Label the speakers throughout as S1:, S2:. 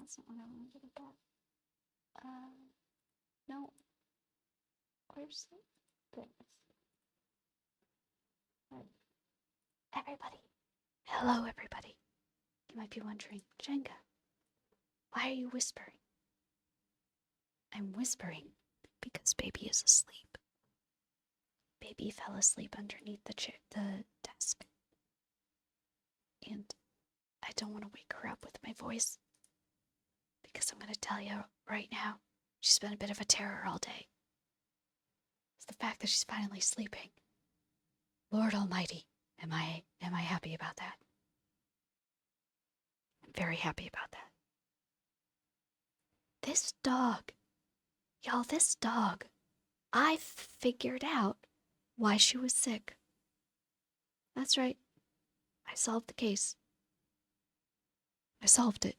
S1: That's not what I wanted to look at. No. Where's this? Right. Everybody. Hello, everybody. You might be wondering, Jenga, why are you whispering? I'm whispering because baby is asleep. Baby fell asleep underneath the desk. And I don't want to wake her up with my voice. Because I'm going to tell you right now, she's been a bit of a terror all day. It's the fact that she's finally sleeping. Lord Almighty, am I happy about that? I'm very happy about that. This dog, y'all, this dog, I figured out why she was sick. That's right. I solved the case. I solved it.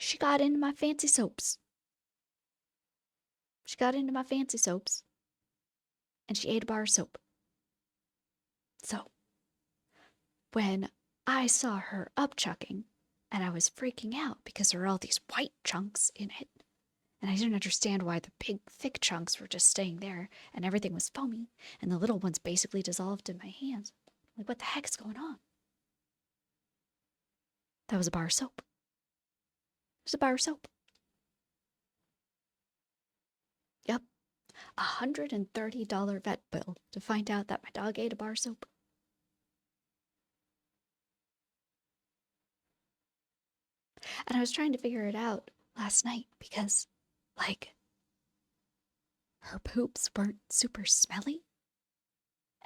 S1: She got into my fancy soaps. She got into my fancy soaps. And she ate a bar of soap. So, when I saw her upchucking, and I was freaking out because there were all these white chunks in it, and I didn't understand why the big, thick chunks were just staying there, and everything was foamy, and the little ones basically dissolved in my hands. Like, what the heck's going on? That was a bar of soap. It was a bar of soap. Yep. $130 vet bill to find out that my dog ate a bar of soap. And I was trying to figure it out last night because, like, her poops weren't super smelly.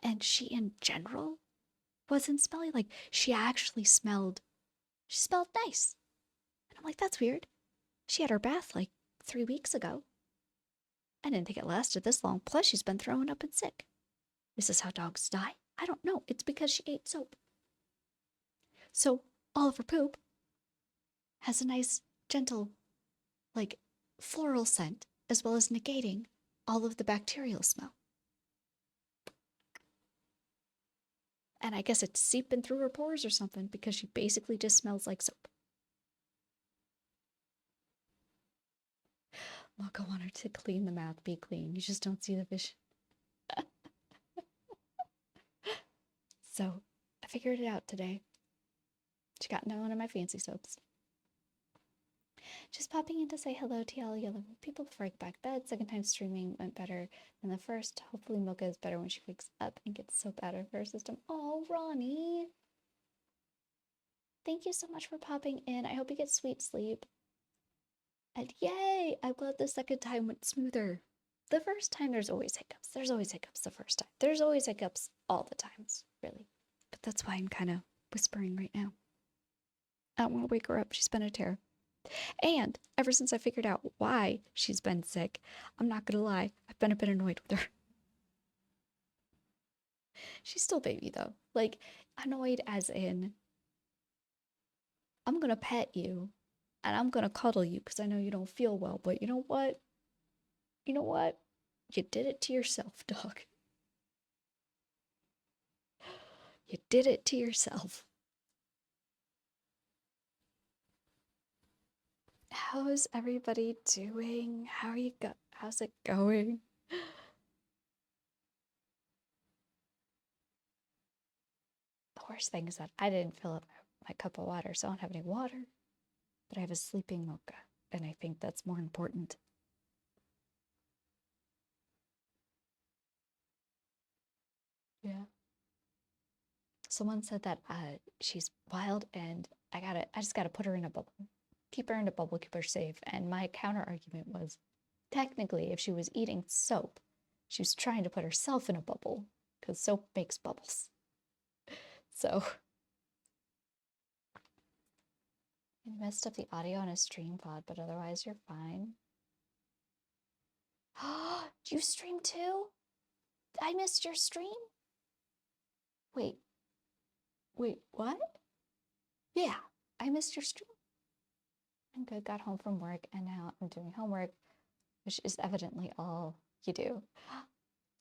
S1: And she, in general, wasn't smelly. Like, she smelled nice. And I'm like, that's weird. She had her bath, like, 3 weeks ago. I didn't think it lasted this long. Plus, she's been throwing up and sick. Is this how dogs die? I don't know. It's because she ate soap. So, all of her poop has a nice, gentle, like, floral scent, as well as negating all of the bacterial smell. And I guess it's seeping through her pores or something because she basically just smells like soap. Mako wanted to clean the mouth, be clean. You just don't see the vision. So, I figured it out today. She got into one of my fancy soaps. Just popping in to say hello to y'all yellow people before I go back to bed. Second time streaming went better than the first. Hopefully Mocha is better when she wakes up and gets soap out of her system. Oh, Ronnie! Thank you so much for popping in. I hope you get sweet sleep. And yay! I'm glad the second time went smoother. The first time, there's always hiccups. There's always hiccups the first time. There's always hiccups all the times, really. But that's why I'm kind of whispering right now. I don't want to wake her up. She's been a terror. And ever since I figured out why she's been sick, I'm not gonna lie, I've been a bit annoyed with her. She's still baby though. Like, annoyed as in, I'm gonna pet you and I'm gonna cuddle you because I know you don't feel well, but you know what? You know what? You did it to yourself, dog. You did it to yourself. How's everybody doing? How's it going? The worst thing is that I didn't fill up my cup of water, so I don't have any water. But I have a sleeping Mocha, and I think that's more important. Yeah. Someone said that she's wild, and I just gotta put her in a bubble. Keep her in a bubble, keep her safe. And my counter argument was, technically, if she was eating soap, she was trying to put herself in a bubble, because soap makes bubbles. So, you messed up the audio on a stream pod, but otherwise you're fine. Do you stream too? I missed your stream? Wait, what? Yeah, I missed your stream. I'm good, got home from work, and now I'm doing homework, which is evidently all you do.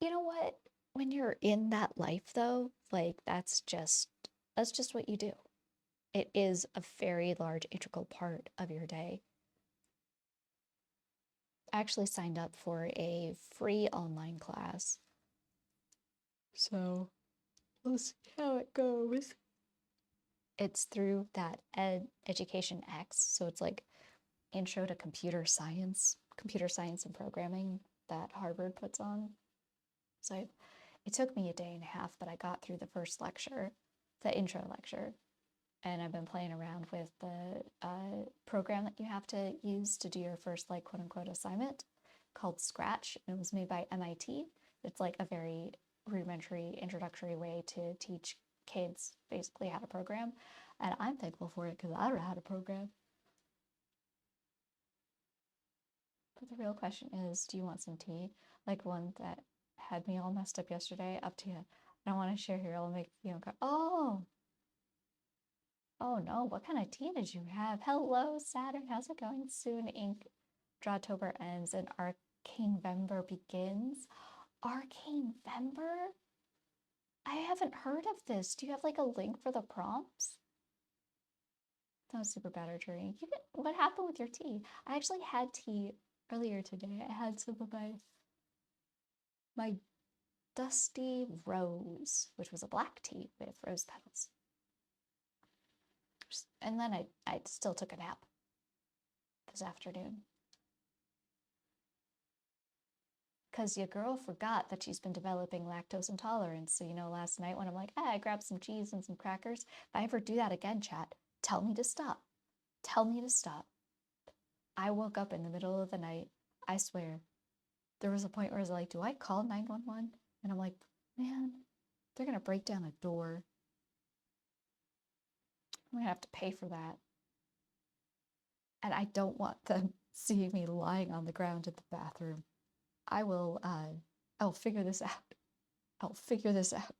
S1: You know what? When you're in that life, though, like, that's just what you do. it is a very large integral part of your day. I actually signed up for a free online class. So we'll see how it goes. It's through that Education X. So it's like intro to computer science and programming that Harvard puts on. So it took me a day and a half, but I got through the first lecture, the intro lecture. And I've been playing around with the program that you have to use to do your first, like, quote unquote assignment called Scratch. It was made by MIT. It's like a very rudimentary, introductory way to teach kids basically how to program. And I'm thankful for it because I don't know how to program. But the real question is, do you want some tea? Like one that had me all messed up yesterday? Up to you. I don't want to share here. I'll make you go, oh. Oh no, what kind of tea did you have? Hello, Saturn. How's it going? Soon ink Drawtober ends and Arcane Vember begins. Arcane Vember? I haven't heard of this. Do you have like a link for the prompts? That was super bad drink. What happened with your tea? I actually had tea earlier today. I had some of my Dusty Rose, which was a black tea with rose petals. And then I still took a nap this afternoon. Because your girl forgot that she's been developing lactose intolerance. So, last night when I'm like, I grabbed some cheese and some crackers, if I ever do that again, chat, tell me to stop. Tell me to stop. I woke up in the middle of the night. I swear. There was a point where I was like, do I call 911? And I'm like, man, they're going to break down a door. I'm going to have to pay for that. And I don't want them seeing me lying on the ground in the bathroom. I'll figure this out. I'll figure this out.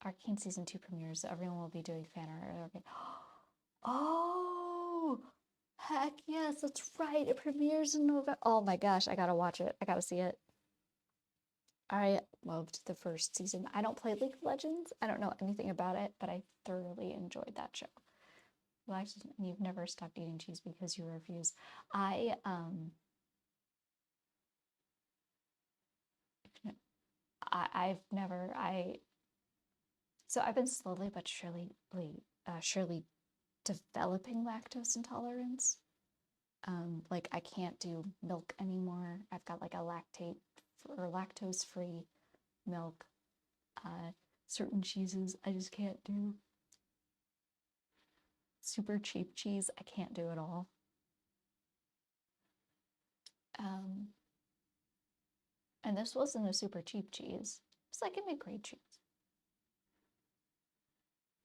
S1: Arcane Season 2 premieres, so everyone will be doing fan art. Okay. Oh, heck yes, that's right. It premieres in November. Oh my gosh, I gotta watch it. I gotta see it. I loved the first season. I don't play League of Legends. I don't know anything about it, but I thoroughly enjoyed that show. Well, actually, you've never stopped eating cheese because you refuse. So I've been slowly but surely developing lactose intolerance. Like I can't do milk anymore. I've got like a lactose-free milk. Certain cheeses I just can't do. Super cheap cheese, I can't do at all. And this wasn't a super cheap cheese. It's like a mid-grade cheese.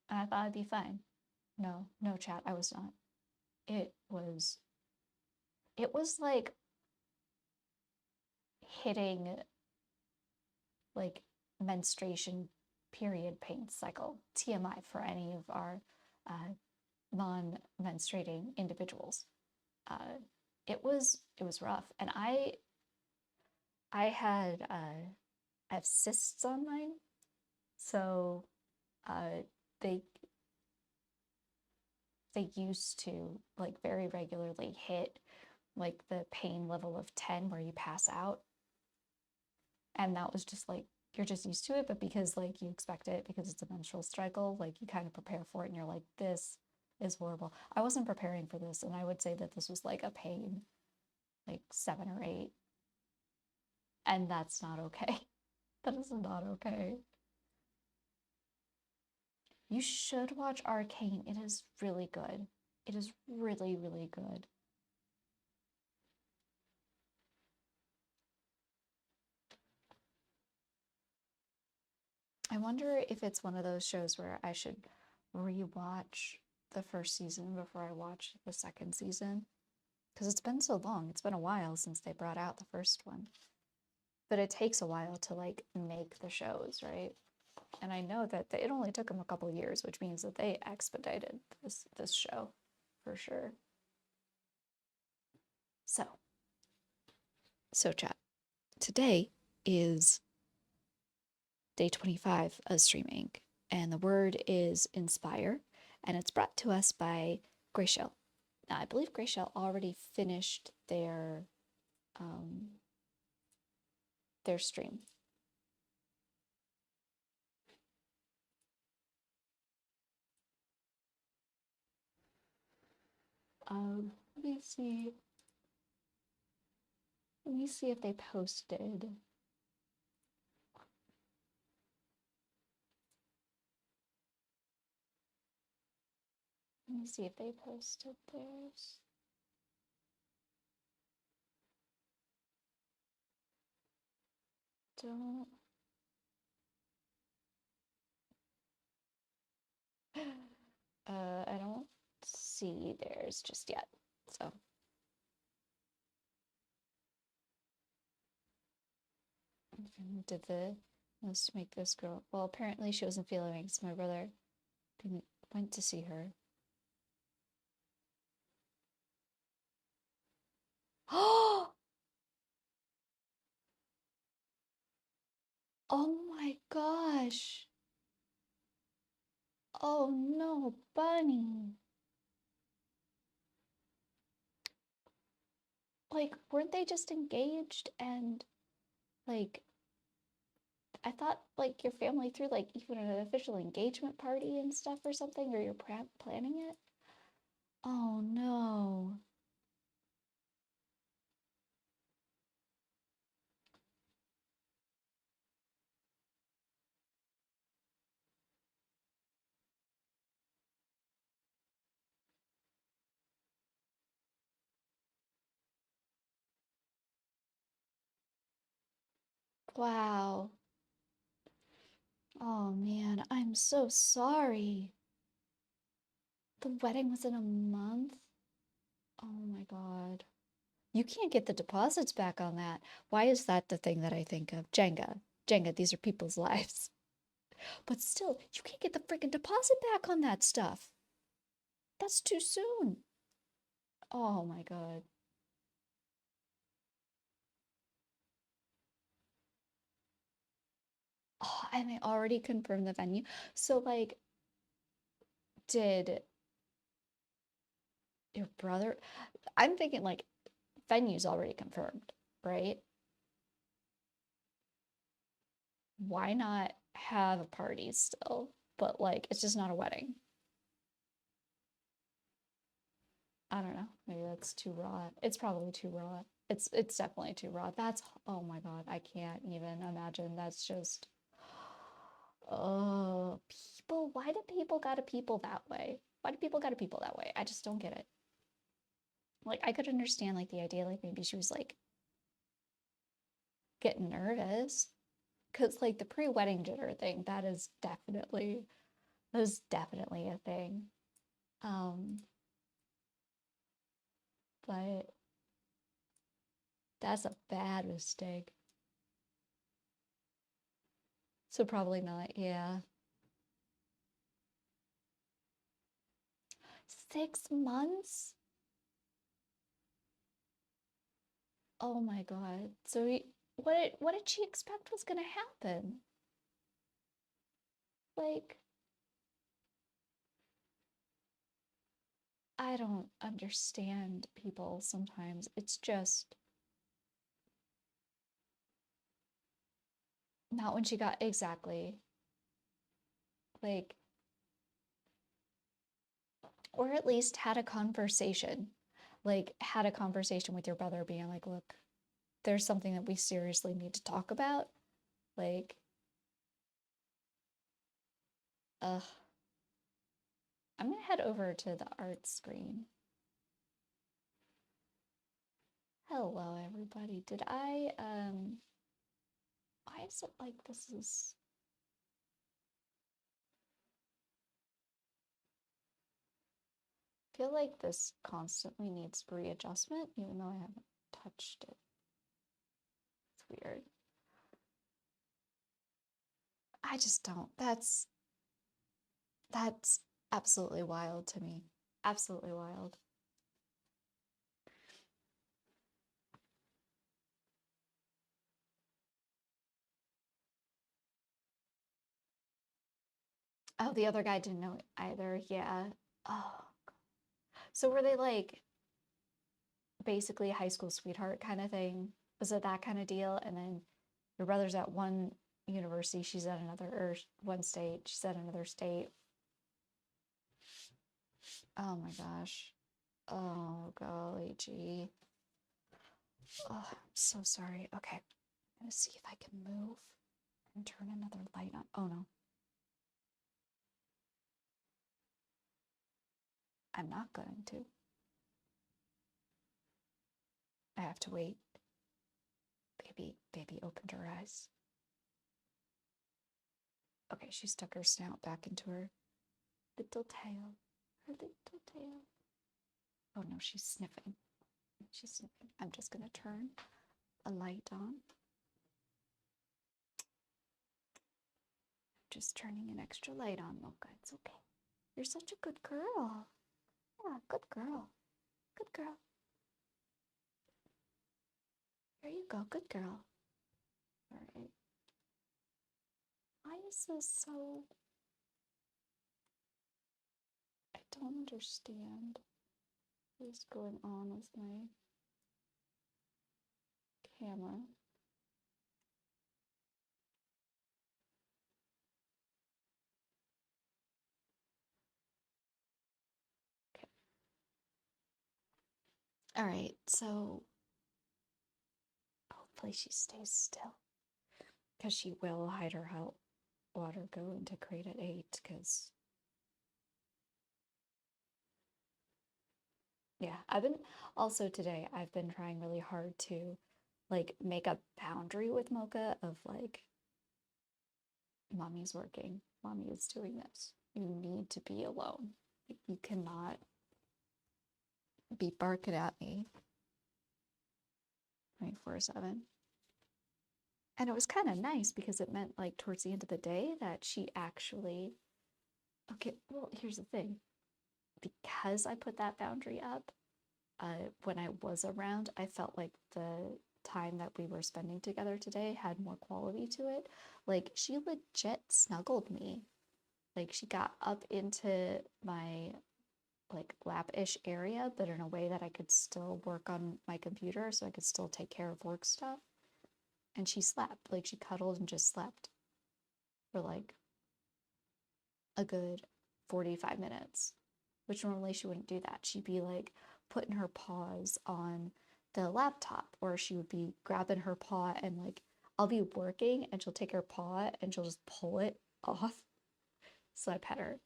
S1: And I thought I'd be fine. No, chat, I was not. It was like hitting like menstruation period pain cycle. TMI for any of our non-menstruating individuals. It was rough, and I have cysts on mine, so they used to like very regularly hit like the pain level of 10 where you pass out, and that was just like you're just used to it, but because like you expect it because it's a menstrual cycle, like you kind of prepare for it and you're like, this is horrible. I wasn't preparing for this, and I would say that this was like a pain like 7 or 8, and that's not okay. That is not okay. You should watch Arcane. It is really good. It is really, really good. I wonder if it's one of those shows where I should rewatch the first season before I watch the second season. Because it's been so long. It's been a while since they brought out the first one. But it takes a while to like make the shows, right? And I know that it only took them a couple years, which means that they expedited this show for sure. So chat. Today is day 25 of StreamInK. and the word is inspire, and it's brought to us by Grayshell. Now, I believe Grayshell already finished their stream. Let me see. Let me see if they posted. Let me see if they posted theirs. Don't. I don't see theirs just yet. So. Did the most to make this girl. Well, apparently she wasn't feeling it, so my brother went to see her. Oh my gosh. Oh no, Bunny. Like, weren't they just engaged and like I thought like your family threw like even an official engagement party and stuff or something, or you're planning it? Oh no. Wow. Oh man, I'm so sorry. The wedding was in a month? Oh my God. You can't get the deposits back on that. Why is that the thing that I think of? Jenga. Jenga, these are people's lives. But still, you can't get the freaking deposit back on that stuff. That's too soon. Oh my God. Oh, and they already confirmed the venue. So, like, did your brother? I'm thinking, like, venue's already confirmed, right? Why not have a party still? But, like, it's just not a wedding. I don't know. Maybe that's too raw. It's probably too raw. It's definitely too raw. That's oh my God, I can't even imagine. That's just oh people. Why do people gotta people that way? Why do people gotta people that way? I just don't get it. Like I could understand like the idea, like maybe she was like getting nervous. Cause like the pre-wedding dinner thing, that is definitely a thing. Um, but that's a bad mistake. So probably not, yeah. 6 months? Oh my God. So what did she expect was gonna happen? Like, I don't understand people sometimes. It's just not when she got exactly like, or at least had a conversation. Like, had a conversation with your brother being like, look, there's something that we seriously need to talk about. Like, ugh. I'm gonna head over to the art screen. Hello, everybody. Why is it like this is feel like this constantly needs readjustment, even though I haven't touched it. It's weird. I just don't. That's absolutely wild to me. Absolutely wild. Oh, the other guy didn't know it either. Yeah. Oh. So were they like basically a high school sweetheart kind of thing? Was it that kind of deal? And then your brother's at one university, she's at another, or one state, she's at another state. Oh my gosh. Oh, golly gee. Oh, I'm so sorry. Okay. I'm gonna see if I can move and turn another light on. Oh no. I'm not going to. I have to wait. Baby opened her eyes. Okay, she stuck her snout back into her little tail. Her little tail. Oh no, she's sniffing. She's sniffing. I'm just gonna turn a light on. Just turning an extra light on, Mocha. It's okay. You're such a good girl. Yeah, good girl. Good girl. Here you go. Good girl. All right. Why is this so... I don't understand what is going on with my camera. Okay. All right, so hopefully she stays still because she will hide her hot water go into crate at 8 because yeah, today I've been trying really hard to like make a boundary with Mocha of like, mommy's working, mommy is doing this. You need to be alone. You cannot be barking at me 24/7. And it was kind of nice because it meant like towards the end of the day that she actually, okay, well, here's the thing. Because I put that boundary up, when I was around, I felt like the time that we were spending together today had more quality to it. Like she legit snuggled me. Like she got up into my like lap-ish area, but in a way that I could still work on my computer so I could still take care of work stuff. And she slept. Like she cuddled and just slept for like a good 45 minutes, which normally she wouldn't do that. She'd be like putting her paws on the laptop, or she would be grabbing her paw and like I'll be working and she'll take her paw and she'll just pull it off. So I pet her,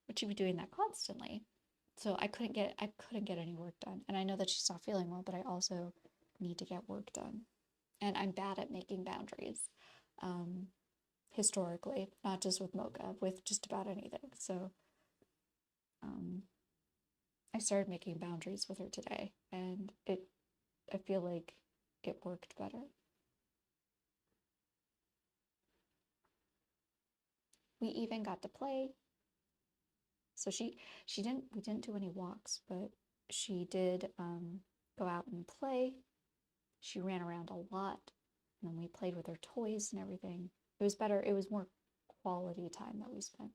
S1: but she'd be doing that constantly. So I couldn't get any work done. And I know that she's not feeling well, but I also need to get work done. And I'm bad at making boundaries. Historically, not just with Mocha, with just about anything. So I started making boundaries with her today, and I feel like it worked better. We even got to play. So we didn't do any walks, but she did go out and play. She ran around a lot, and then we played with her toys and everything. It was better. It was more quality time that we spent.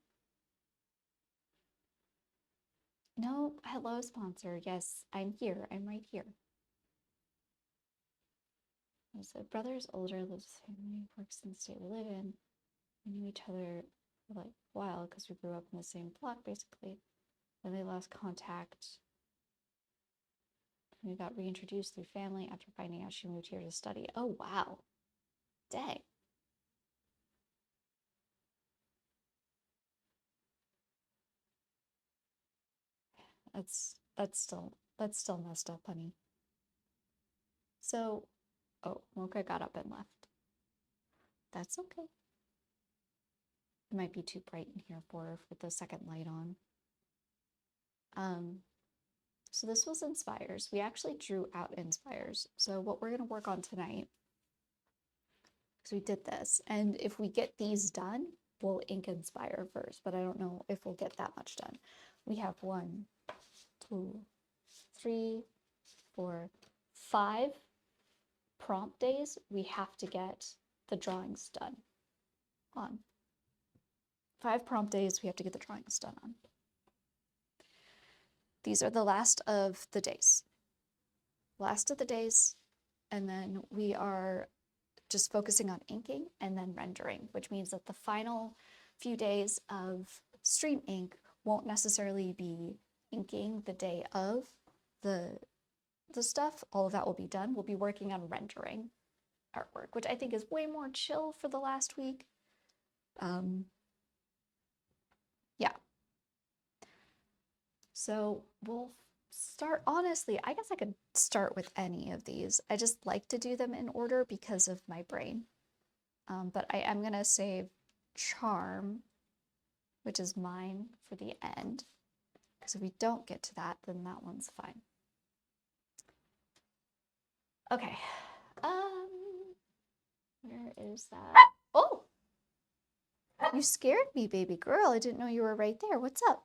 S1: No, hello, sponsor. Yes, I'm here. I'm right here. I said, brother's older, lives the family, works in the state we live in. We knew each other for like a while because we grew up in the same block, basically. Then they lost contact. We got reintroduced through family after finding out she moved here to study. Oh, wow. Dang. That's still messed up, honey. So, oh, Mocha got up and left. That's okay. It might be too bright in here for her with the second light on. So this was Inspires. We actually drew out Inspires. So what we're gonna work on tonight, because we did this, and if we get these done, we'll ink Inspire first, but I don't know if we'll get that much done. We have 1, 2, 3, 4, 5 prompt days we have to get the drawings done on. 5 prompt days we have to get the drawings done on. These are the last of the days. Last of the days, and then we are just focusing on inking and then rendering, which means that the final few days of StreamInK won't necessarily be inking the day of the stuff. All of that will be done. We'll be working on rendering artwork, which I think is way more chill for the last week. Yeah. So we'll start, honestly, I guess I could start with any of these. I just like to do them in order because of my brain. But I am gonna save charm, which is mine, for the end. Because if we don't get to that, then that one's fine. Okay. Where is that? Oh! You scared me, baby girl. I didn't know you were right there. What's up?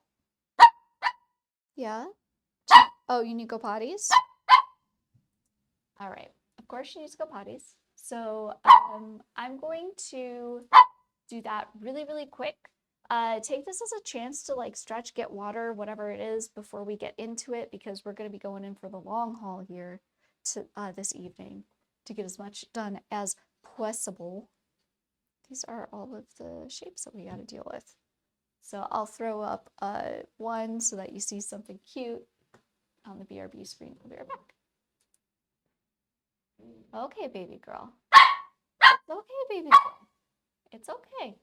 S1: Yeah? Oh, you need to go potties? All right. Of course she needs to go potties. So I'm going to do that really, really quick. Take this as a chance to like stretch, get water, whatever it is, before we get into it, because we're going to be going in for the long haul here to this evening to get as much done as possible. These are all of the shapes that we got to deal with. So I'll throw up one so that you see something cute on the BRB screen. I'll be right back. Okay, baby girl. It's okay, baby girl. It's okay.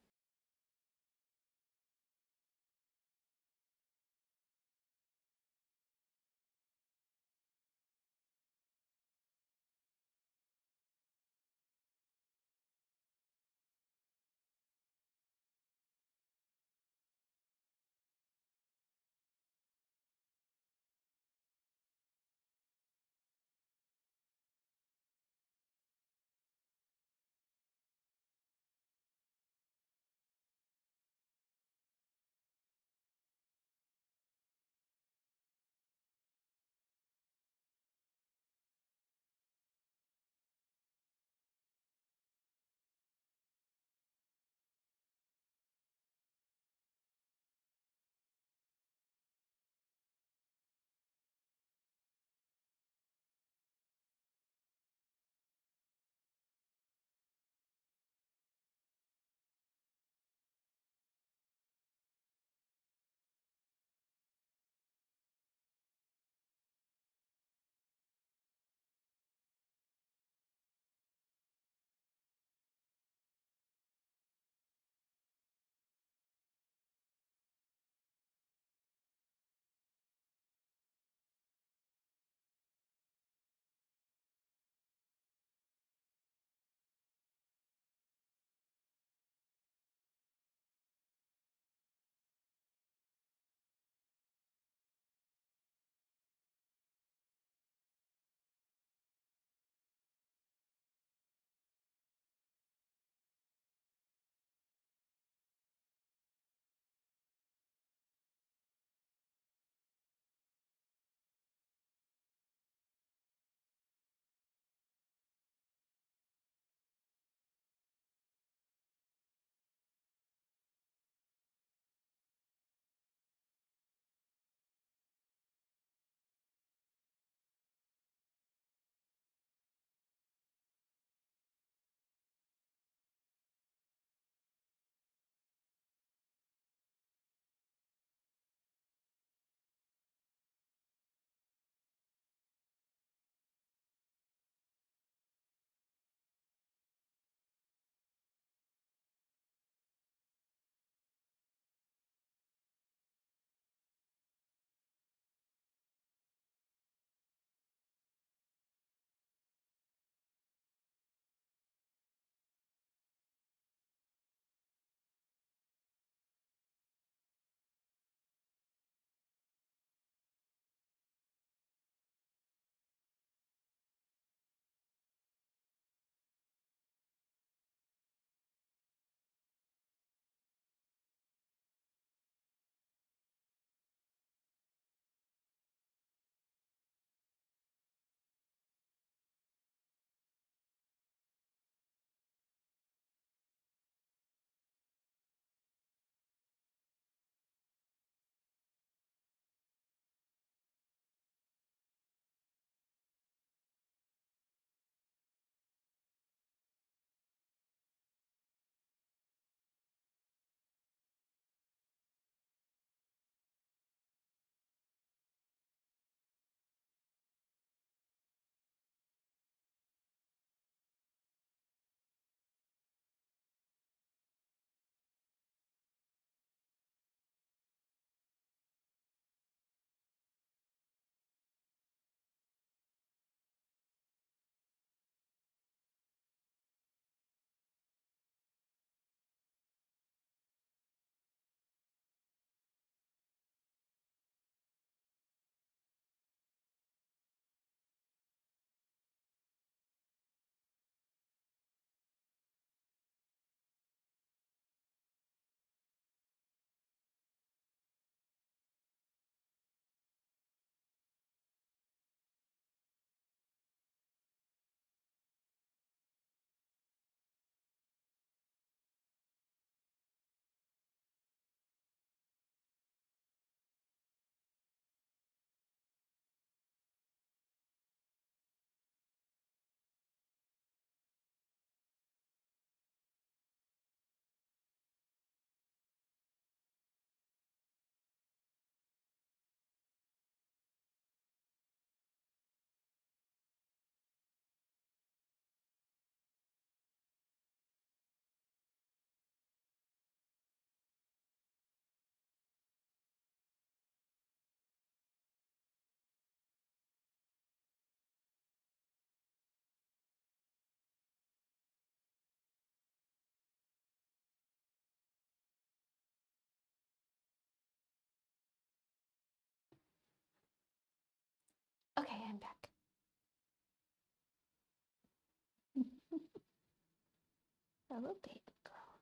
S1: Hello, baby girl.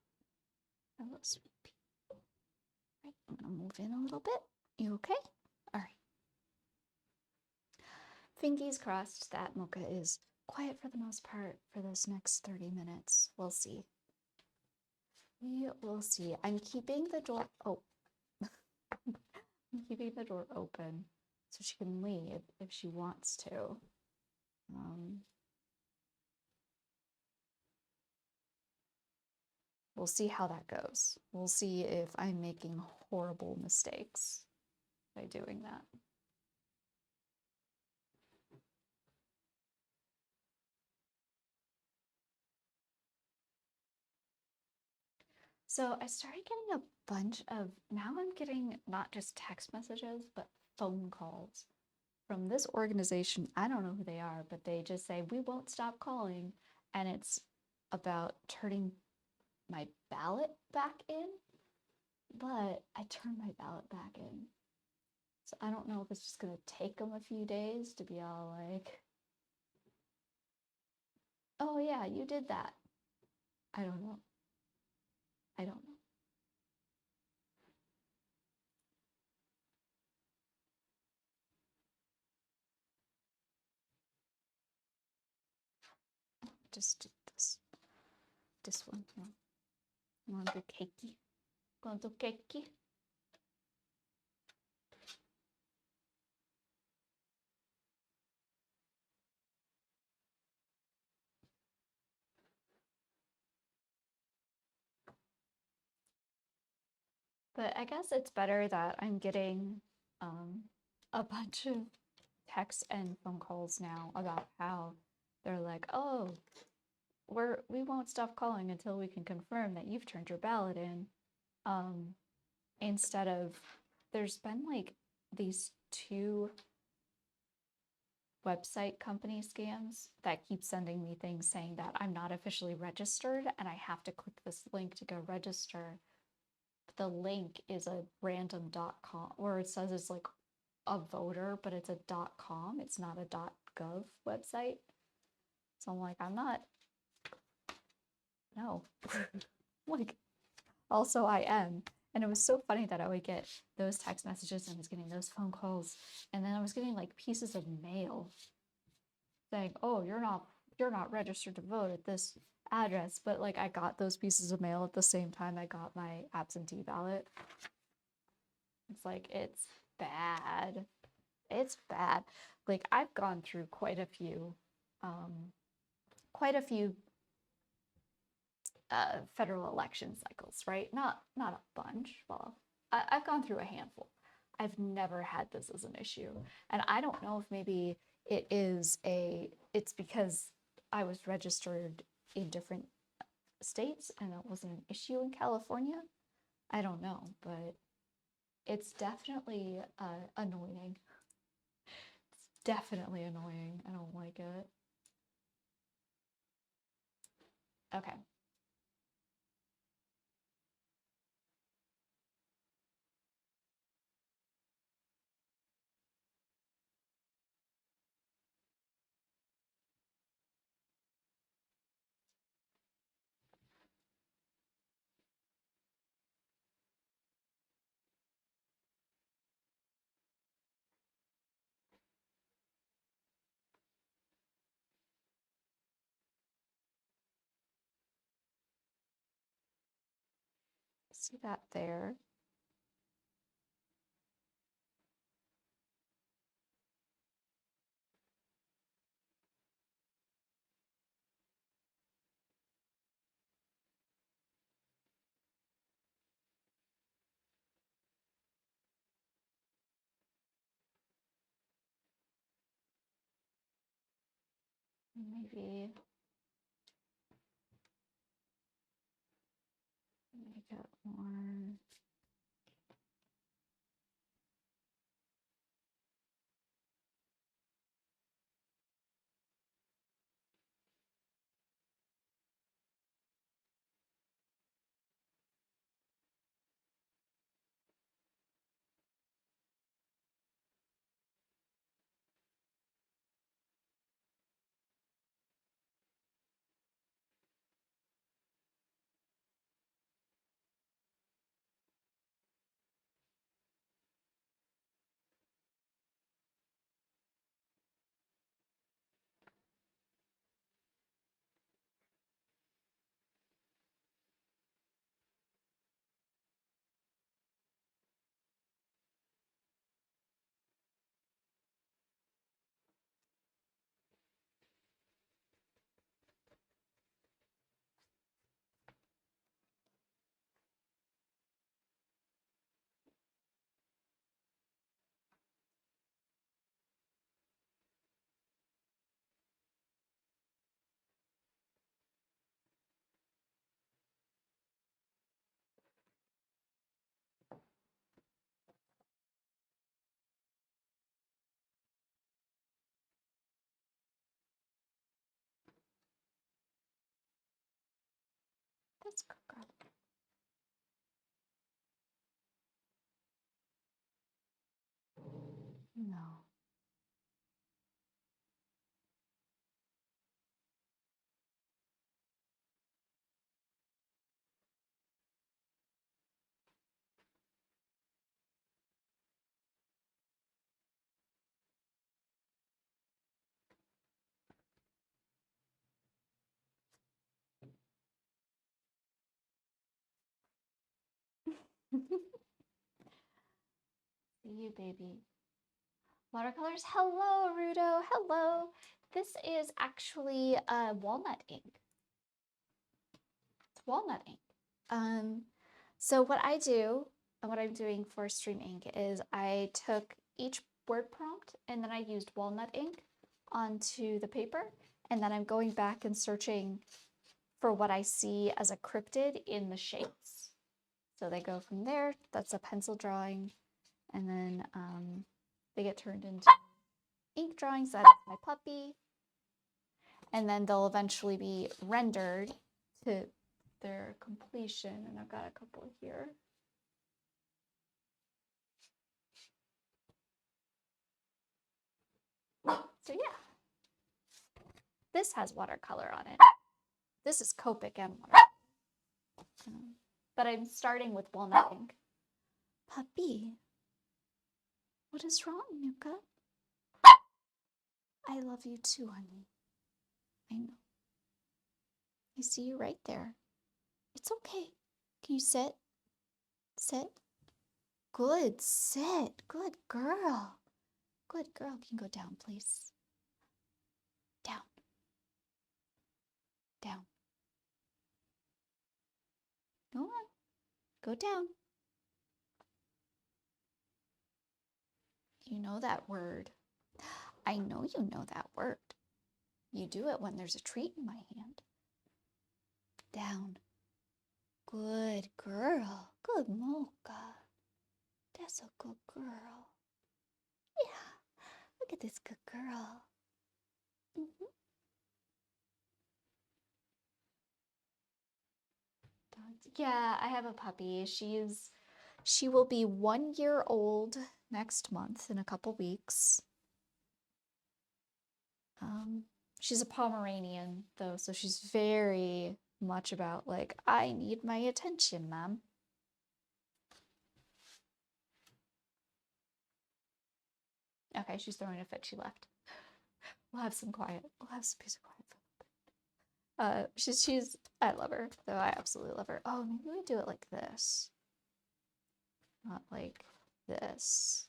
S1: Hello, sweet pea. Right, I'm gonna move in a little bit. You okay? All right. Fingers crossed that Mocha is quiet for the most part for this next 30 minutes. We'll see. We will see. I'm keeping the door. Oh, I'm keeping the door open so she can leave if she wants to. We'll see how that goes. We'll see if I'm making horrible mistakes by doing that. So I started getting a bunch of, now I'm getting not just text messages, but phone calls from this organization. I don't know who they are, but they just say, we won't stop calling. And it's about turning my ballot back in, but I turned my ballot back in. So I don't know if it's just gonna take them a few days to be all like, oh yeah, you did that. I don't know. I don't know. Just do this one. No. You want to do cakey? Want to do cakey? But I guess it's better that I'm getting a bunch of texts and phone calls now about how they're like, oh, we won't stop calling until we can confirm that you've turned your ballot in. Instead of, there's been like these two website company scams that keep sending me things saying that I'm not officially registered and I have to click this link to go register. But the link is a random.com, or it says it's like a voter, but it's a .com. It's not a .gov website. So I'm like, I'm not, no. Like, also I am. And it was so funny that I would get those text messages and I was getting those phone calls. And then I was getting like pieces of mail saying, oh, you're not registered to vote at this address. But like I got those pieces of mail at the same time I got my absentee ballot. It's like, it's bad. It's bad. Like I've gone through quite a few federal election cycles, right? Not a bunch. Well, I've gone through a handful. I've never had this as an issue, and I don't know if maybe it's because I was registered in different states and it wasn't an issue in California. I don't know, but it's definitely annoying. It's definitely annoying. I don't like it. Okay. See that there? Maybe make it more. That's a good girl. No. See you, baby. Watercolors. Hello, Rudo. Hello. This is actually walnut ink. It's walnut ink. So what I do and what I'm doing for StreamInK is I took each word prompt and then I used walnut ink onto the paper, and then I'm going back and searching for what I see as a cryptid in the shapes. So they go from there, that's a pencil drawing, and then they get turned into ink drawings. That's my puppy. And then they'll eventually be rendered to their completion. And I've got a couple here. So yeah, this has watercolor on it. This is Copic and watercolor. But I'm starting with walnut ink. Puppy, what is wrong, Nuka? I love you too, honey. I know. I see you right there. It's okay. Can you sit? Sit. Good, sit. Good girl. Good girl. Can you go down, please? Down. Down. Go on. Go down. You know that word. I know you know that word. You do it when there's a treat in my hand. Down. Good girl. Good Mocha. That's a good girl. Yeah. Look at this good girl. Yeah, I have a puppy. She will be 1 year old next month in a couple weeks. She's a Pomeranian though, so she's very much about like, I need my attention, mom. Okay, she's throwing a fit. She left. We'll have some quiet. We'll have some peace and quiet for a bit. She's I love her though. I absolutely love her. Oh, maybe we do it like this, not like this.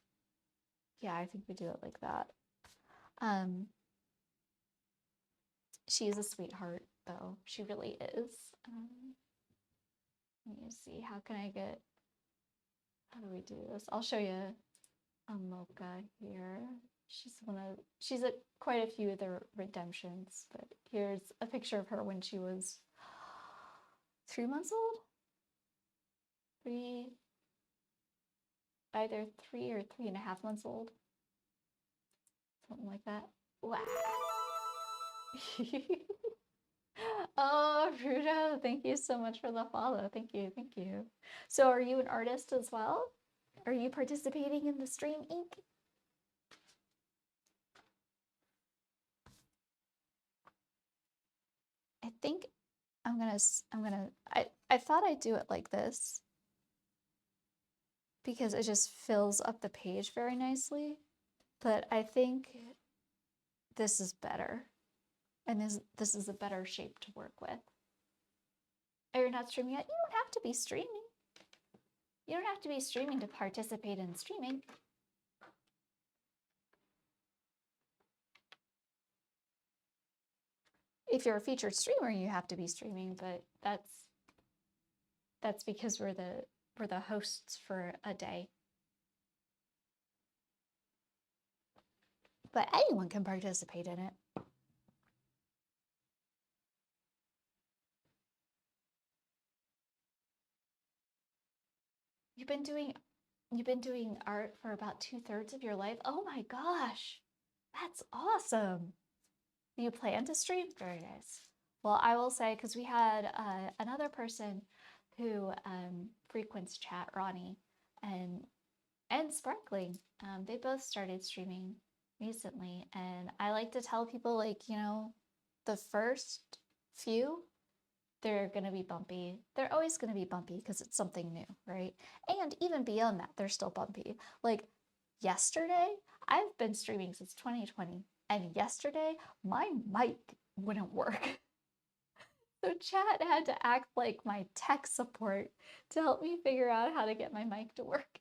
S1: Yeah, I think we do it like that. She's a sweetheart though. She really is. Let me see. How do we do this? I'll show you a Mocha here. She's at quite a few of the redemptions, but here's a picture of her when she was 3 months old. Either 3 or 3.5 months old. Something like that. Wow. Oh, Rudo, thank you so much for the follow. Thank you, thank you. So are you an artist as well? Are you participating in the StreamInK? I think I thought I'd do it like this because it just fills up the page very nicely, but I think this is better, and this is a better shape to work with. Oh, you're not streaming yet? You don't have to be streaming. You don't have to be streaming to participate in StreamInK. If you're a featured streamer, you have to be streaming, but that's because we're the hosts for a day. But anyone can participate in it. You've been doing art for about 2/3 of your life? Oh my gosh, that's awesome. Do you plan to stream? Very nice. Well, I will say, because we had another person who frequents chat, Ronnie, and Sparkling. They both started streaming recently, and I like to tell people, like, you know, the first few, they're gonna be bumpy. They're always gonna be bumpy because it's something new, right? And even beyond that, they're still bumpy. Like yesterday, I've been streaming since 2020, and yesterday my mic wouldn't work. So chat had to act like my tech support to help me figure out how to get my mic to work.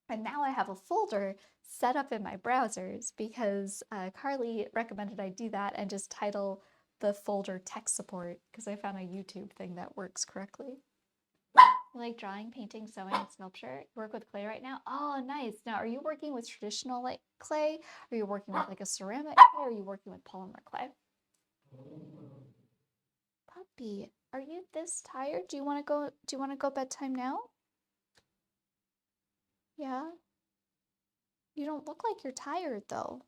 S1: And now I have a folder set up in my browsers because Carly recommended I do that and just title the folder tech support because I found a YouTube thing that works correctly. You like drawing, painting, sewing, and sculpture? You work with clay right now? Oh, nice. Now, are you working with traditional like clay? Are you working with like a ceramic clay? Or are you working with polymer clay? Puppy, are you this tired? Do you want to go? Do you want to go bedtime now? Yeah. You don't look like you're tired though.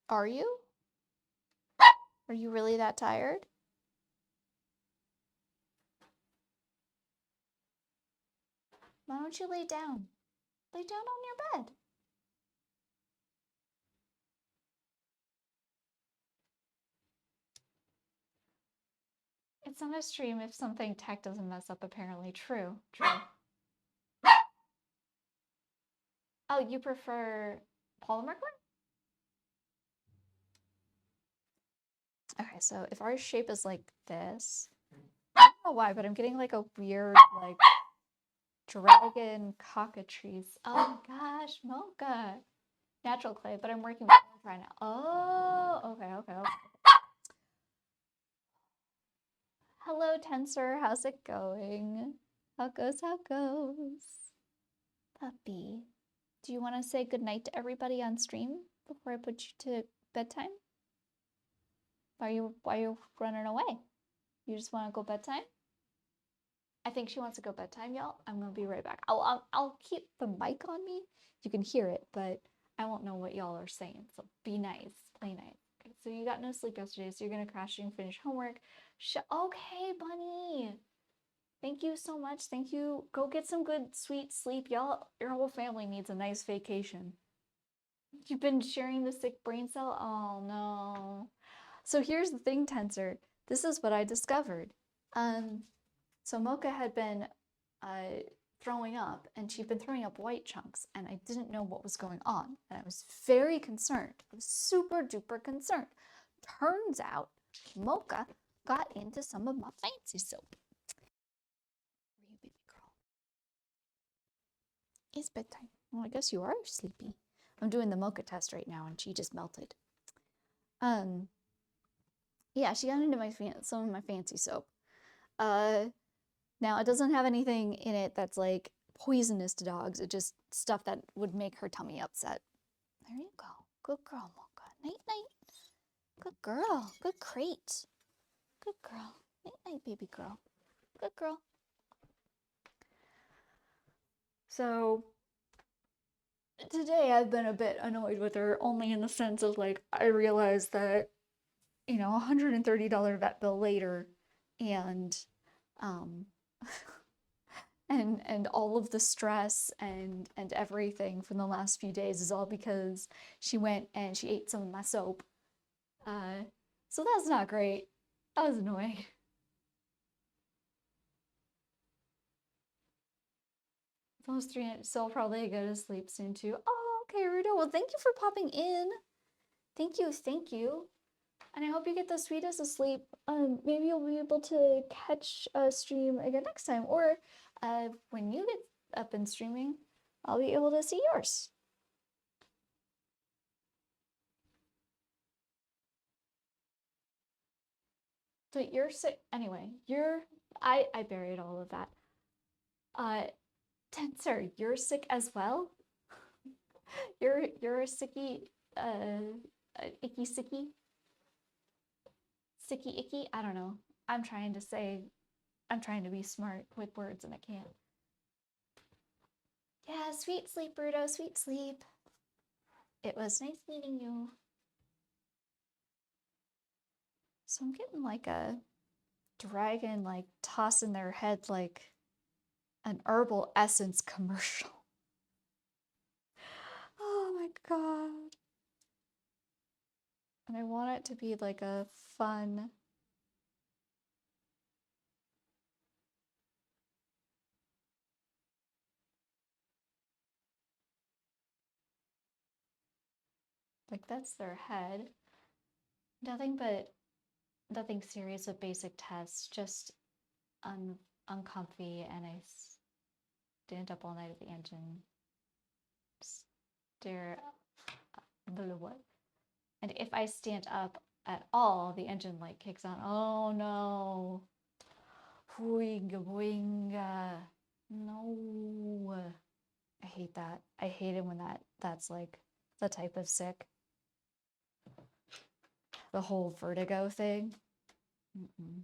S1: Are you? Are you really that tired? Why don't you lay down? Lay down on your bed. It's not a stream if something tech doesn't mess up, apparently. True, true. Oh, you prefer polymer clay? Okay, so if our shape is like this, I don't know why, but I'm getting like a weird, like, dragon cockatrice. Oh my gosh, Mocha. Natural clay, but I'm working with it right now. Oh, okay, okay, okay. Hello, Tensor. How's it going? How goes, how goes? Puppy. Do you want to say goodnight to everybody on stream before I put you to bedtime? Why are you running away? You just want to go bedtime? I think she wants to go bedtime, y'all. I'm gonna be right back. I'll keep the mic on me. You can hear it, but I won't know what y'all are saying. So be nice, play nice. Okay, so you got no sleep yesterday, so you're gonna crash and finish homework. Okay, bunny. Thank you so much. Thank you. Go get some good, sweet sleep, y'all. Your whole family needs a nice vacation. You've been sharing the sick brain cell? Oh no. So here's the thing, Tensor. This is what I discovered. So Mocha had been throwing up, and she'd been throwing up white chunks, and I didn't know what was going on, and I was very concerned. I was super duper concerned. Turns out Mocha got into some of my fancy soap. Where you, baby girl? It's bedtime. Well, I guess you are sleepy. I'm doing the Mocha test right now, and she just melted. Yeah, she got into some of my fancy soap. Now it doesn't have anything in it that's like poisonous to dogs. It's just stuff that would make her tummy upset. There you go. Good girl, Mocha. Night night. Good girl. Good crate. Good girl. Night night, baby girl. Good girl. So today I've been a bit annoyed with her, only in the sense of like I realized that, you know, $130 vet bill later, and um and all of the stress and everything from the last few days is all because she went and she ate some of my soap. So that's not great. That was annoying. It's almost 3 so I'll probably go to sleep soon too. Oh, okay, Rudo. Well, thank you for popping in. Thank you, thank you. And I hope you get the sweetest of sleep. Maybe you'll be able to catch a stream again next time, or when you get up and streaming, I'll be able to see yours. But you're sick anyway. I buried all of that. Tensor, you're sick as well. You're a sicky, icky sicky, sicky icky. I don't know. I'm trying to be smart with words and I can't. Yeah, sweet sleep, Bruto. Sweet sleep. It was nice meeting you. So I'm getting like a dragon like tossing their head like an herbal essence commercial. Oh my god. And I want it to be like a fun, like that's their head. Nothing but nothing serious with basic tests, just uncomfy, and I stand up all night at the engine, stare, what? And if I stand up at all, the engine like kicks on. Oh no. Boinga boinga. No. I hate that. I hate it when that's like the type of sick. The whole vertigo thing. Mm-mm.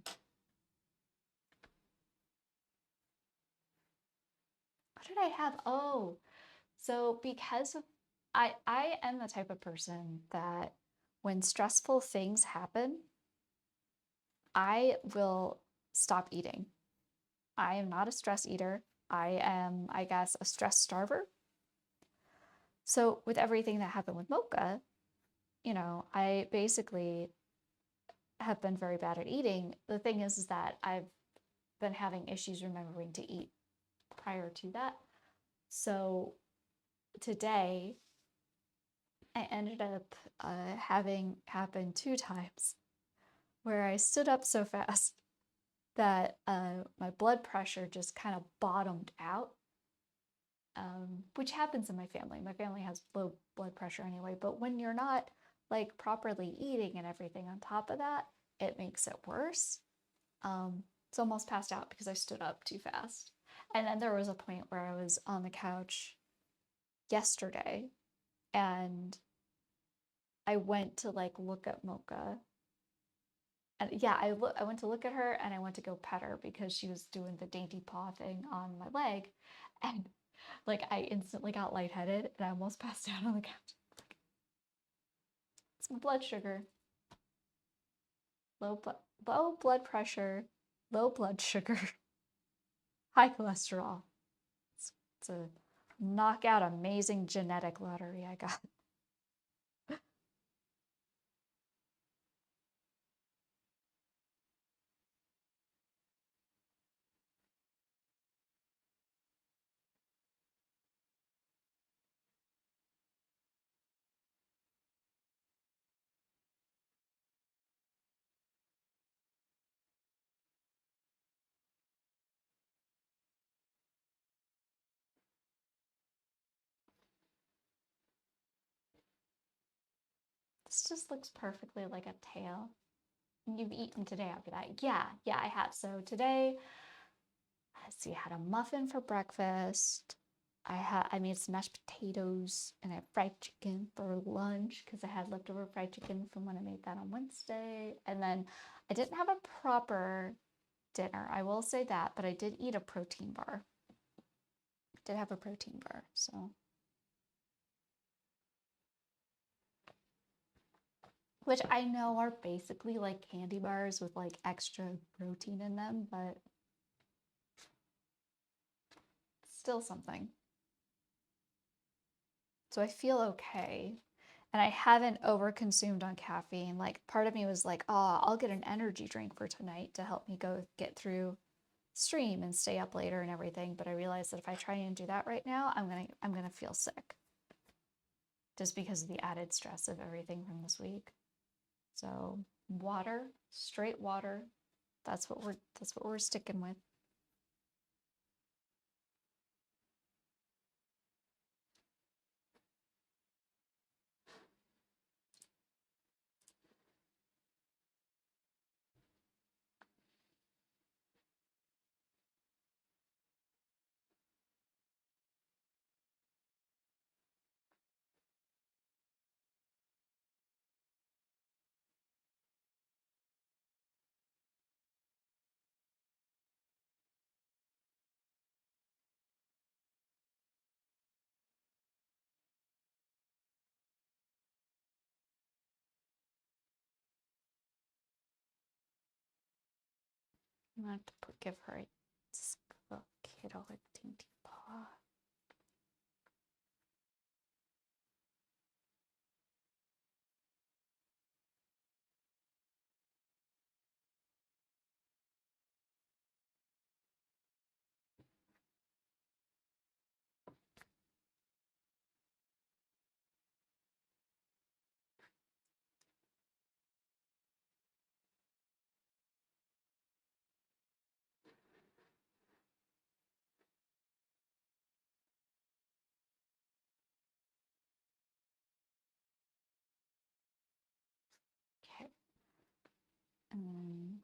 S1: What did I have? Oh, so because of I am the type of person that when stressful things happen, I will stop eating. I am not a stress eater. I am, I guess, a stress starver. So with everything that happened with Mocha, you know, I basically have been very bad at eating. The thing is that I've been having issues remembering to eat prior to that. So today, I ended up having happen 2 times where I stood up so fast that my blood pressure just kind of bottomed out, which happens in my family. My family has low blood pressure anyway, but when you're not like properly eating and everything on top of that, it makes it worse. It's almost passed out because I stood up too fast. And then there was a point where I was on the couch yesterday and I went to like look at Mocha. And yeah, I went to look at her and I went to go pet her because she was doing the dainty paw thing on my leg. And like I instantly got lightheaded and I almost passed out on the couch. It's my blood sugar. Low blood pressure, low blood sugar, high cholesterol. It's a knockout amazing genetic lottery I got. This just looks perfectly like a tail. You've eaten today after that. Yeah, I have. So today, let's see, I had a muffin for breakfast. I made some mashed potatoes and I had fried chicken for lunch because I had leftover fried chicken from when I made that on Wednesday. And then I didn't have a proper dinner, I will say that, but I did eat a protein bar. Did have a protein bar, so which I know are basically like candy bars with like extra protein in them, but still something. So I feel okay. And I haven't overconsumed on caffeine. Like part of me was like, oh, I'll get an energy drink for tonight to help me go get through stream and stay up later and everything. But I realized that if I try and do that right now, I'm gonna feel sick. Just because of the added stress of everything from this week. So water, straight water. That's what we're sticking with. I'm gonna have to give her a kiddo a dainty paw. Okay. And then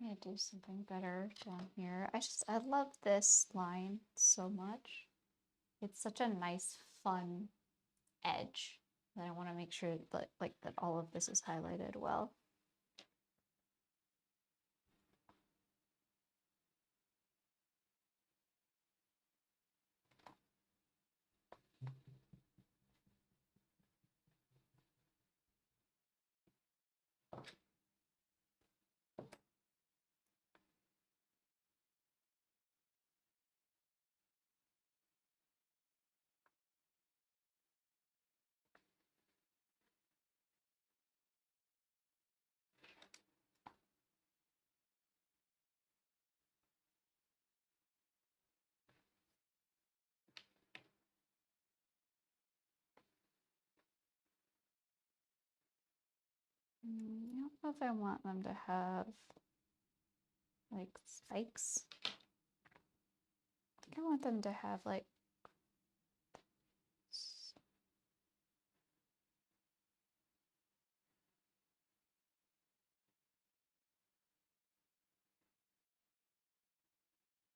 S1: I'm gonna do something better down here. I love this line so much. It's such a nice, fun edge that I want to make sure that that all of this is highlighted well. I don't know if I want them to have like spikes. I think I want them to have like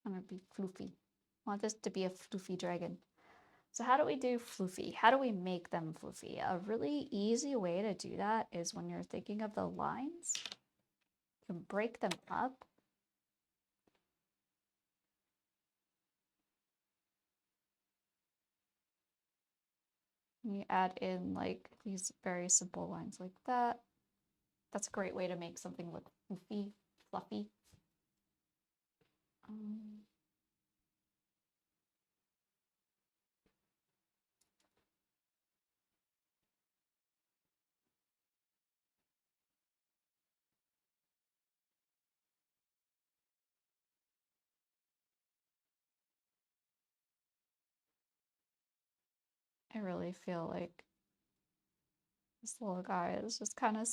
S1: I want to be floofy. I want this to be a floofy dragon. So how do we do floofy? How do we make them floofy? A really easy way to do that is when you're thinking of the lines, you can break them up. You add in like these very simple lines like that. That's a great way to make something look floofy, fluffy. I really feel like This little guy is just kind of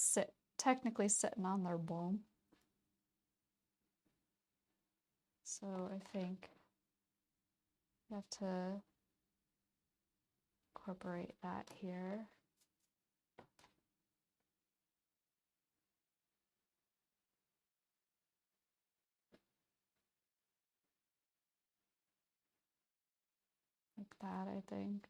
S1: technically sitting on their bone. So I think you have to incorporate that here. Like that, I think.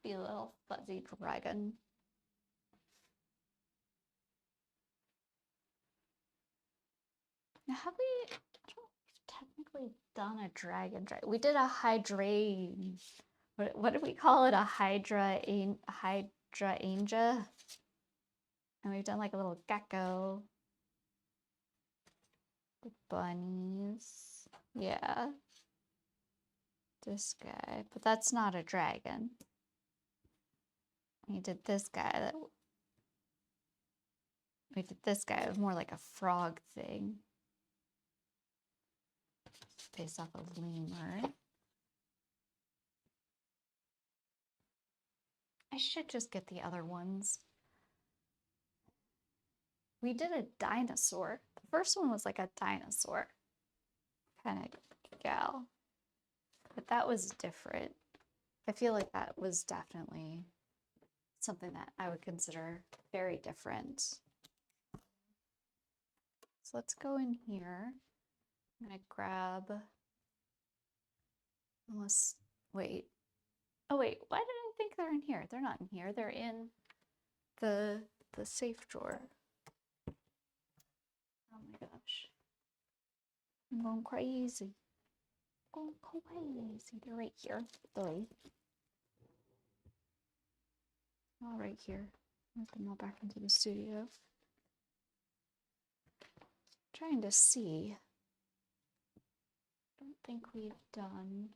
S1: Be a little fuzzy dragon. Now, have we? I don't know if we've technically done a dragon. We did a hydrangea. What did we call it? A hydrangea. And we've done like a little gecko. The bunnies. Yeah. This guy. But that's not a dragon. We did this guy. We did this guy. It was more like a frog thing. Based off of lemur. I should just get the other ones. We did a dinosaur. The first one was like a dinosaur kind of gal. But that was different. I feel like that was definitely something that I would consider very different. So let's go in here. I'm gonna grab, unless, wait. Oh wait, why did I think they're in here? They're not in here, they're in the safe drawer. Oh my gosh. I'm going crazy. Going crazy. They're right here. Sorry. All right here. Move them all back into the studio. Trying to see. Don't think we've done.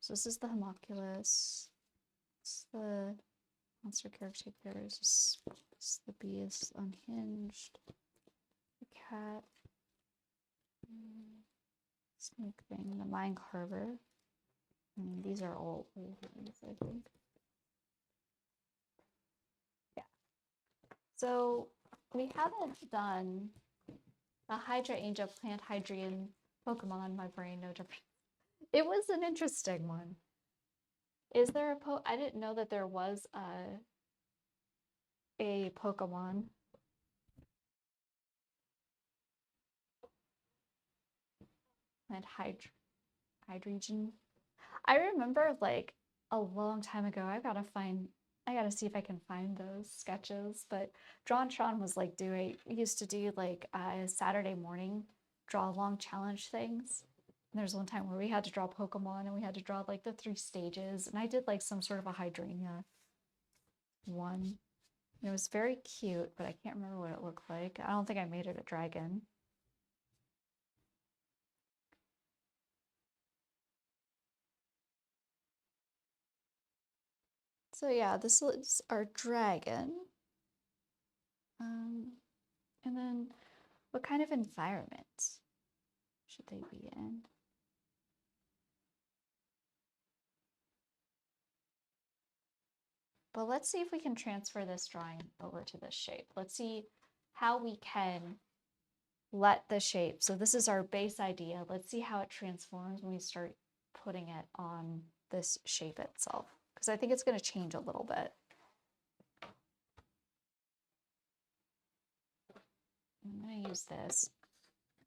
S1: So this is the homunculus. It's the monster caretakers. This the bee is unhinged. The cat. Snake thing. The mine carver. I mean, these are all old ones, I think. Yeah. So we haven't done a hydrangea plant hydrian Pokemon. My brain, no different. It was an interesting one. Is there a I didn't know that there was a Pokemon. And hydrogen. I remember like a long time ago. I gotta see if I can find those sketches. But Drawn Tron was like used to do like Saturday morning draw long challenge things. And there's one time where we had to draw Pokemon and we had to draw like the 3 stages. And I did like some sort of a Hydrangea one. And it was very cute, but I can't remember what it looked like. I don't think I made it a dragon. So yeah, this is our dragon. And then what kind of environment should they be in? But let's see if we can transfer this drawing over to this shape. Let's see how we can let the shape, so this is our base idea. Let's see how it transforms when we start putting it on this shape itself, because I think it's going to change a little bit. I'm going to use this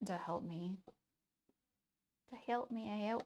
S1: to help me. Help me.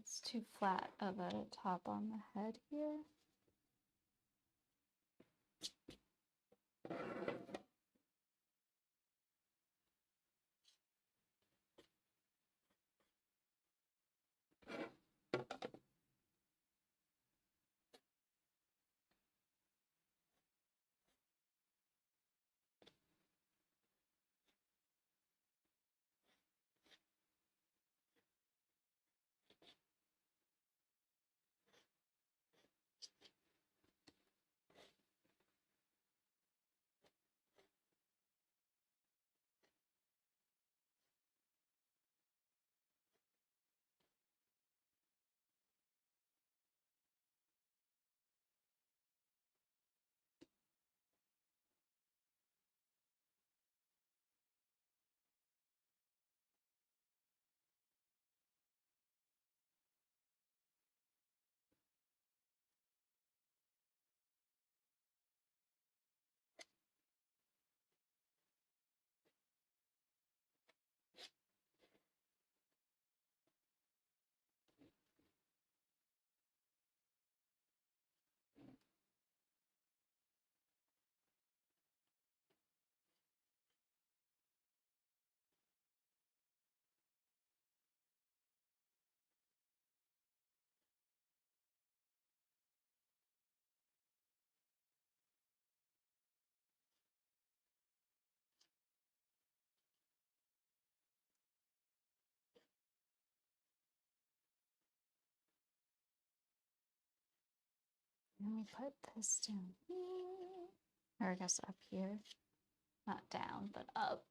S1: it's too flat of a top on the head here. Let me put this down here. Or I guess up here. Not down, but up.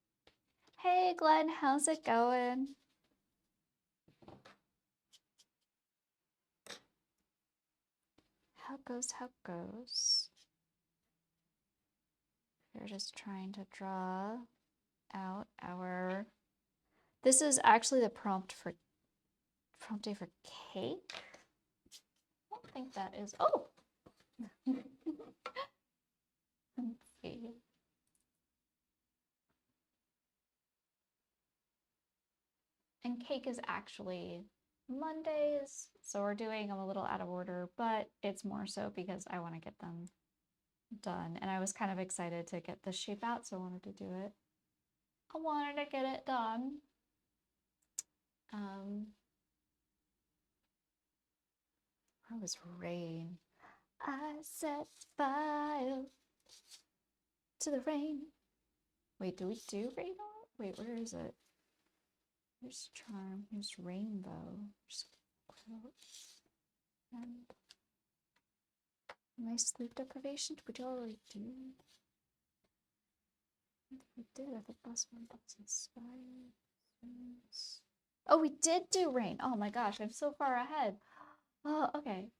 S1: Hey Glenn, how's it going? How goes? We're just trying to draw out our... This is actually the prompt day for cake. I don't think that is... Oh! Let's see. And cake is actually Mondays, so we're doing them a little out of order, but it's more so because I want to get them done. And I was kind of excited to get the shape out, so I wanted to do it. I wanted to get it done. Where was rain? I set fire to the rain. Wait, do we do rain on it? Wait, where is it? Here's charm, here's rainbow. Here's quote. And my sleep deprivation, did we already do? We did, I think last one was inspired. Oh, we did do rain. Oh my gosh, I'm so far ahead. Oh, okay.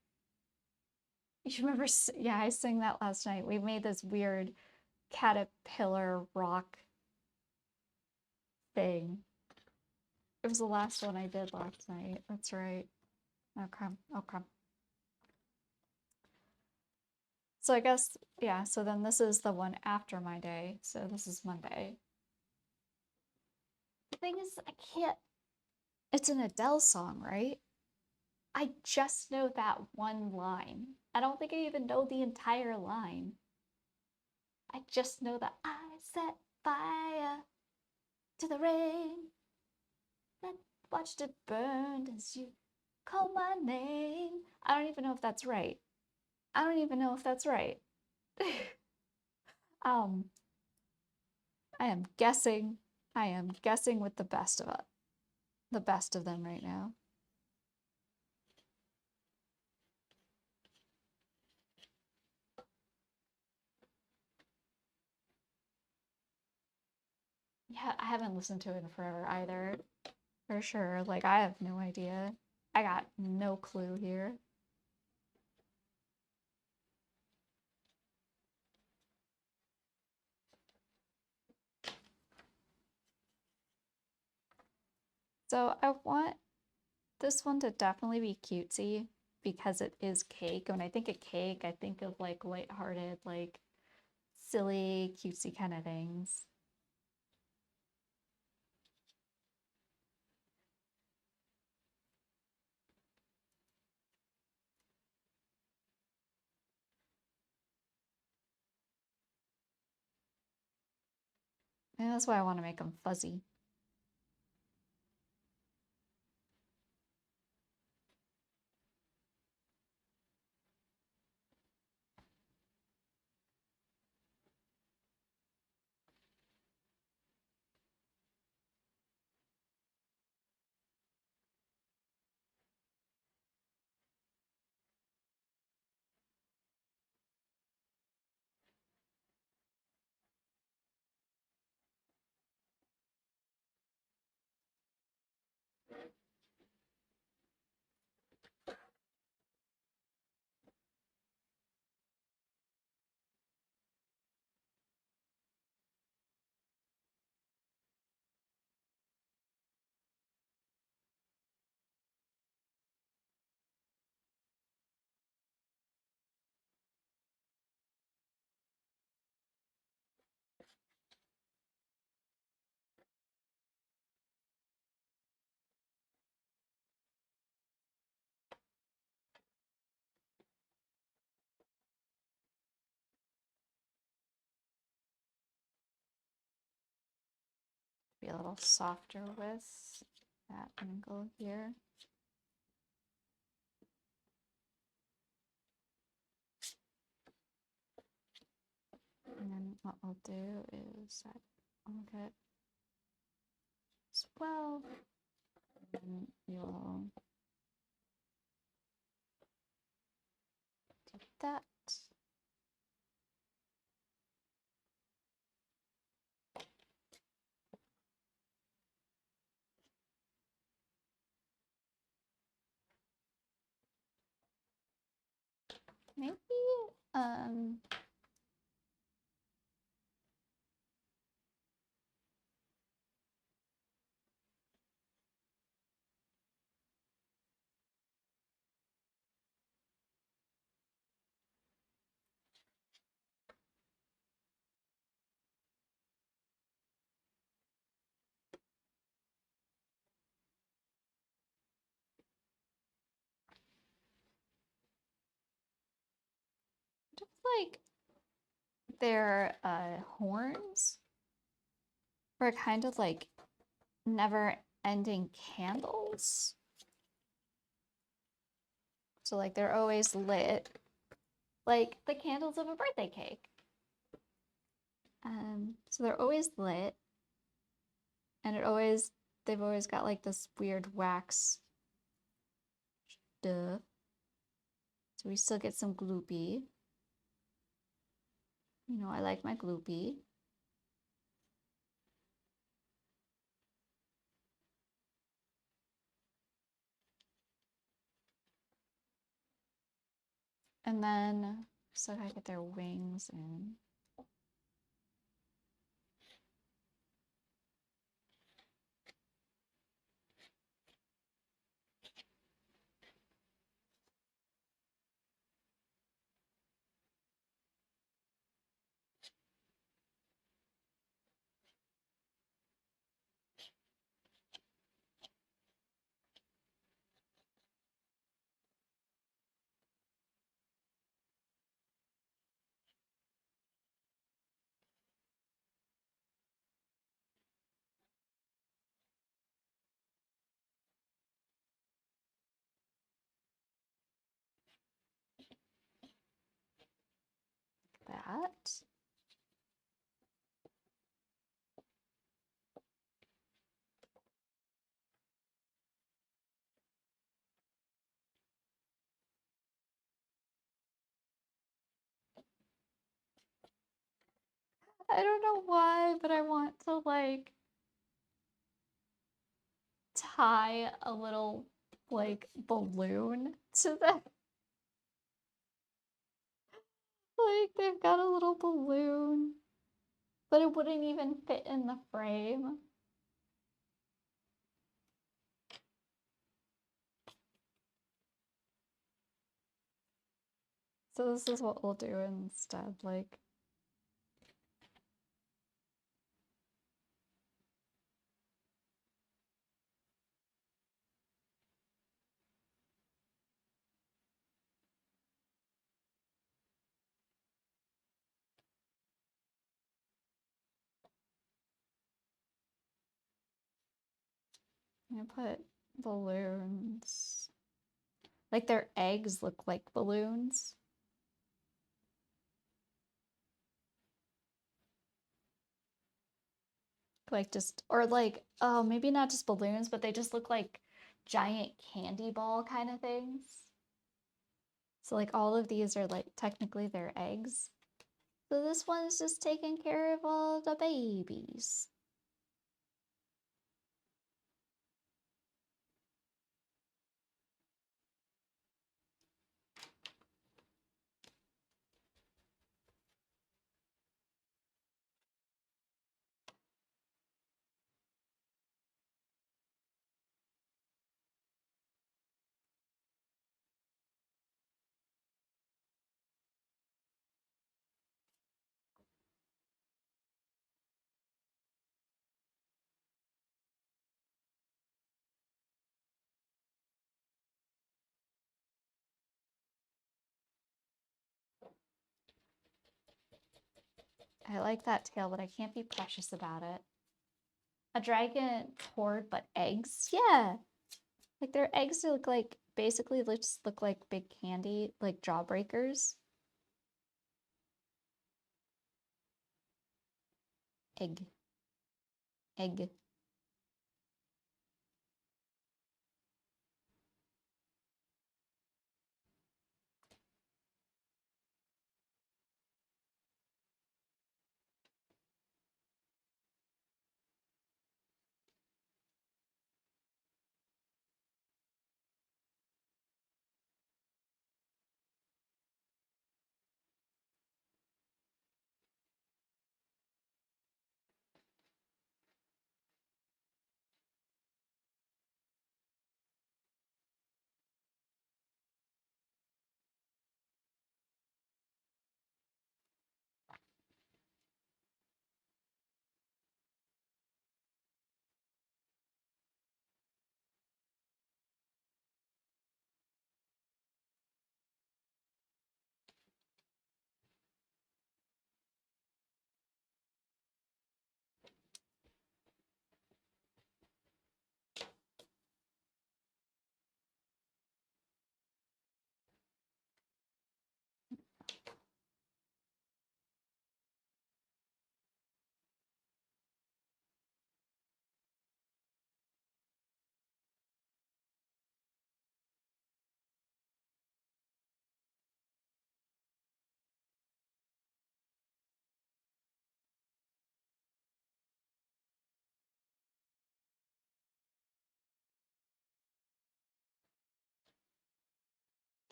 S1: You remember, yeah, I sang that last night. We made this weird caterpillar rock thing. It was the last one I did last night. That's right. Okay, okay. So I guess, yeah, so then this is the one after my day. So this is Monday. The thing is, I can't, it's an Adele song, right? I just know that one line. I don't think I even know the entire line. I just know that I set fire to the rain. I watched it burn as you call my name. I don't even know if that's right. I don't even know if that's right. I am guessing. I am guessing with the best of it. The best of them right now. Yeah, I haven't listened to it in forever either. For sure. Like, I have no idea. I got no clue here. So I want this one to definitely be cutesy because it is cake. When I think of cake, I think of like lighthearted, like silly, cutesy kind of things. And that's why I want to make them fuzzy. Be a little softer with that angle here. And then what I'll do is that I'll get as well. And you'll do that. Maybe just like their horns were kind of like never-ending candles. So like they're always lit, like the candles of a birthday cake. So they're always lit, and they've always got like this weird wax stuff. So we still get some gloopy. You know, I like my gloopy. And then so I get their wings in. That. I don't know why, but I want to like tie a little like balloon to them. Like they've got a little balloon, but it wouldn't even fit in the frame. So this is what we'll do instead, like I'm gonna put balloons. Like their eggs look like balloons. Like just, or like, oh, maybe not just balloons, but they just look like giant candy ball kind of things. So like all of these are like technically their eggs. So this one's just taking care of all the babies. I like that tail, but I can't be precious about it. A dragon horde, but eggs? Yeah. Like their eggs look like, basically just look like big candy, like jawbreakers. Egg. Egg.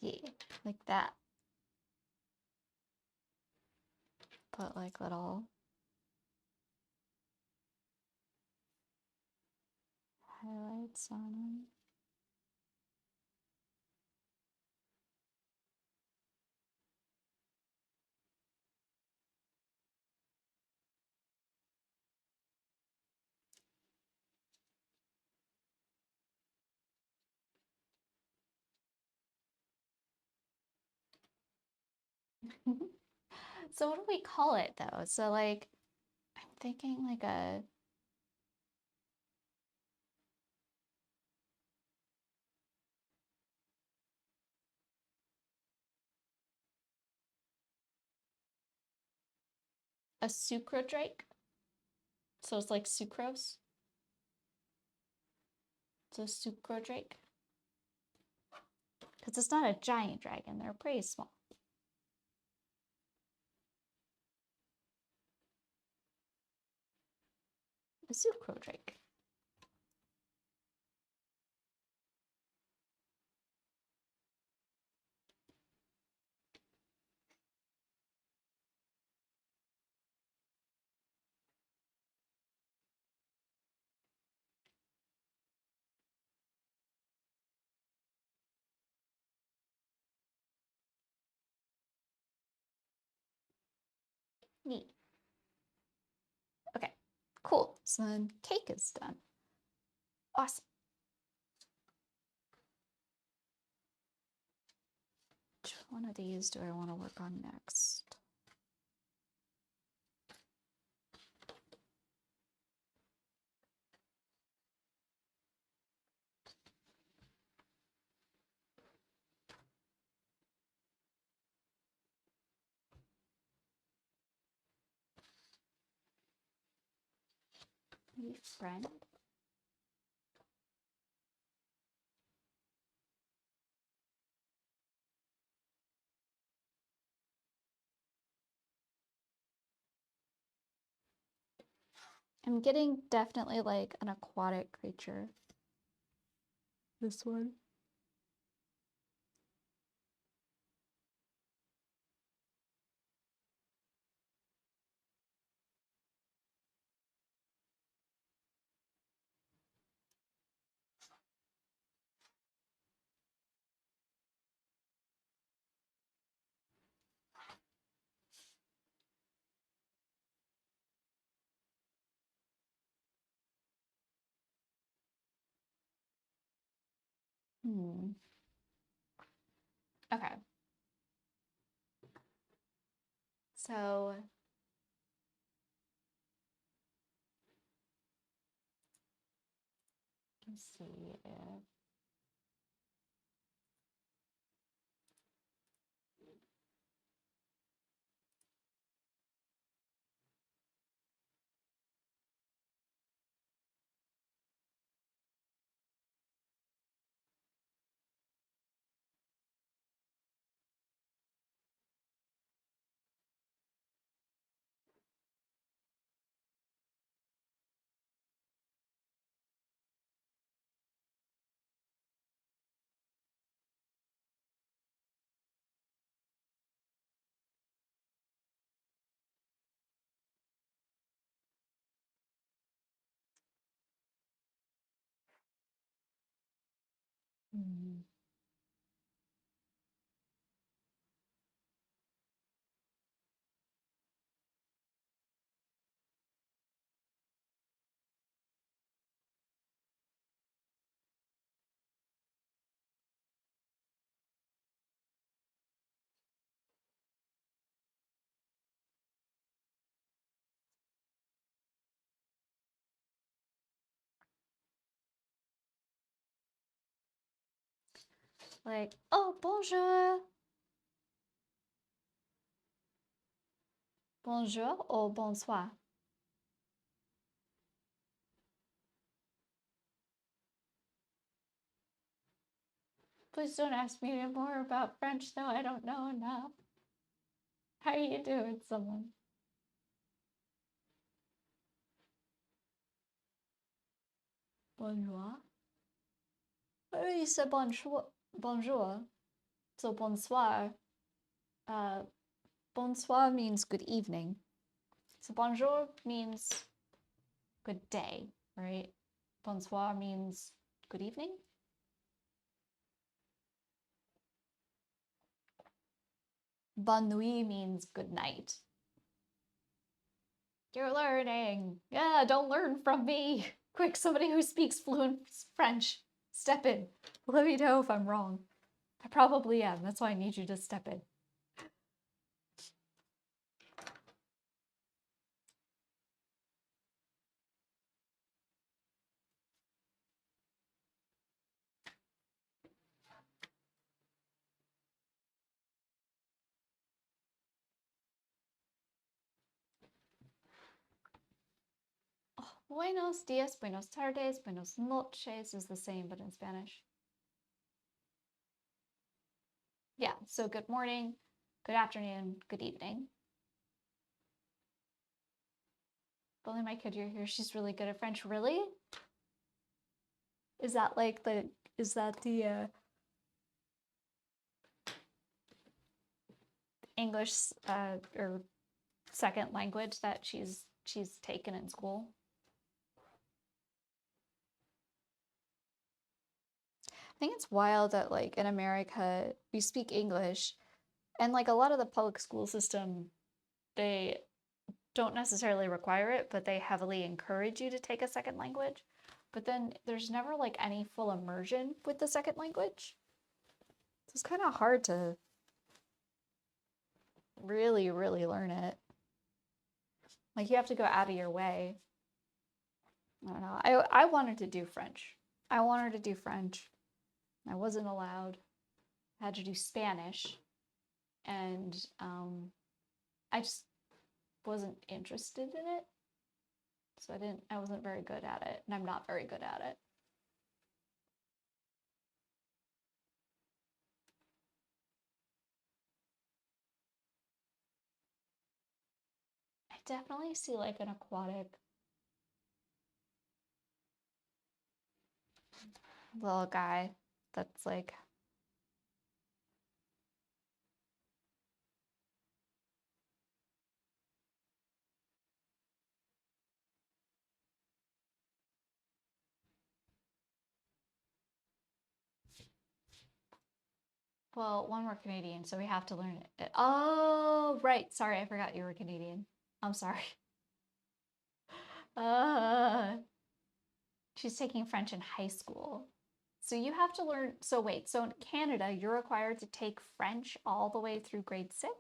S1: Yeah, like that. Put like little highlights on them. So what do we call it though? So like, I'm thinking like a sucrodrake. So it's like sucrose. So sucrodrake. Because it's not a giant dragon, they're pretty small. A sucrodrake. Neat. Okay, cool. So then cake is done. Awesome. Which one of these do I want to work on next? Maybe friend? I'm getting definitely like an aquatic creature. This one. Okay. So let's see if like, oh, bonjour. Bonjour or bonsoir. Please don't ask me more about French, though I don't know enough. How are you doing, someone? Bonjour. Oh, you said bonjour. Bonjour. So bonsoir. Bonsoir means good evening. So bonjour means good day, right? Bonsoir means good evening. Bonne nuit means good night. You're learning. Yeah, don't learn from me. Quick, somebody who speaks fluent French, step in. Let me know if I'm wrong. I probably am. That's why I need you to step in. Oh, buenos dias, buenos tardes, buenos noches is the same, but in Spanish. Yeah, so good morning, good afternoon, good evening. If only my kid you're here, she's really good at French. Really? Is that like the, is that the English or second language that she's taken in school? I think it's wild that like in America we speak English, and like a lot of the public school system, they don't necessarily require it, but they heavily encourage you to take a second language. But then there's never like any full immersion with the second language. So it's kind of hard to really, really learn it. Like you have to go out of your way. I don't know. I wanted to do French. I wanted to do French. I wasn't allowed. I had to do Spanish. And I just wasn't interested in it. So I wasn't very good at it, and I'm not very good at it. I definitely see like an aquatic little guy that's like, well, one, we're Canadian, so we have to learn it. Oh, right. Sorry, I forgot you were Canadian. I'm sorry. Uh, she's taking French in high school. So you have to learn. So wait, so in Canada, you're required to take French all the way through grade 6?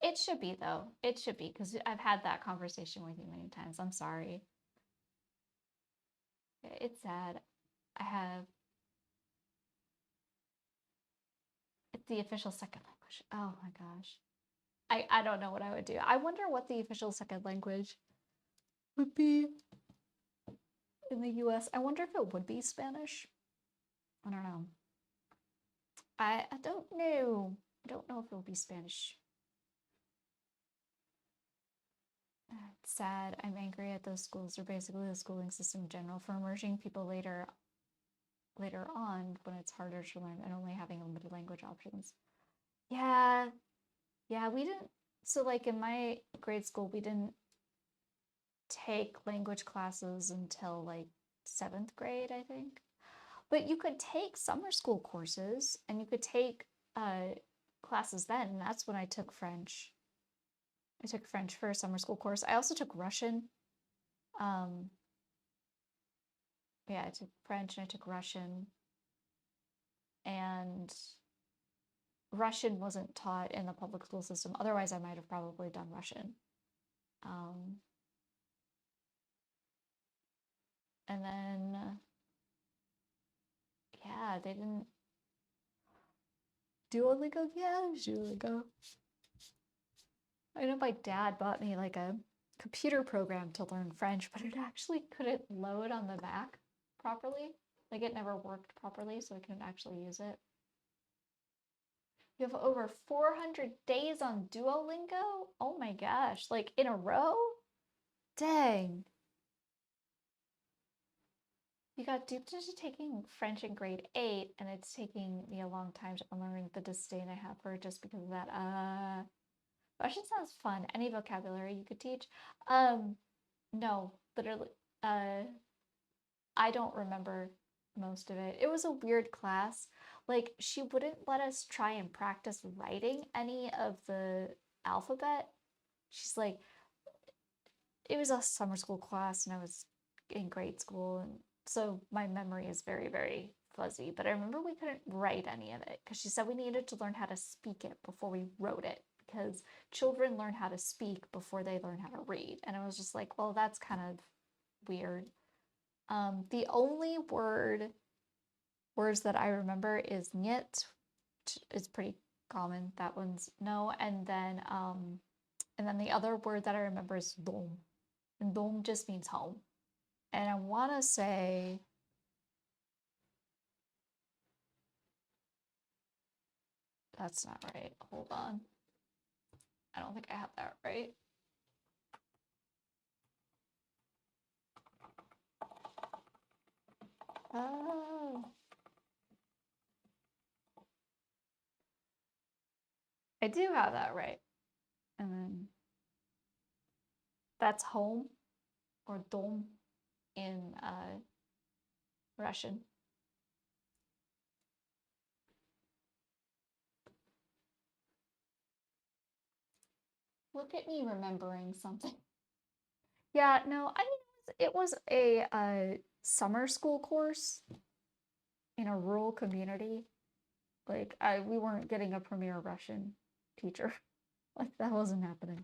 S1: It should be, though. It should be, because I've had that conversation with you many times. I'm sorry. It's sad. I have. It's the official second language. Oh my gosh. I don't know what I would do. I wonder what the official second language would be in the US. I wonder if it would be Spanish. I don't know. I don't know. I don't know if it will be Spanish. It's sad. I'm angry at those schools. They're basically the schooling system in general for emerging people later on when it's harder to learn and only having limited language options. Yeah. Yeah, we didn't. So like in my grade school, we didn't take language classes until like 7th grade, I think. But you could take summer school courses and you could take classes then. And that's when I took French. I took French for a summer school course. I also took Russian. Um, yeah, I took French and I took Russian. And Russian wasn't taught in the public school system. Otherwise, I might have probably done Russian. And then, yeah, they didn't. Duolingo? Yeah, Duolingo. I know my dad bought me like a computer program to learn French, but it actually couldn't load on the Mac properly. Like it never worked properly, so I couldn't actually use it. You have over 400 days on Duolingo? Oh my gosh, like in a row? Dang. You got duped into taking French in grade 8, and it's taking me a long time to unlearn the disdain I have for it just because of that. Russian sounds fun. Any vocabulary you could teach? No, literally. I don't remember most of it. It was a weird class. Like, she wouldn't let us try and practice writing any of the alphabet. She's like, it was a summer school class and I was in grade school. And so my memory is very, very fuzzy. But I remember we couldn't write any of it because she said we needed to learn how to speak it before we wrote it because children learn how to speak before they learn how to read. And I was just like, well, that's kind of weird. The only words that I remember is "niet," which is pretty common. That one's no. And then the other word that I remember is "dom," and "dom" just means home. And I want to say that's not right. Hold on. I don't think I have that right. Oh. I do have that right. And then that's home or dom in Russian. Look at me remembering something. Yeah, no, I mean, it was a summer school course in a rural community. Like, we weren't getting a premier Russian teacher. Like, that wasn't happening.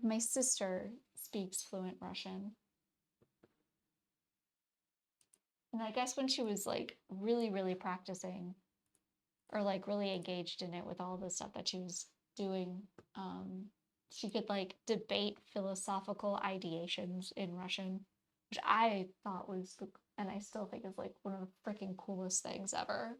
S1: My sister speaks fluent Russian. And I guess when she was like really, really practicing, or like really engaged in it with all the stuff that she was doing. She could like debate philosophical ideations in Russian, which I thought was, and I still think is like one of the freaking coolest things ever.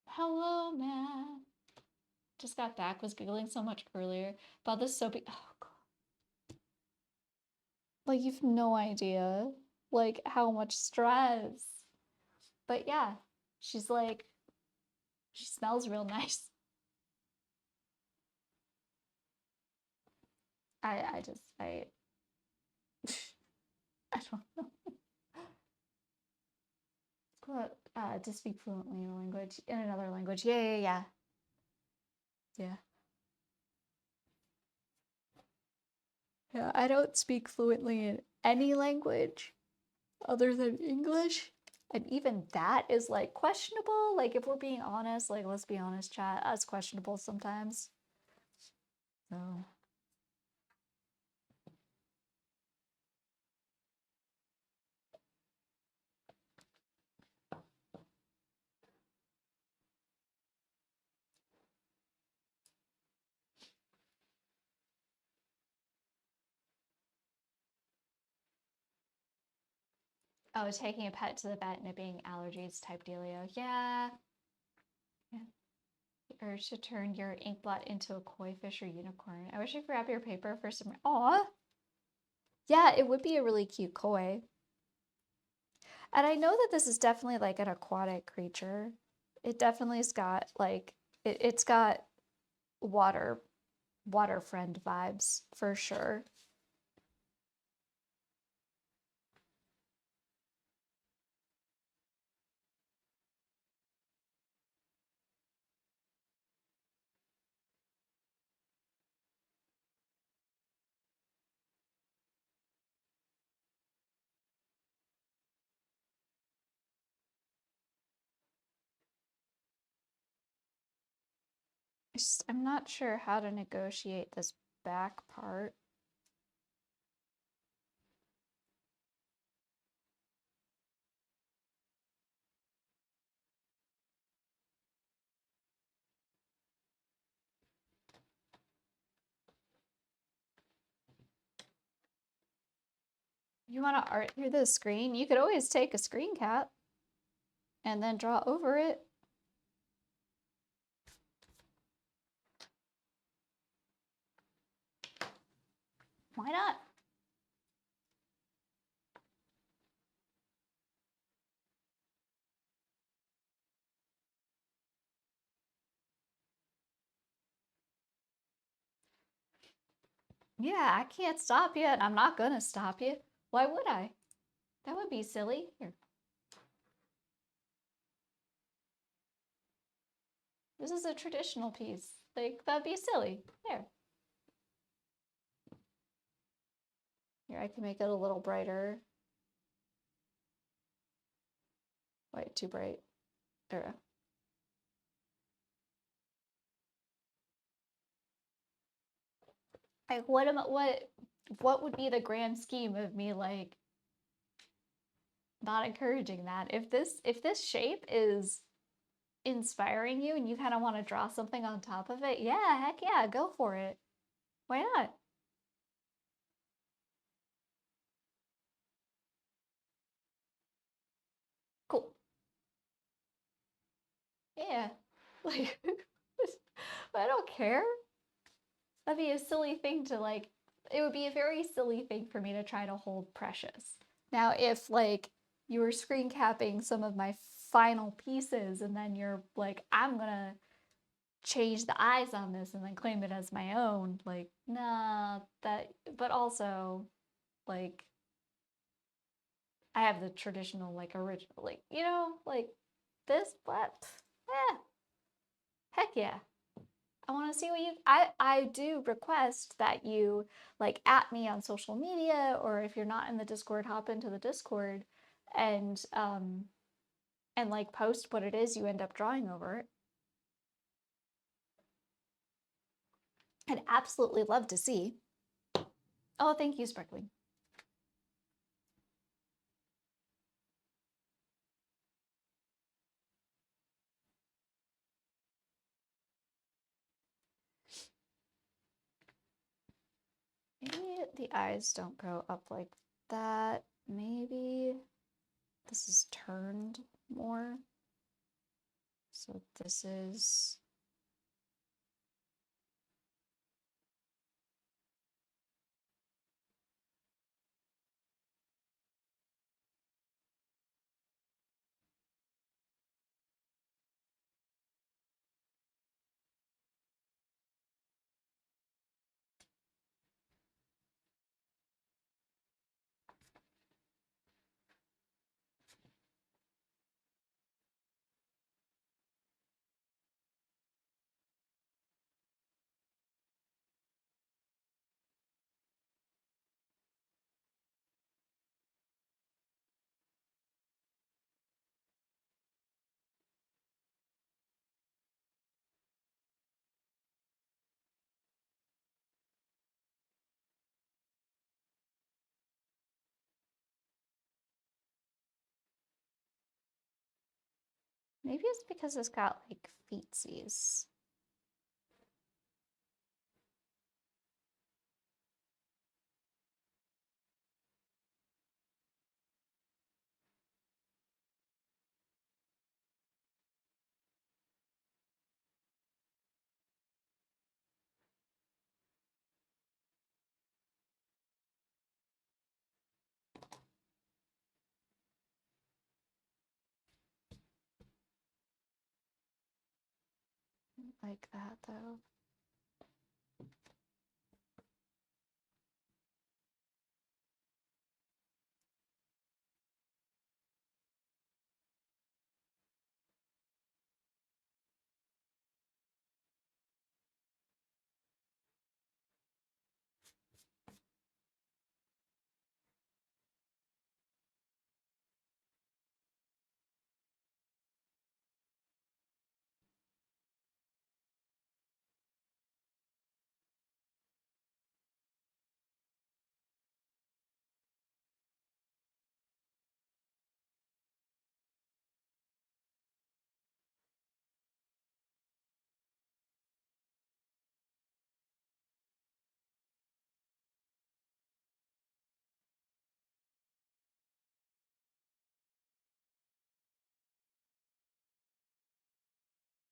S1: Hello, Matt. Just got back, was giggling so much earlier about this soapy. Oh, God. Like, you've no idea, like, how much stress. But yeah, she's like, she smells real nice. I just, I don't know. To speak fluently in a language, in another language. Yeah. Yeah, I don't speak fluently in any language other than English. And even that is like questionable. Like, if we're being honest, like, let's be honest, chat, that's questionable sometimes. So. Oh, taking a pet to the vet and it being allergies type dealio. Yeah. The urge to turn your inkblot into a koi fish or unicorn. I wish I could grab your paper for some. Aw. Yeah, it would be a really cute koi. And I know that this is definitely like an aquatic creature. It definitely's got like it's got water friend vibes for sure. I'm not sure how to negotiate this back part. You want to art through the screen? You could always take a screen cap and then draw over it. Why not? Yeah, I can't stop you, and I'm not gonna stop you. Why would I? That would be silly. Here. This is a traditional piece. Like, that'd be silly. There. Here, I can make it a little brighter. Wait, too bright. There. Like, what would be the grand scheme of me like not encouraging that? If this shape is inspiring you and you kind of want to draw something on top of it, yeah, heck yeah, go for it. Why not? Cool. Yeah. Like, I don't care. That'd be a silly thing to like, it would be a very silly thing for me to try to hold precious. Now, if like you were screen capping some of my final pieces and then you're like, I'm gonna change the eyes on this and then claim it as my own, like, nah, that, but also, like, I have the traditional, like, original, like, you know, like, this, what? Eh, heck yeah. I want to see what you, I do request that you, like, at me on social media, or if you're not in the Discord, hop into the Discord and like, post what it is you end up drawing over it. I'd absolutely love to see. Oh, thank you, Sparkling. Maybe the eyes don't go up like that. Maybe this is turned more. So this is... Maybe it's because it's got like feetsies. Like that though.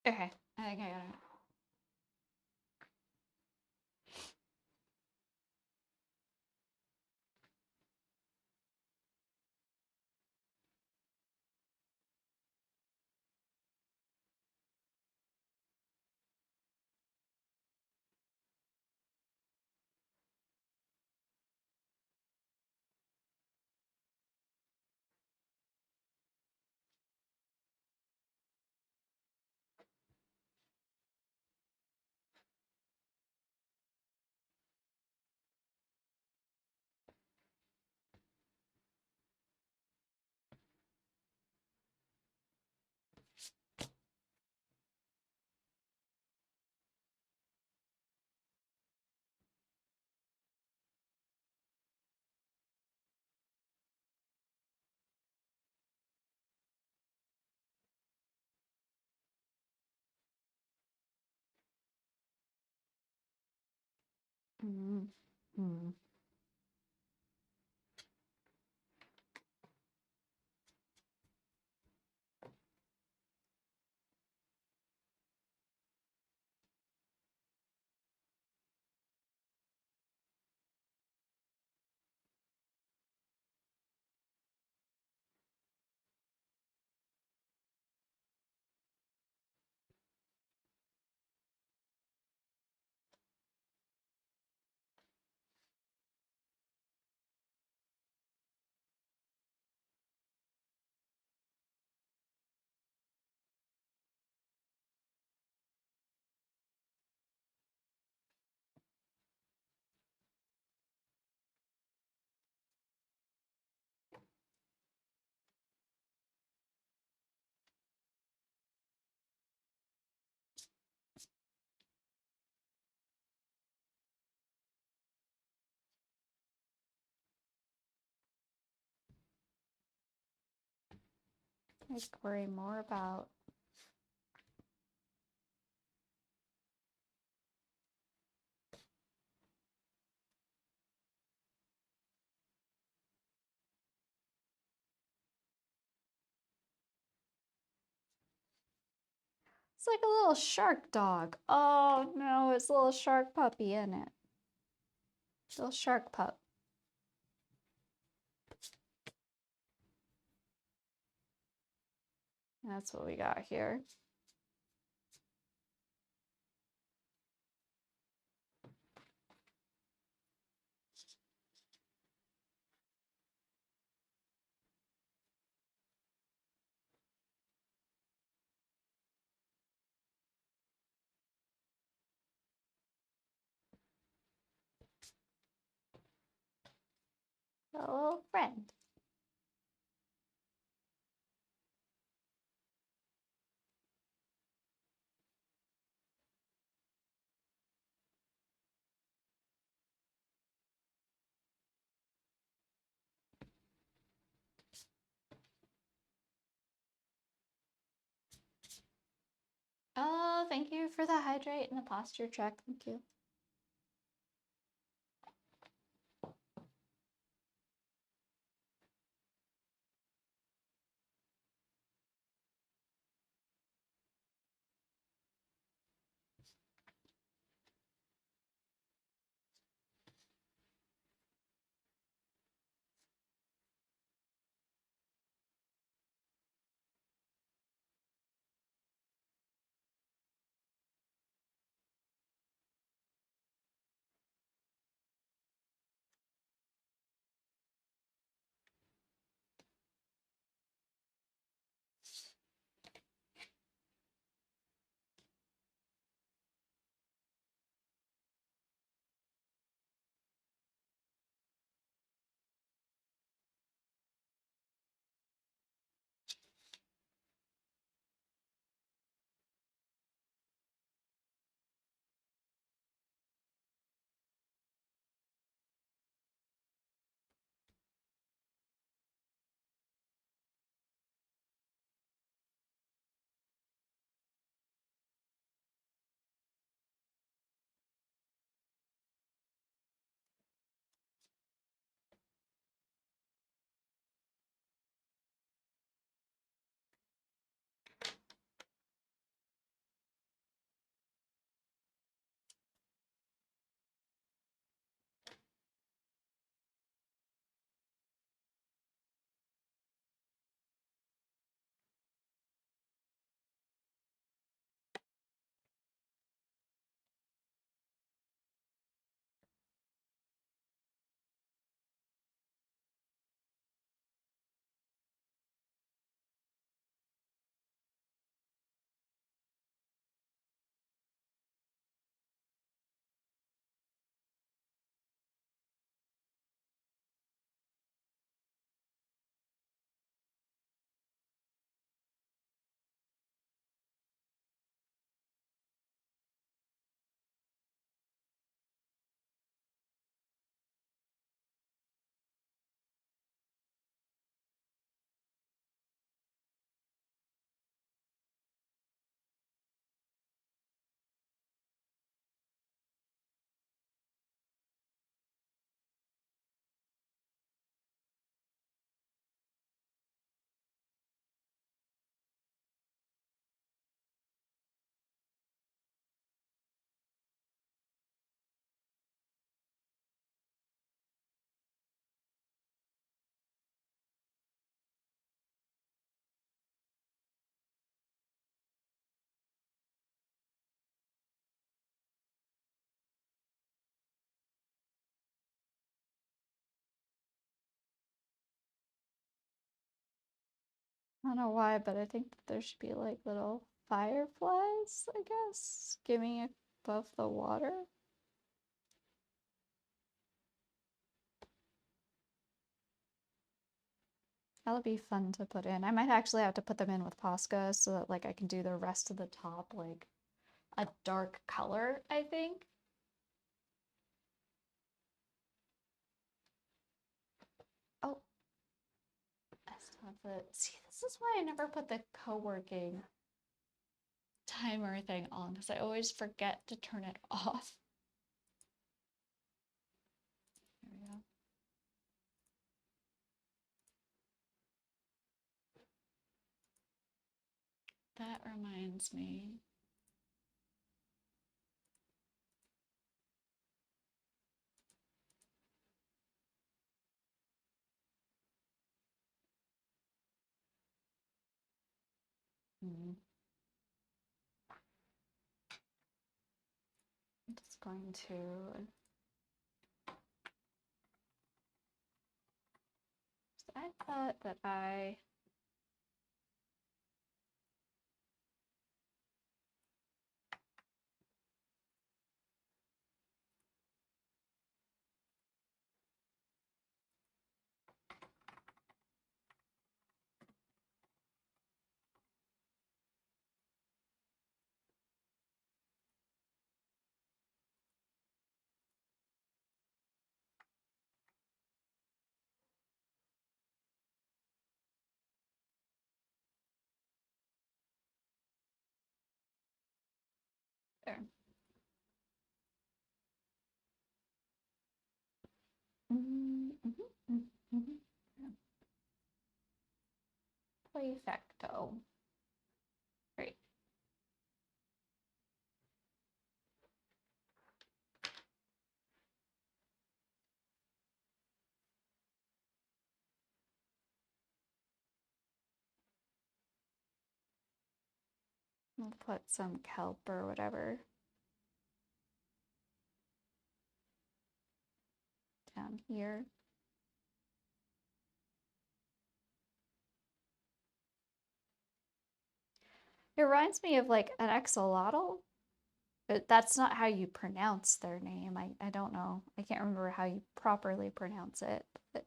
S1: Okay, I think I got it. Mm. Mm. I worry more about it's like a little shark dog. Oh no, it's a little shark puppy in it. Little shark pup. That's what we got here. A little friend. Oh, thank you for the hydrate and the posture check. Thank you. I don't know why, but I think that there should be like little fireflies, I guess, skimming above the water. That'll be fun to put in. I might actually have to put them in with Posca so that like I can do the rest of the top like a dark color, I think. Oh, I still have to see this This is why I never put the co-working timer thing on, because I always forget to turn it off. There we go. That reminds me. I'm just going to. I thought that I. There. Perfecto. Great. We'll put some kelp or whatever down here. It reminds me of like an axolotl, but that's not how you pronounce their name. I don't know. I can't remember how you properly pronounce it. But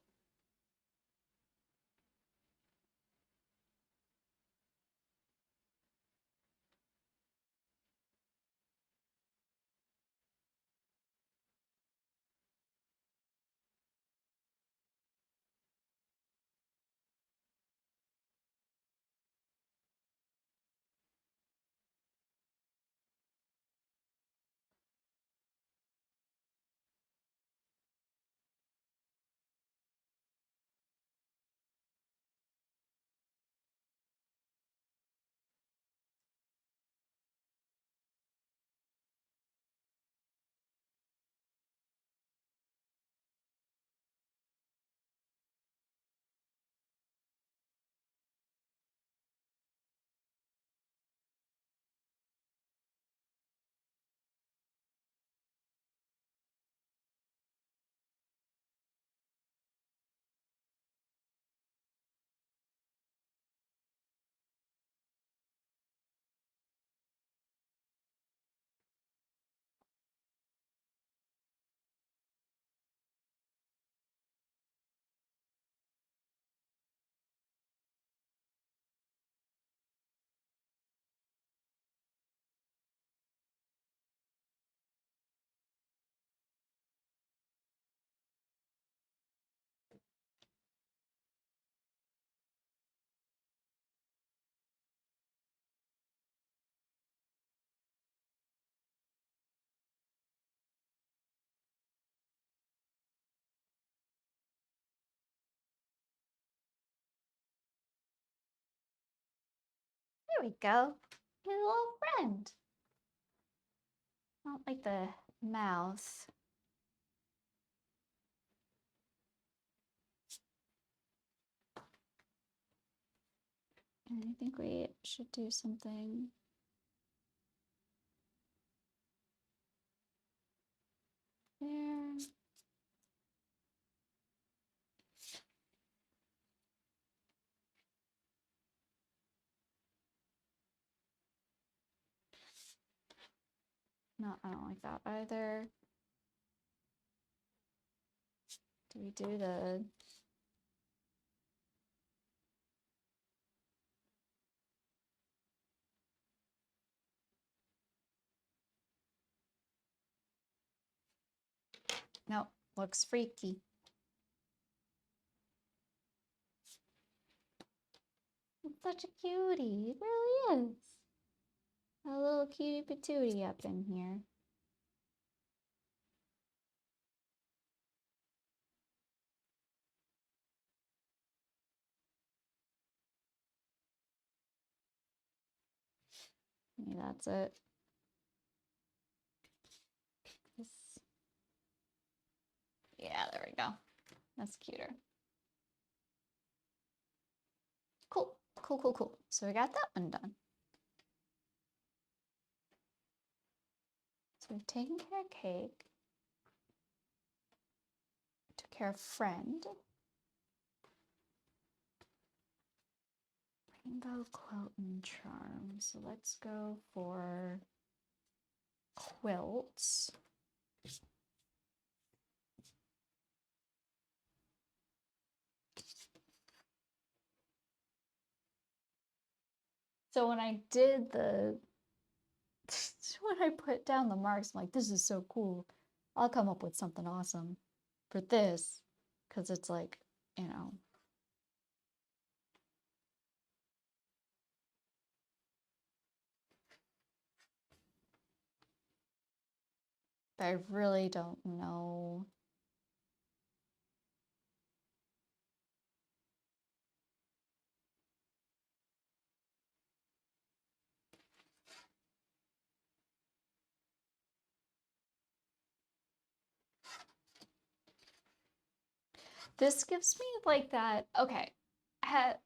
S1: there we go. Your little friend. I don't like the mouth. And I think we should do something there. No, I don't like that either. Do we do the... No, looks freaky. such a cutie. It really is. A little cutie patootie up in here. Maybe that's it. This... Yeah, there we go. That's cuter. Cool, cool, cool, cool. So we got that one done. So we've taken care of Cake. Took care of Friend. Rainbow Quilt and Charm. So let's go for quilts. So when I did the, when I put down the marks, I'm like, this is so cool. I'll come up with something awesome for this. Because it's like, you know. But I really don't know. This gives me like that, okay,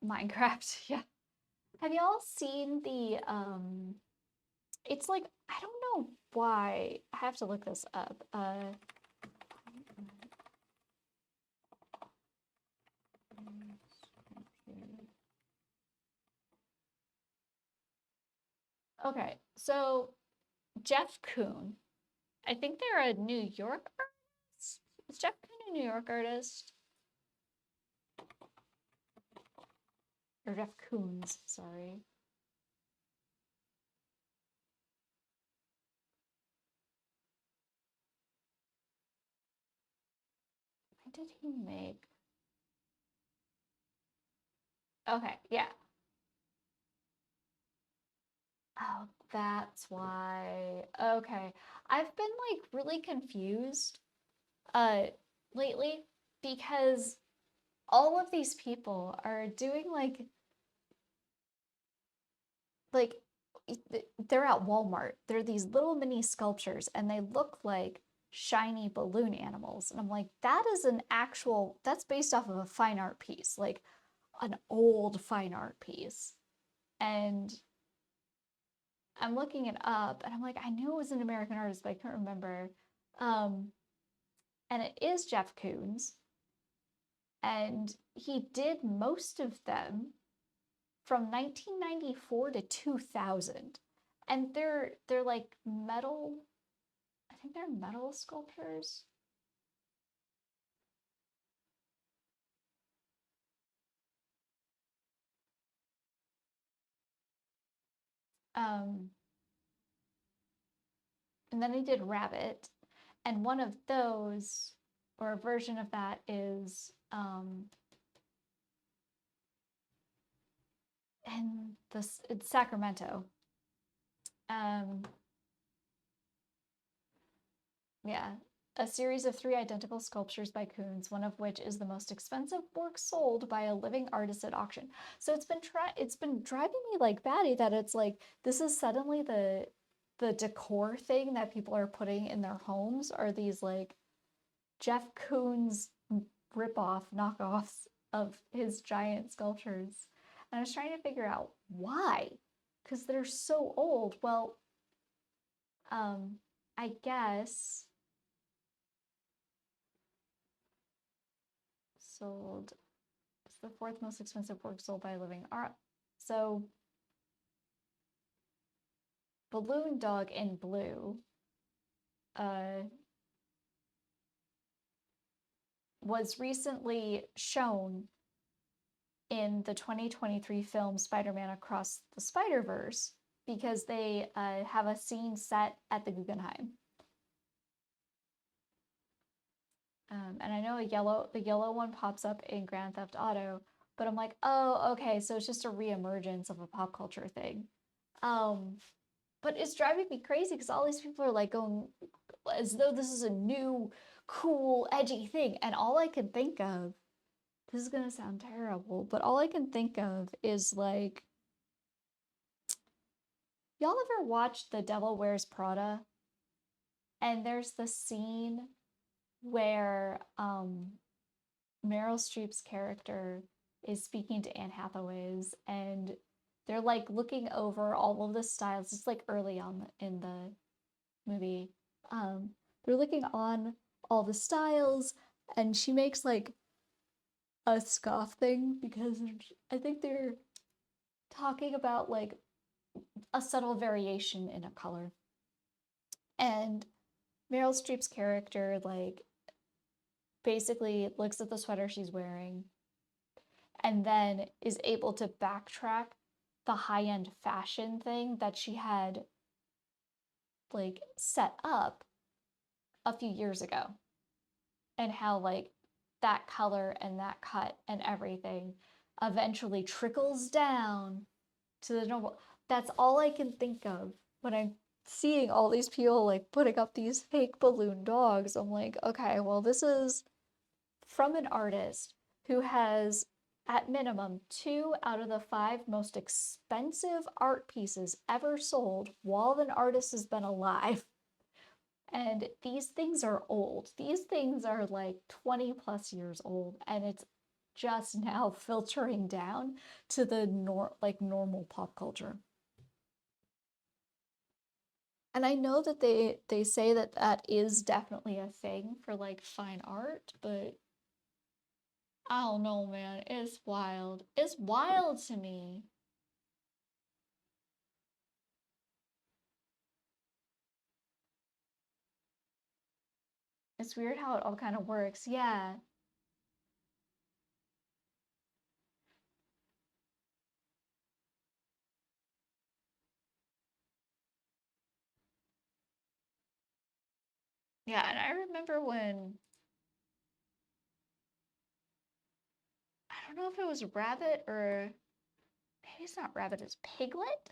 S1: Minecraft, yeah. Have y'all seen the, it's like, I don't know why, I have to look this up. Okay, so Jeff Kuhn, I think they're a New York artist. Is Jeff Kuhn a New York artist? Or Jeff Koons, sorry. When did he make? Okay, yeah. Oh, that's why. Okay. I've been like really confused lately because all of these people are doing like they're at Walmart. They're these little mini sculptures and they look like shiny balloon animals. And I'm like, that is an actual, that's based off of a fine art piece, like an old fine art piece. And I'm looking it up and I'm like, I knew it was an American artist, but I couldn't remember. And it is Jeff Koons. And he did most of them from 1994 to 2000. And they're like metal, I think they're metal sculptures. Um, and then he did Rabbit. And one of those, or a version of that, is in this, it's Sacramento. Yeah, a series of 3 identical sculptures by Koons, one of which is the most expensive work sold by a living artist at auction. So it's been driving me like batty that it's like this is suddenly the decor thing that people are putting in their homes are these like Jeff Koons ripoff knockoffs of his giant sculptures. And I was trying to figure out why, because they're so old. Well, I guess sold, it's the 4th most expensive work sold by a living art. So Balloon Dog in Blue was recently shown in the 2023 film Spider-Man Across the Spider-Verse because they have a scene set at the Guggenheim. And I know the yellow one pops up in Grand Theft Auto, But I'm like, oh, okay, so it's just a reemergence of a pop culture thing. Um, but it's driving me crazy because all these people are like going as though this is a new, cool, edgy thing. And all I can think of, this is gonna sound terrible, but all I can think of is like, y'all ever watched The Devil Wears Prada? And there's the scene where Meryl Streep's character is speaking to Anne Hathaway's, and they're like looking over all of the styles. It's like early on in the movie. Um, they're looking on all the styles, and she makes like a scoff thing because I think they're talking about like a subtle variation in a color. And Meryl Streep's character like basically looks at the sweater she's wearing and then is able to backtrack the high-end fashion thing that she had like set up a few years ago, and how like that color and that cut and everything eventually trickles down to the normal. That's all I can think of when I'm seeing all these people like putting up these fake balloon dogs. I'm like, okay, well, this is from an artist who has, at minimum, 2 out of the 5 most expensive art pieces ever sold while an artist has been alive. And these things are old. These things are like 20 plus years old, and it's just now filtering down to the normal pop culture. And I know that they say that that is definitely a thing for like fine art, but I don't know, man. It's wild. It's wild to me. It's weird how it all kind of works. Yeah. Yeah, and I remember when, I don't know if it was Rabbit or maybe it's not Rabbit, it's Piglet?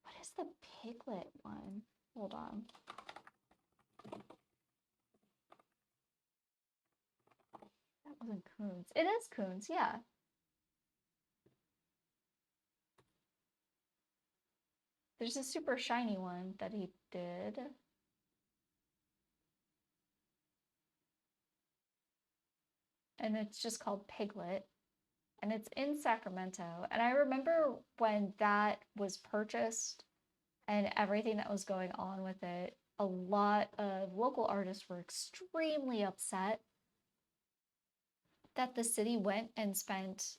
S1: What is the Piglet one? Hold on. That wasn't Coons. It is Coons, yeah. There's a super shiny one that he did. And it's just called Piglet. And it's in Sacramento. And I remember when that was purchased and everything that was going on with it, a lot of local artists were extremely upset that the city went and spent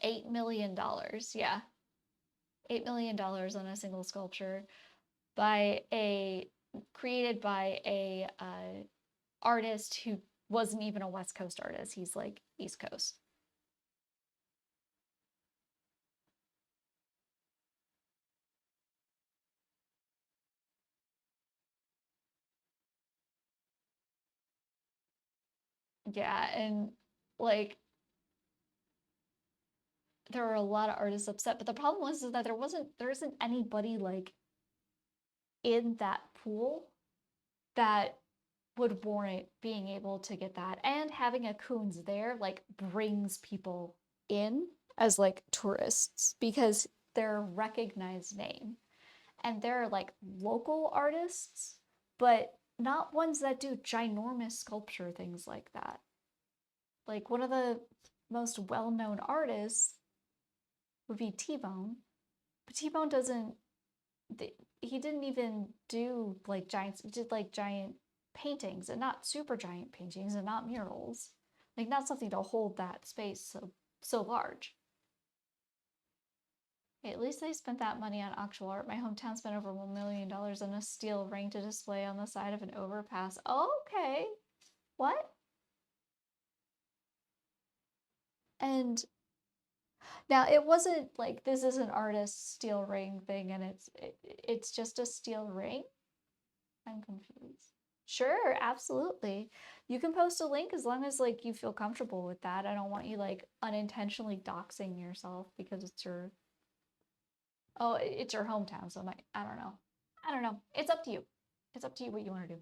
S1: $8 million. Yeah, $8 million on a single sculpture by a created by a artist who wasn't even a West Coast artist. He's like East Coast. Yeah, and like there were a lot of artists upset, but the problem was is that there isn't anybody like in that pool that would warrant being able to get that. And having a Coons there like brings people in as like tourists because they're a recognized name. And they're like local artists, but not ones that do ginormous sculpture things like that. Like one of the most well-known artists would be T-Bone, but T-Bone doesn't he didn't even do like giants, he did like giant paintings and not super giant paintings and not murals. Like not something to hold that space so large. Hey, at least they spent that money on actual art. My hometown spent over $1 million on a steel ring to display on the side of an overpass. Okay. What? And now it wasn't like this is an artist's steel ring thing and it's just a steel ring. I'm confused. Sure, absolutely. You can post a link as long as like you feel comfortable with that. I don't want you like unintentionally doxing yourself because it's your it's your hometown, so I don't know. I don't know. It's up to you. It's up to you what you want to do.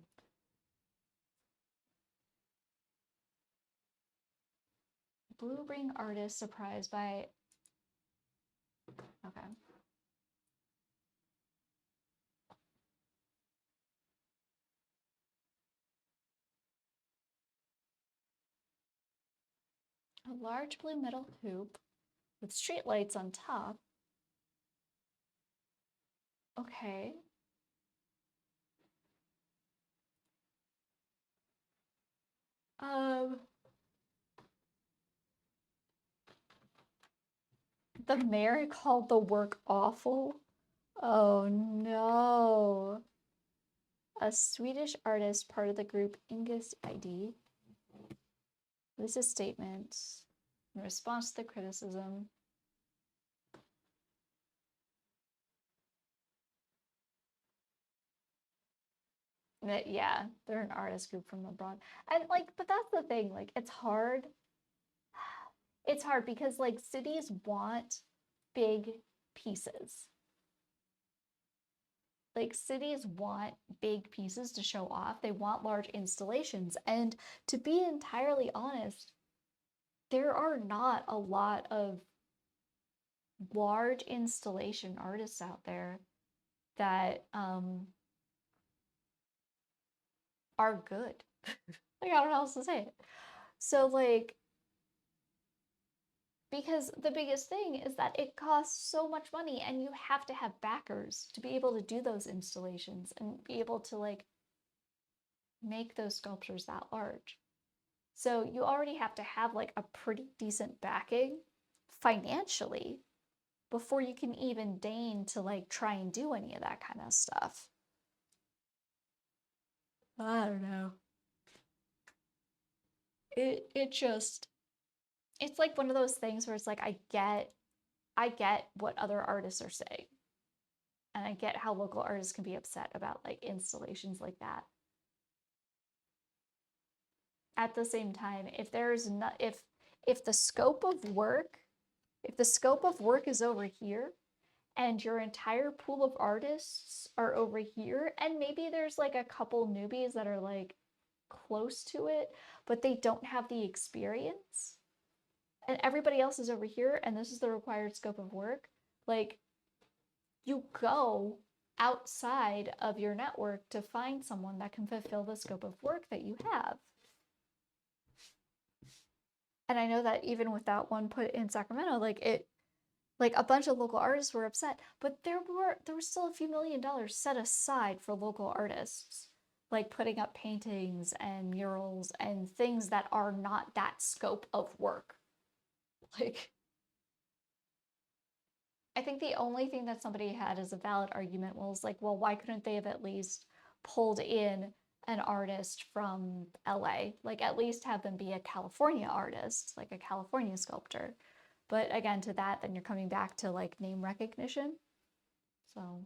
S1: Blue ring artist surprised by okay. A large blue metal hoop with streetlights on top. Okay. Um, the mayor called the work awful. Oh no. A Swedish artist, part of the group Ingus ID. This is statement in response to the criticism. That, yeah, they're an artist group from abroad. And like, but that's the thing, like it's hard. It's hard because like cities want big pieces. Like cities want big pieces to show off. They want large installations. And to be entirely honest, there are not a lot of large installation artists out there that are good. Like I don't know how else to say it. So like because the biggest thing is that it costs so much money and you have to have backers to be able to do those installations and be able to like make those sculptures that large. So you already have to have like a pretty decent backing financially before you can even deign to like try and do any of that kind of stuff. I don't know. It just it's like one of those things where it's like I get what other artists are saying. And I get how local artists can be upset about like installations like that. At the same time, if there's not if the scope of work if the scope of work is over here and your entire pool of artists are over here and maybe there's like a couple newbies that are like close to it but they don't have the experience and everybody else is over here and this is the required scope of work, like you go outside of your network to find someone that can fulfill the scope of work that you have. And I know that even with that one put in Sacramento, like a bunch of local artists were upset, but there was still a few $1 million set aside for local artists, like putting up paintings and murals and things that are not that scope of work. Like I think the only thing that somebody had as a valid argument was like, well, why couldn't they have at least pulled in an artist from LA? Like, at least have them be a California artist, like a California sculptor. But again, to that, then you're coming back to like name recognition. So,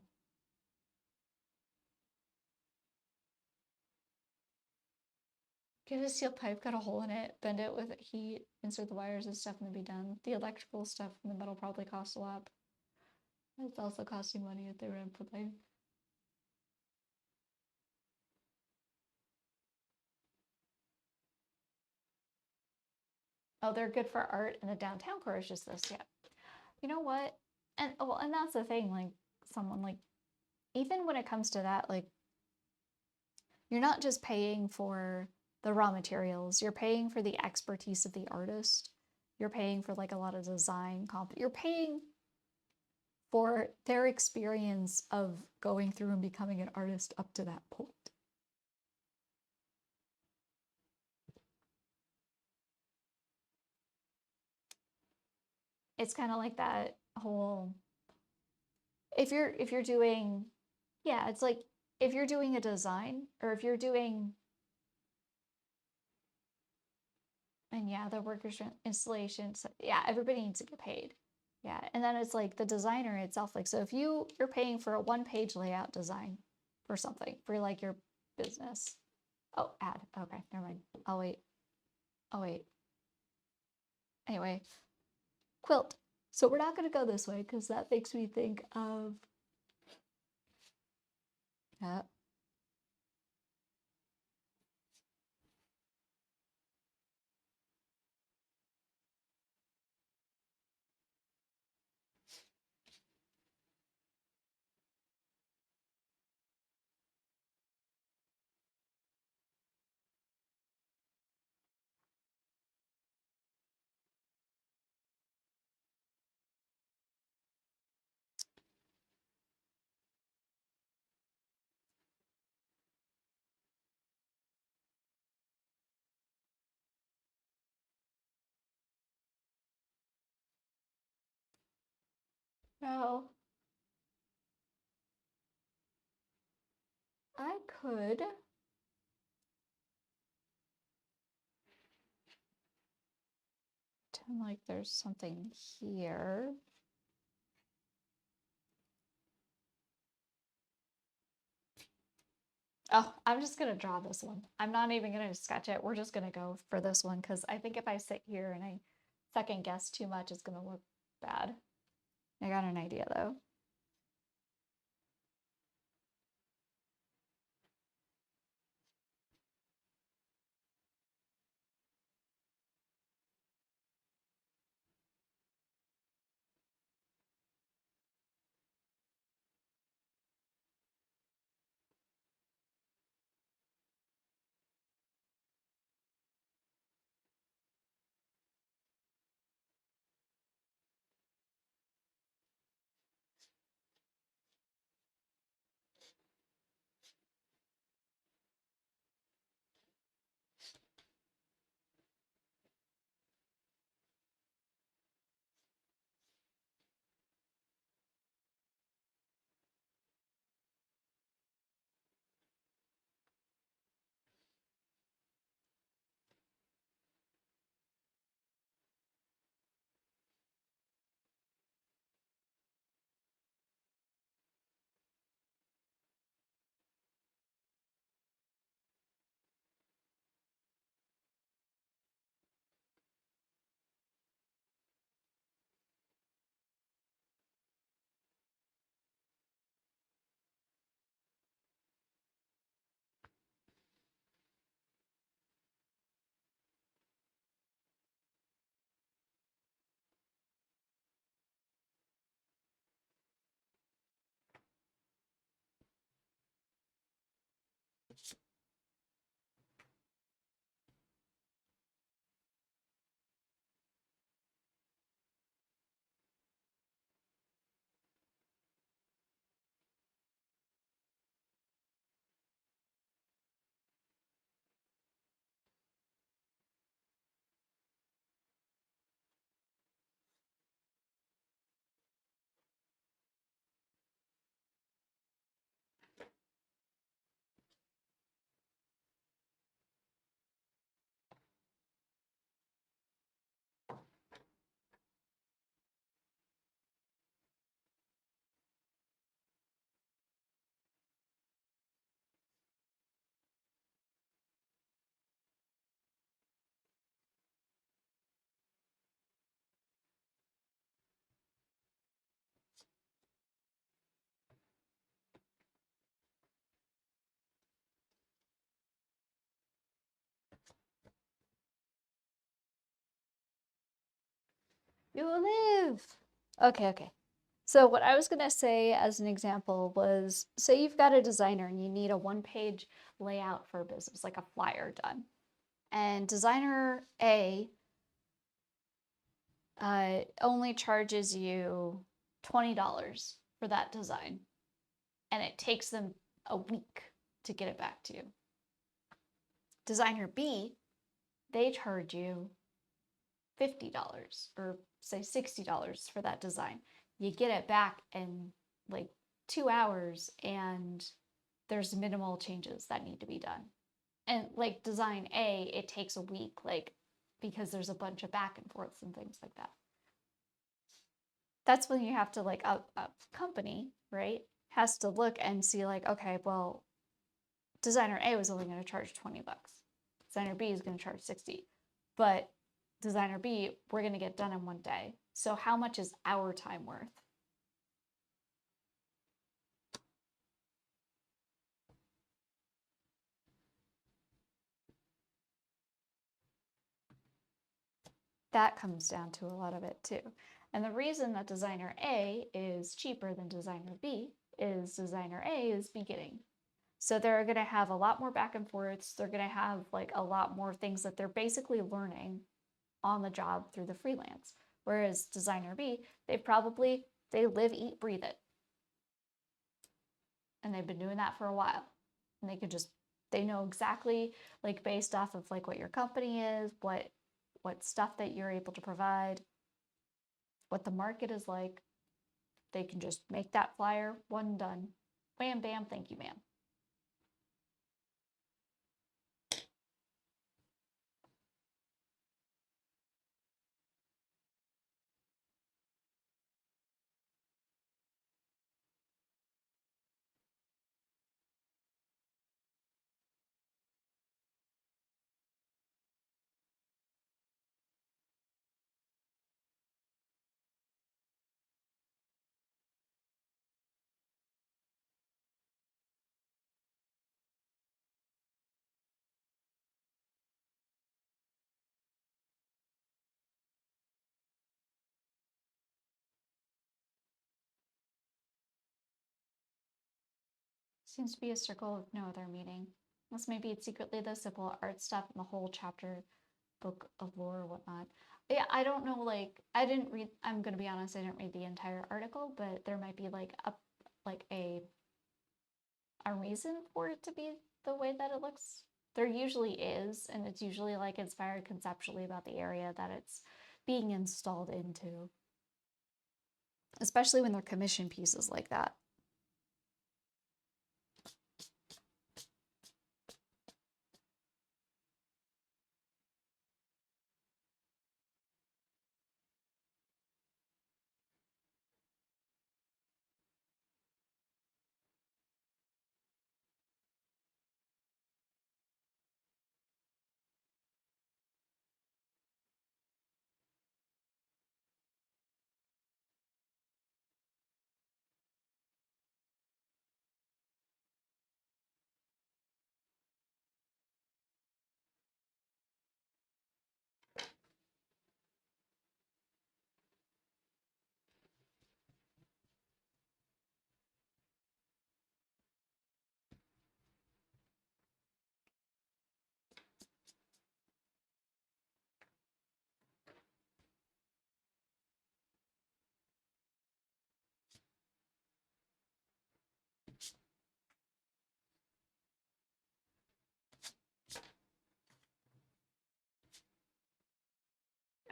S1: get a steel pipe, cut a hole in it, bend it with heat, insert the wires and stuff, and then be done. The electrical stuff in the metal probably costs a lot. It's also costing money if they were implementing. Oh, they're good for art, and the downtown core is just this. Yeah. You know what? And well, and that's the thing, like someone like even when it comes to that, like you're not just paying for the raw materials, you're paying for the expertise of the artist. You're paying for like a lot of design you're paying for their experience of going through and becoming an artist up to that point. It's kind of like that whole if you're doing yeah, it's like if you're doing a design or if you're doing and yeah, the workers installations, yeah, everybody needs to get paid. Yeah, and then it's like the designer itself, like so if you're paying for a one-page layout design for something for like your business, Oh, add. Okay, never mind. I'll wait. I'll wait. Anyway, quilt. So we're not going to go this way because that makes me think of... Now, I could pretend like there's something here. Oh, I'm just gonna draw this one. I'm not even gonna sketch it. We're just gonna go for this one because I think if I sit here and I second guess too much, it's gonna look bad. I got an idea though. You will live. Okay. So what I was gonna say as an example was, say you've got a designer and you need a one-page layout for a business, like a flyer done. And designer A only charges you $20 for that design. And it takes them a week to get it back to you. Designer B, they charge you $50 or say $60 for that design. You get it back in like 2 hours and there's minimal changes that need to be done. And like design A, it takes a week, like because there's a bunch of back and forths and things like that. That's when you have to like a company, right, has to look and see like, okay, well, designer A was only going to charge 20 bucks. Designer B is going to charge 60. But designer B, we're going to get done in one day. So how much is our time worth? That comes down to a lot of it too. And the reason that designer A is cheaper than designer B is designer A is beginning. So they're going to have a lot more back and forths. They're going to have like a lot more things that they're basically learning on the job through the freelance. Whereas designer B, they live, eat, breathe it. And they've been doing that for a while. And they know exactly, like, based off of like what your company is, what stuff that you're able to provide, what the market is like. They can just make that flyer, one done. Wham, bam, thank you, ma'am. Seems to be a circle of no other meaning. Unless maybe it's secretly the simple art stuff in the whole chapter book of lore or whatnot. But yeah, I don't know, like, I didn't read, I'm gonna be honest, I didn't read the entire article, but there might be like a reason for it to be the way that it looks. There usually is, and it's usually like inspired conceptually about the area that it's being installed into. Especially when they're commission pieces like that.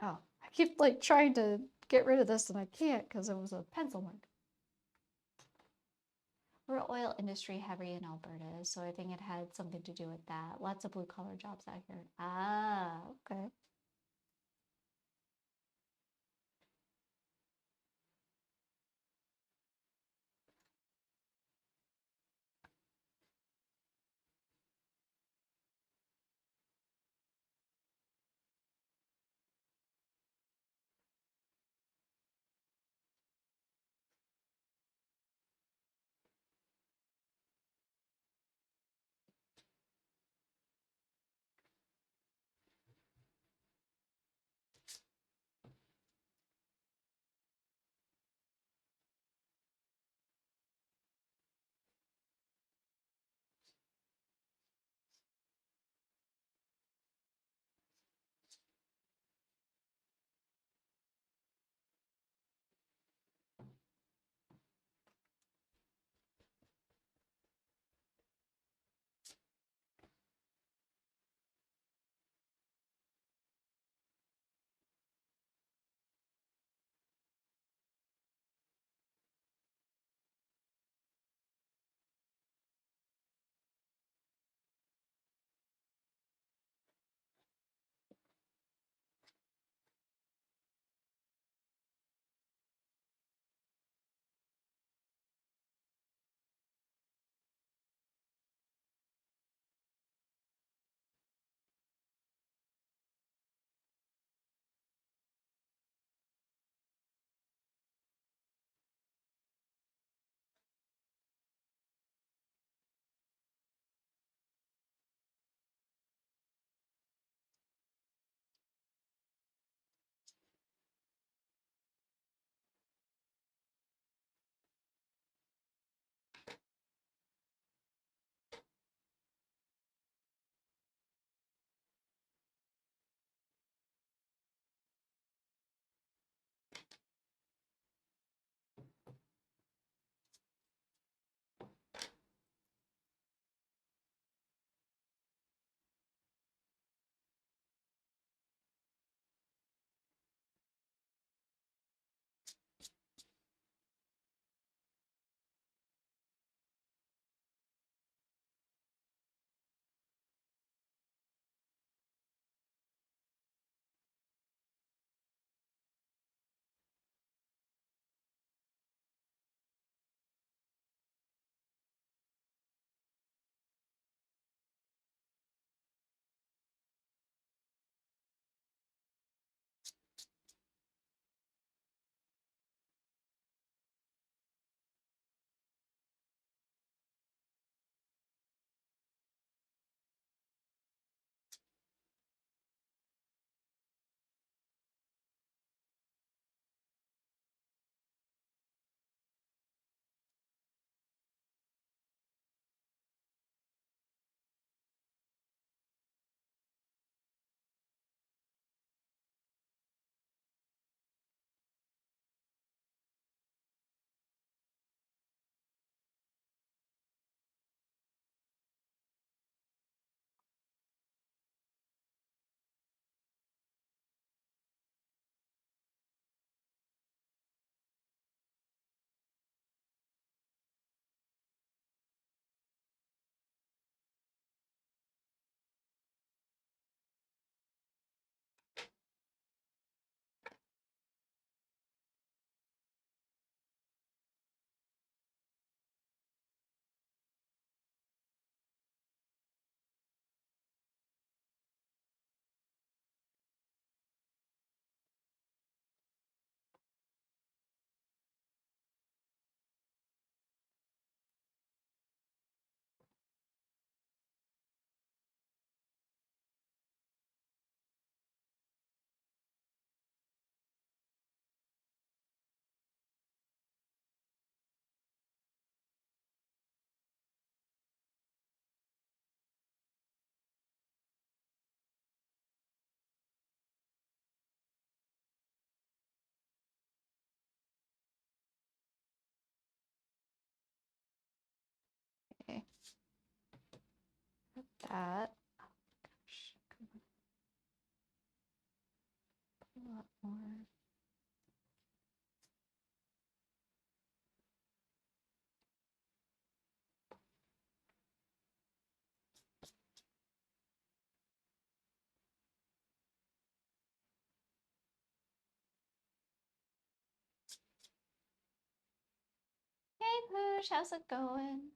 S1: Oh, I keep like trying to get rid of this and I can't because it was a pencil mark. We're oil industry heavy in Alberta, so I think it had something to do with that. Lots of blue collar jobs out here. Ah, okay. that. Oh gosh, come on. A lot more. Hey Poosh, how's it going?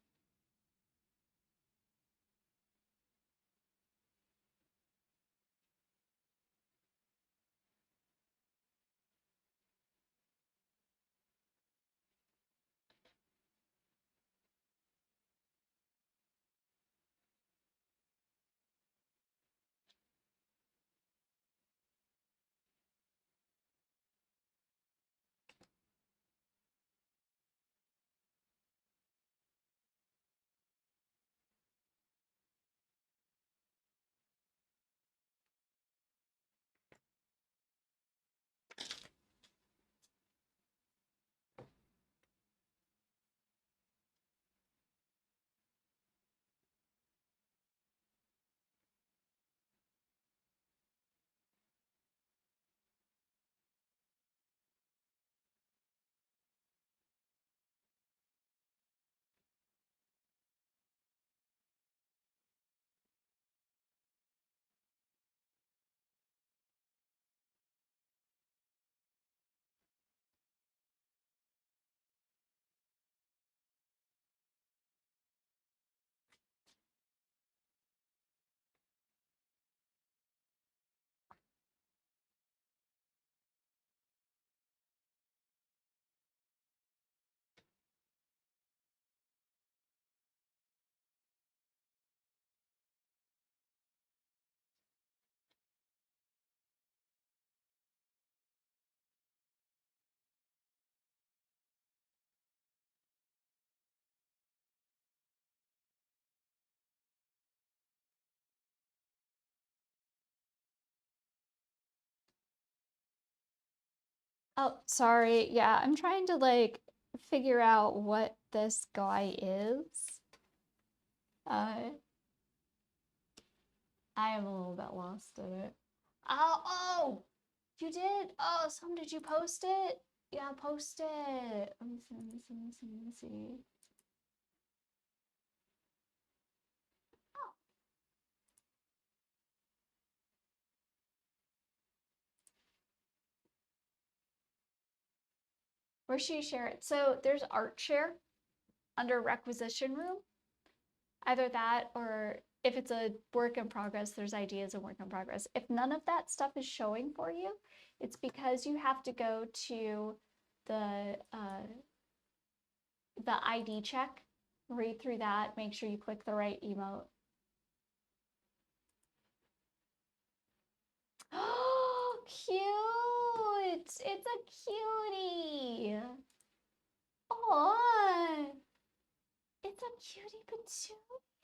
S1: Oh, sorry. Yeah, I'm trying to like figure out what this guy is. Uh, I am a little bit lost in it. Oh, oh, you did? Oh, did you post it? Yeah, post it. Let me see, let me see, let me see, let me see. Oh, where should you share it? So there's art share under requisition room. Either that or if it's a work in progress, there's ideas and work in progress. If none of that stuff is showing for you, it's because you have to go to the ID check, read through that, make sure you click the right emote. Oh, cute! It's a cutie! Oh, it's a cutie patootie.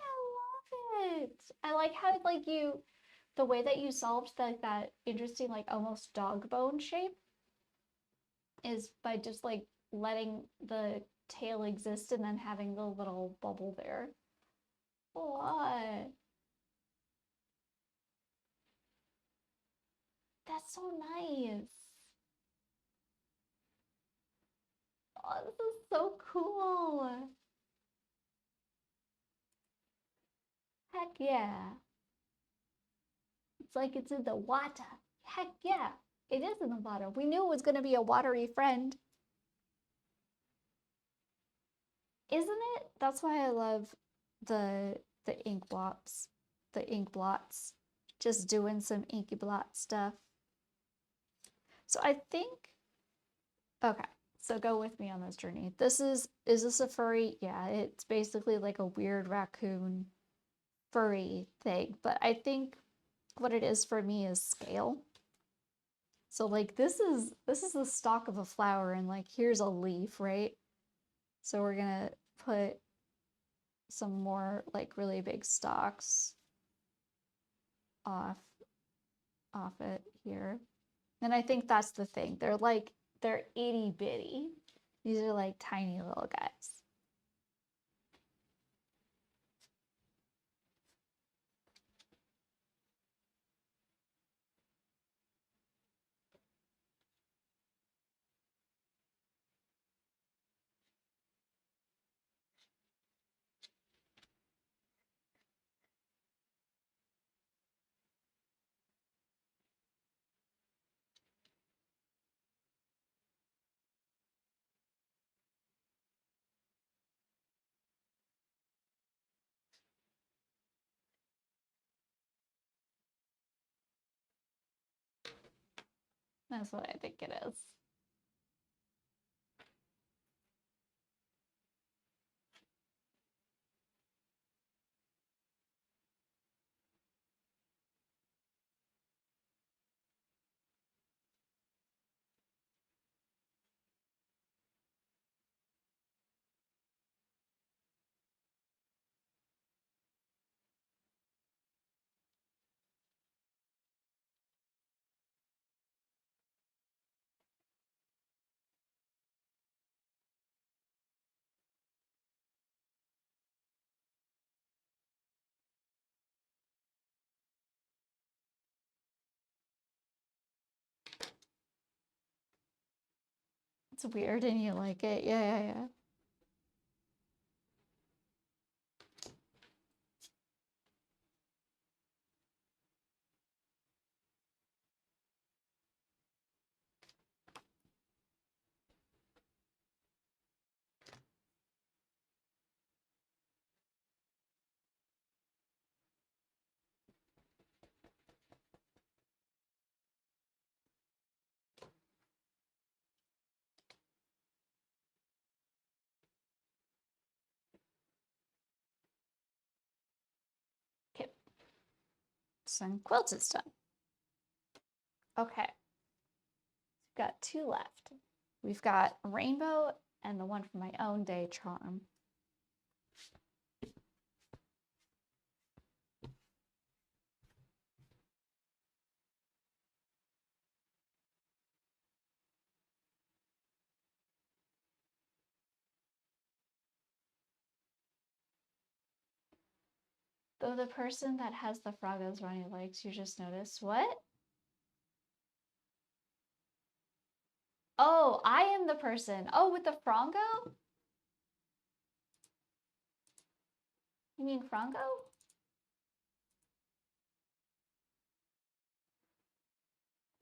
S1: I love it. I like how like the way that you solved that interesting like almost dog bone shape is by just like letting the tail exist and then having the little bubble there. What? That's so nice. Oh, this is so cool. Heck yeah. It's like it's in the water. Heck yeah. It is in the water. We knew it was going to be a watery friend. Isn't it? That's why I love the ink blots. The ink blots. Just doing some inky blot stuff. So I think okay. So go with me on this journey. Is this a furry? Yeah, it's basically like a weird raccoon furry thing, but I think what it is for me is scale. So like this is the stalk of a flower and like here's a leaf, right? So we're gonna put some more like really big stalks off it here. And I think that's the thing. They're itty bitty. These are like tiny little guys. That's what I think it is. It's weird and you like it. Yeah. Okay. So quilt is done. Okay. We've got 2 left. We've got rainbow and the one from my own day charm. Though the person that has the froggos running legs, you just noticed. What? Oh, I am the person. Oh, with the frongo? You mean frongo?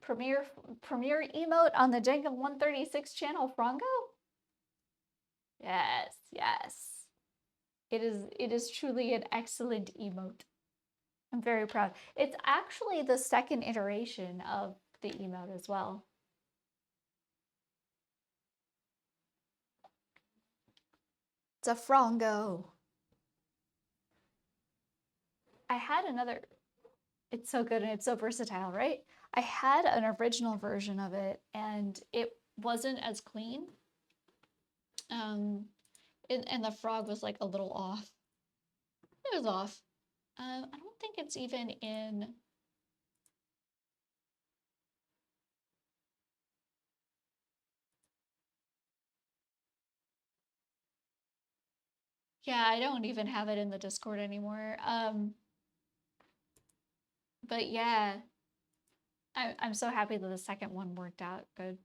S1: Premiere emote on the Jenga 136 channel frongo? Yes. It is truly an excellent emote. I'm very proud. It's actually the second iteration of the emote as well. It's a frongo. I had another. It's so good and it's so versatile, right? I had an original version of it and it wasn't as clean. And the frog was like a little off. It was off. I don't think it's even in. Yeah, I don't even have it in the Discord anymore. But yeah, I'm so happy that the second one worked out good.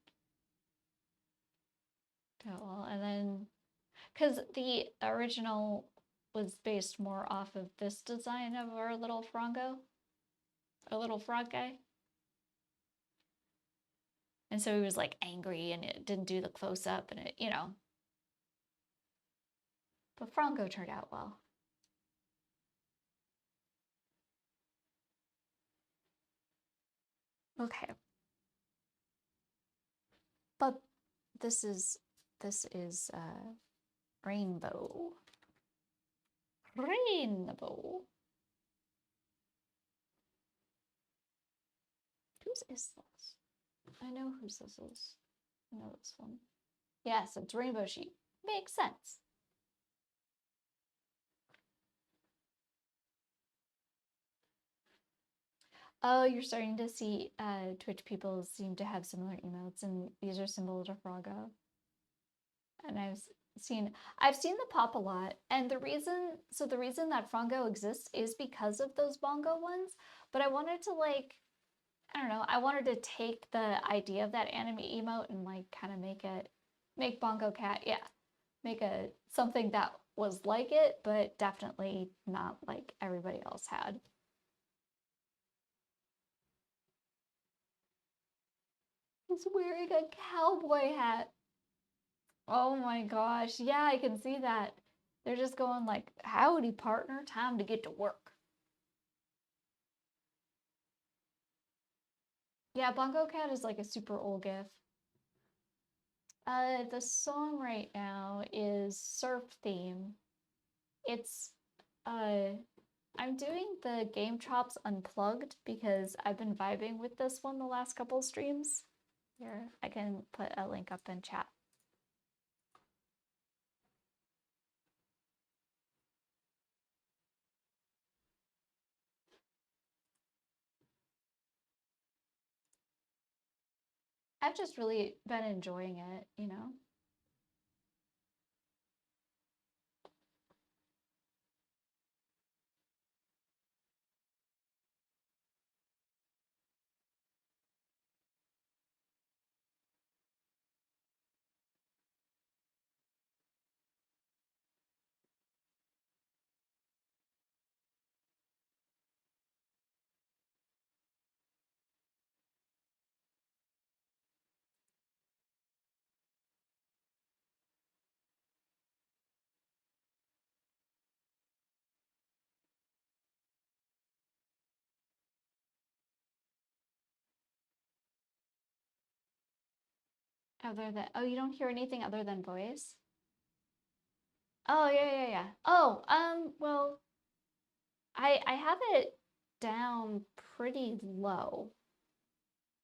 S1: Well, and then, because the original was based more off of this design of our little frongo, our little frog guy. And so he was like angry and it didn't do the close up and it, you know. But frongo turned out well. Okay. But this is rainbow. Rainbow. Whose is this? I know whose this is. I know this one. Yes, it's Rainbow Sheep. Makes sense. Oh, you're starting to see Twitch people seem to have similar emotes, and these are similar to Froggo. And I've seen the pop a lot, and the reason that Frongo exists is because of those bongo ones. But I wanted to like, I don't know, I wanted to take the idea of that anime emote and like kind of make Bongo Cat, yeah, make something that was like it, but definitely not like everybody else had. He's wearing a cowboy hat. Oh my gosh. Yeah, I can see that. They're just going like, howdy, partner, time to get to work. Yeah, Bongo Cat is like a super old gif. The song right now is Surf Theme. It's, I'm doing the Game Chops Unplugged because I've been vibing with this one the last couple streams. Here, I can put a link up in chat. I've just really been enjoying it, you know? Other than, oh, you don't hear anything other than voice? Oh, yeah. Oh, well, I have it down pretty low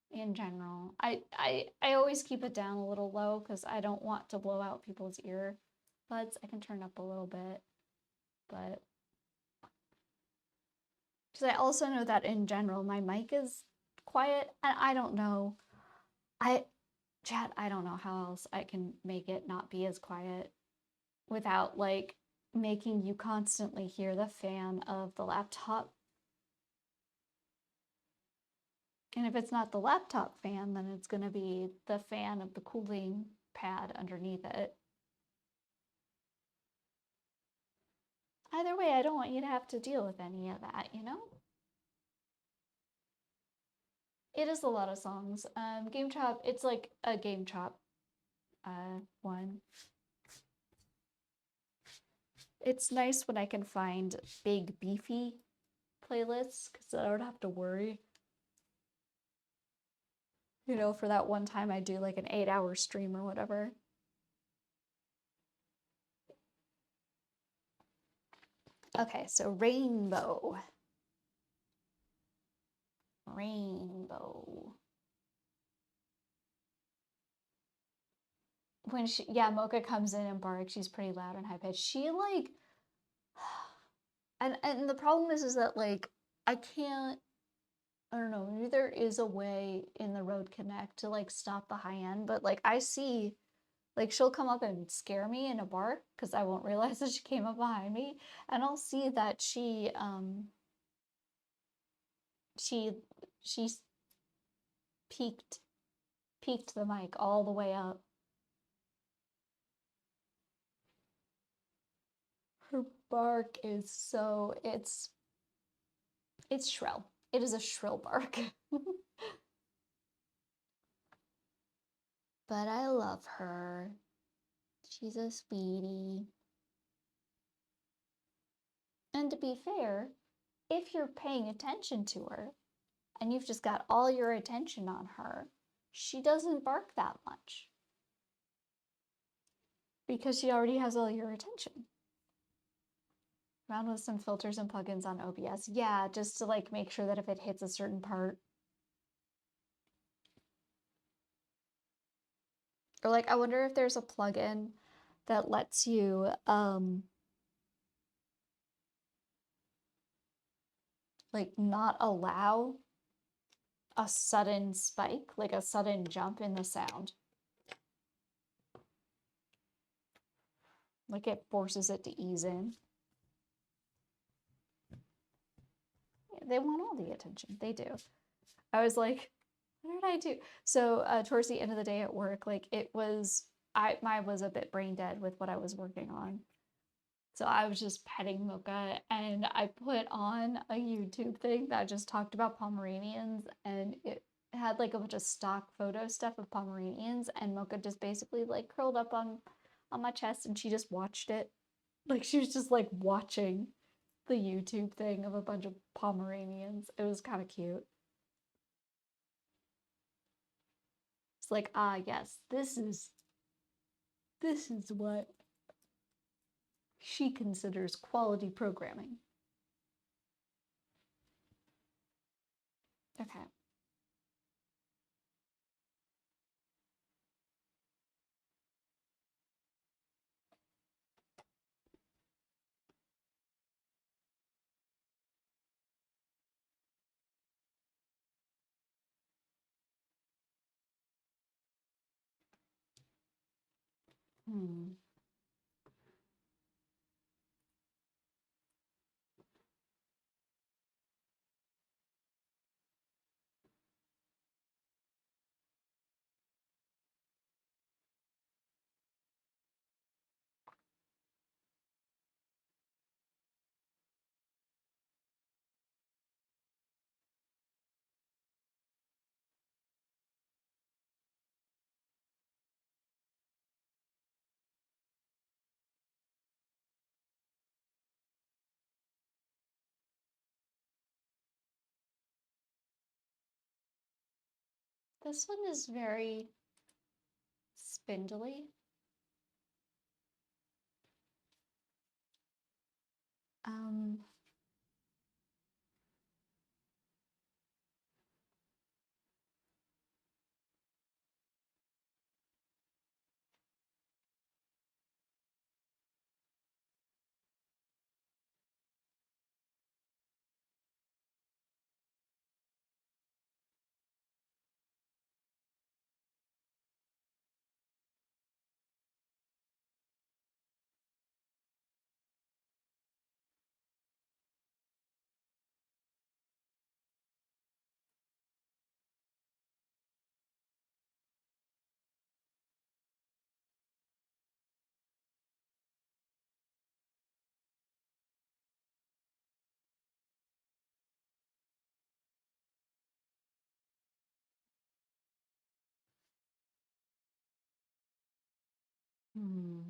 S1: in general. I always keep it down a little low because I don't want to blow out people's ear buds. I can turn up a little bit, but because I also know that in general my mic is quiet, and I don't know. Chat, I don't know how else I can make it not be as quiet without like making you constantly hear the fan of the laptop. And if it's not the laptop fan, then it's going to be the fan of the cooling pad underneath it. Either way, I don't want you to have to deal with any of that, you know? It is a lot of songs. Game Chop, it's like a Game Chop one. It's nice when I can find big, beefy playlists because I don't have to worry. You know, for that one time I do like an 8-hour stream or whatever. Okay, so Rainbow. Rainbow. When she, yeah, Mocha comes in and barks, she's pretty loud and high pitched. She like, and the problem is that like, I can't, I don't know, maybe there is a way in the Road Connect to like stop the high end, but like I see, like she'll come up and scare me in a bark because I won't realize that she came up behind me, and I'll see that she she's peaked the mic all the way up. Her bark is so, it's shrill. It is a shrill bark. But I love her. She's a sweetie. And to be fair, if you're paying attention to her and you've just got all your attention on her, she doesn't bark that much because she already has all your attention. Around with some filters and plugins on OBS. Yeah, just to like make sure that if it hits a certain part. Or like, I wonder if there's a plugin that lets you like not allow a sudden spike, like a sudden jump in the sound. Like it forces it to ease in. Yeah, they want all the attention. They do. I was like, what did I do? So towards the end of the day at work, like it was, mine was a bit brain dead with what I was working on. So I was just petting Mocha, and I put on a YouTube thing that just talked about Pomeranians, and it had like a bunch of stock photo stuff of Pomeranians, and Mocha just basically like curled up on my chest and she just watched it. Like she was just like watching the YouTube thing of a bunch of Pomeranians. It was kind of cute. It's like, ah, yes, this is what she considers quality programming. Okay. Hmm. This one is very spindly. Um, hmm.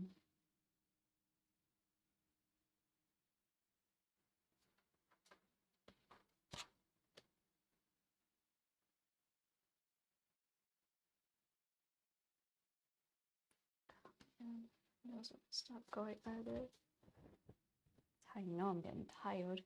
S1: And it doesn't stop going either. That's how you know I'm getting tired.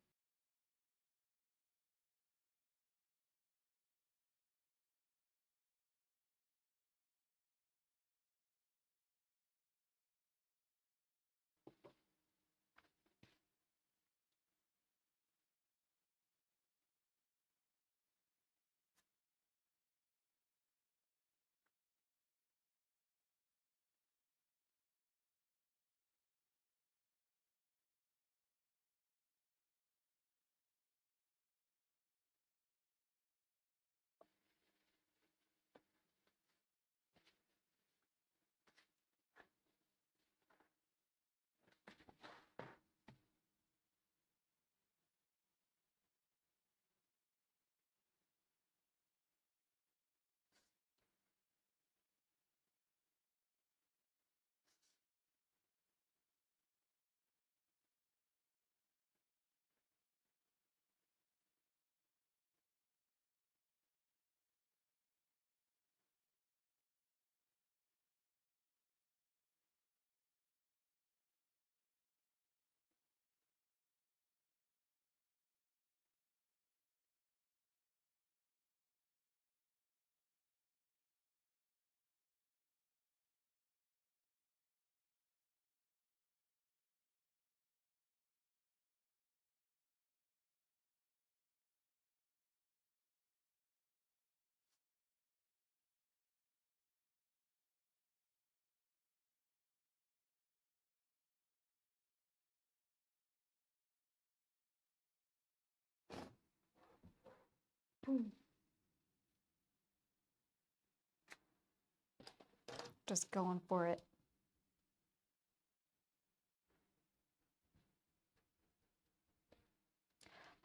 S1: Just going for it.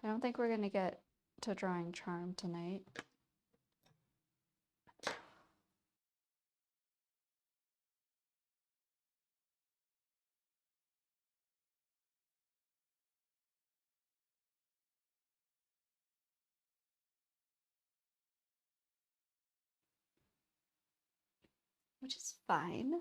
S1: I don't think we're gonna get to drawing charm tonight. which is fine.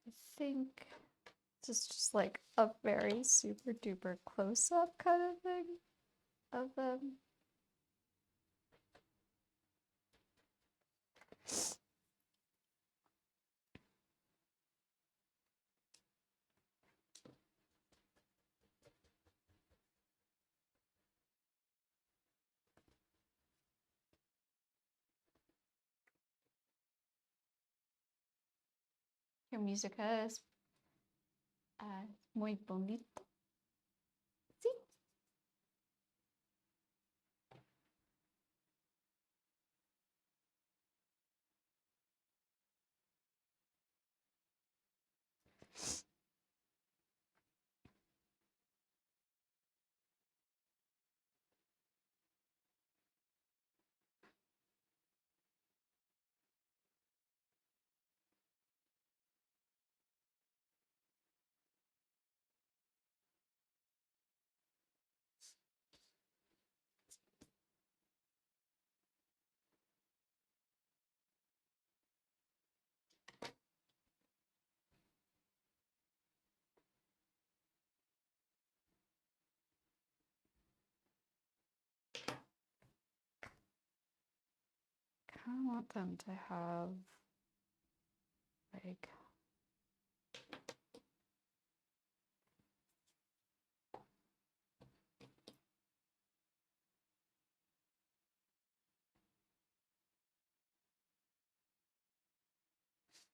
S1: I think this is just like a very super duper close up kind of thing of them. Your música es muy bonito. Sí. Kind of want them to have like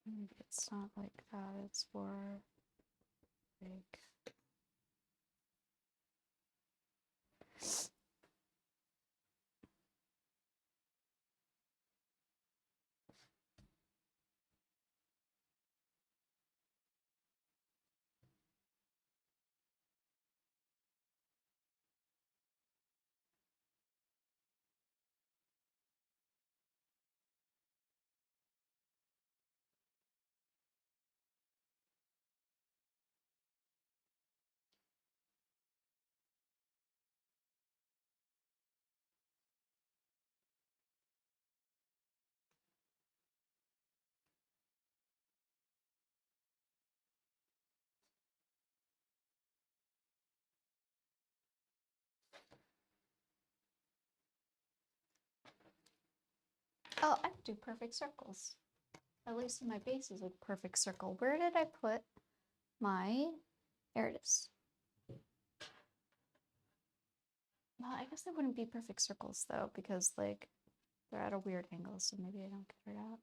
S1: maybe it's not like that, it's more like oh, I could do perfect circles. At least in my base is a perfect circle. Where did I put my, there it is. Well, I guess they wouldn't be perfect circles though, because like they're at a weird angle, so maybe I don't get it out.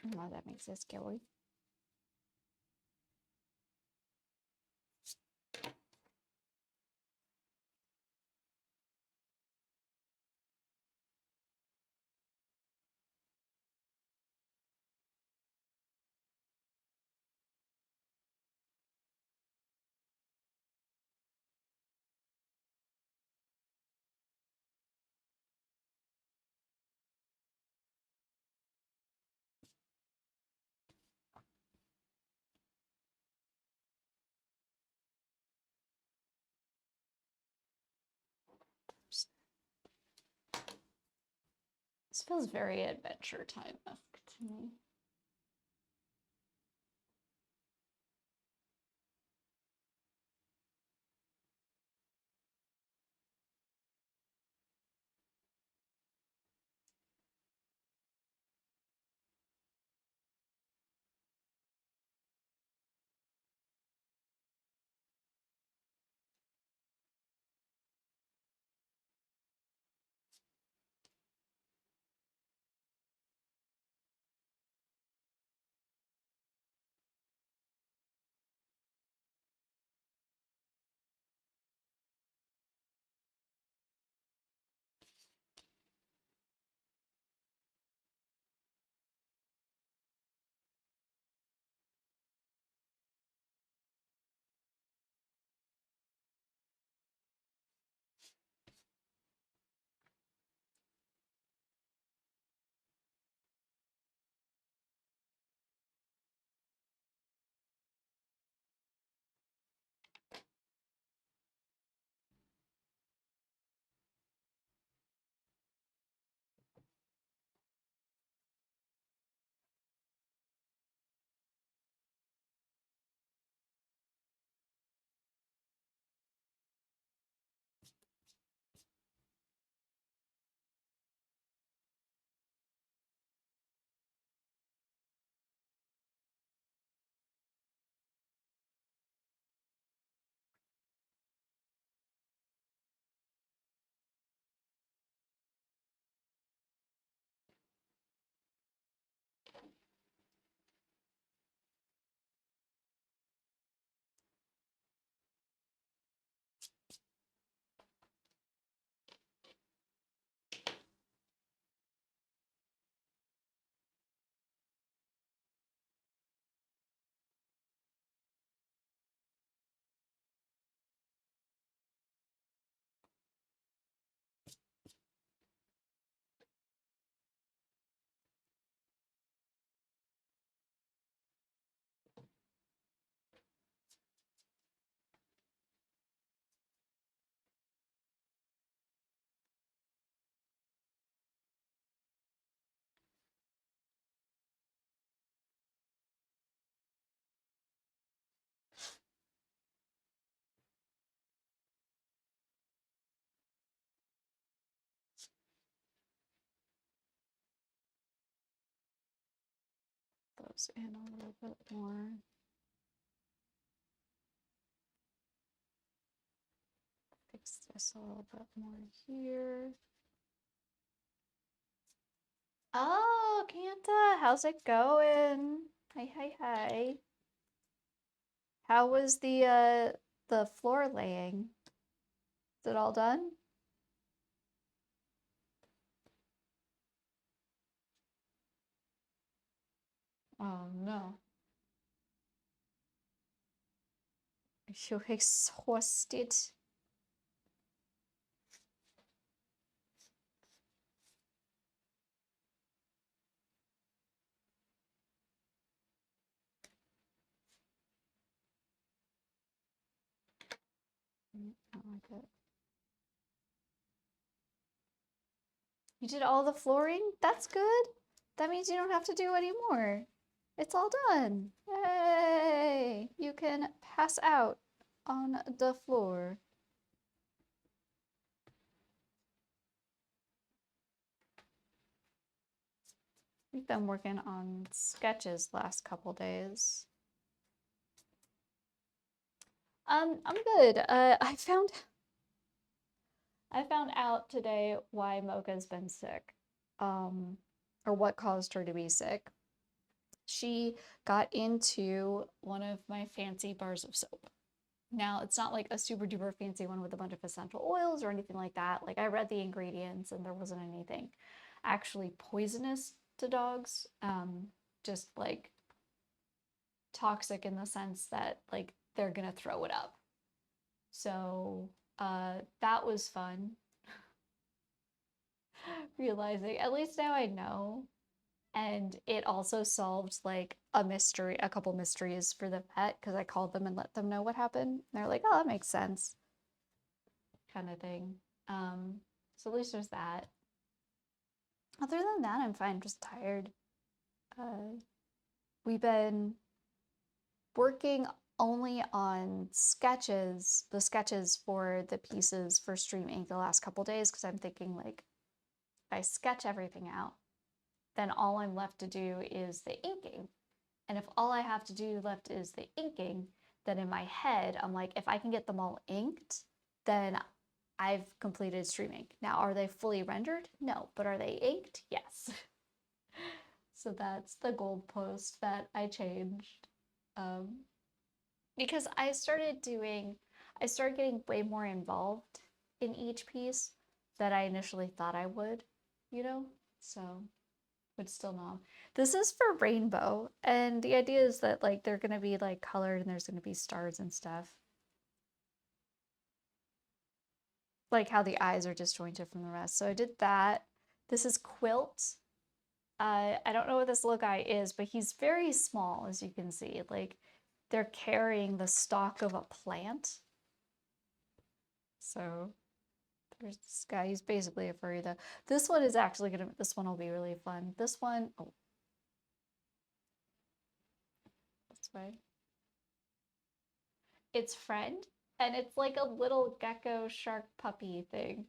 S1: Oh, that makes it scary. This feels very Adventure Time-esque to me. Those in a little bit more. Fix this a little bit more here. Oh, Kanta, how's it going? Hi. How was the floor laying? Is it all done? Oh no. Are you exhausted? I don't like it. You did all the flooring? That's good. That means you don't have to do any more. It's all done. Yay! You can pass out on the floor. We've been working on sketches last couple days. I'm good. I found out today why Mocha's been sick. Or what caused her to be sick. She got into one of my fancy bars of soap. Now, it's not like a super duper fancy one with a bunch of essential oils or anything like that. Like, I read the ingredients and there wasn't anything actually poisonous to dogs. Just like toxic in the sense that like they're gonna throw it up. So that was fun. Realizing at least now I know. And it also solved like a mystery, a couple mysteries for the vet because I called them and let them know what happened. And they're like, oh, that makes sense, kind of thing. So at least there's that. Other than that, I'm fine, just tired. We've been working only on sketches, the sketches for the pieces for StreamInK the last couple days because I'm thinking like if I sketch everything out, then all I'm left to do is the inking. And if all I have to do left is the inking, then in my head, I'm like, if I can get them all inked, then I've completed StreamInK. Now, are they fully rendered? No, but are they inked? Yes. So that's the goalpost that I changed. Because I started getting way more involved in each piece that I initially thought I would, you know? So, but still not. This is for rainbow, and the idea is that like they're gonna be like colored and there's gonna be stars and stuff. Like how the eyes are disjointed from the rest. So I did that. This is Quilt. I don't know what this little guy is, but he's very small, as you can see. Like they're carrying the stalk of a plant. So there's this guy. He's basically a furry though. This one is actually gonna. This one will be really fun. This one. Oh, this way. It's Friend, and it's like a little gecko shark puppy thing.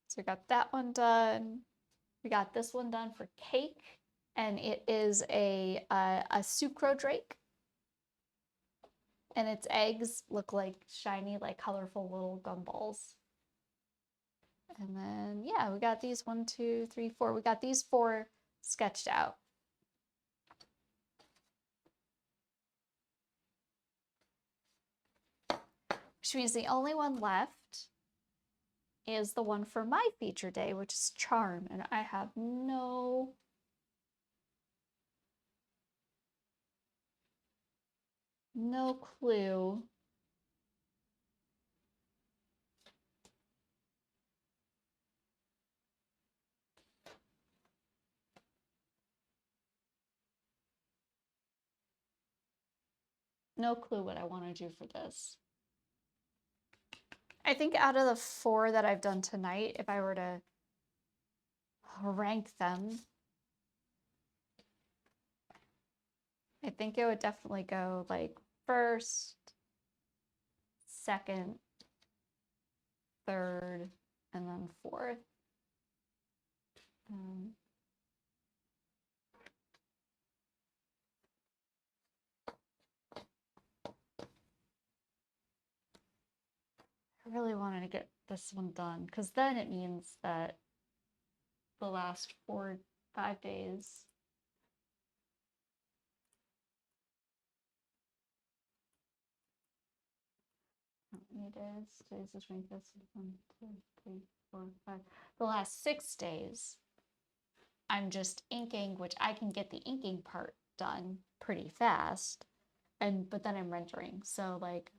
S1: So we got that one done. We got this one done for Cake, and it is a sucro drake. And its eggs look like shiny, like colorful little gumballs. And then, yeah, we got these 1, 2, 3, 4. We got these 4 sketched out. Which means the only one left is the one for my feature day, which is Charm. And I have no clue what I want to do for this. I think out of the 4 that I've done tonight, if I were to rank them, I think it would definitely go like first, second, third, and then fourth. I really wanted to get this one done because then it means that the last 4, 5 days today's the 25th, 1, 2, 3, 4, 5. The last 6 days, I'm just inking, which I can get the inking part done pretty fast, but then I'm rendering, so like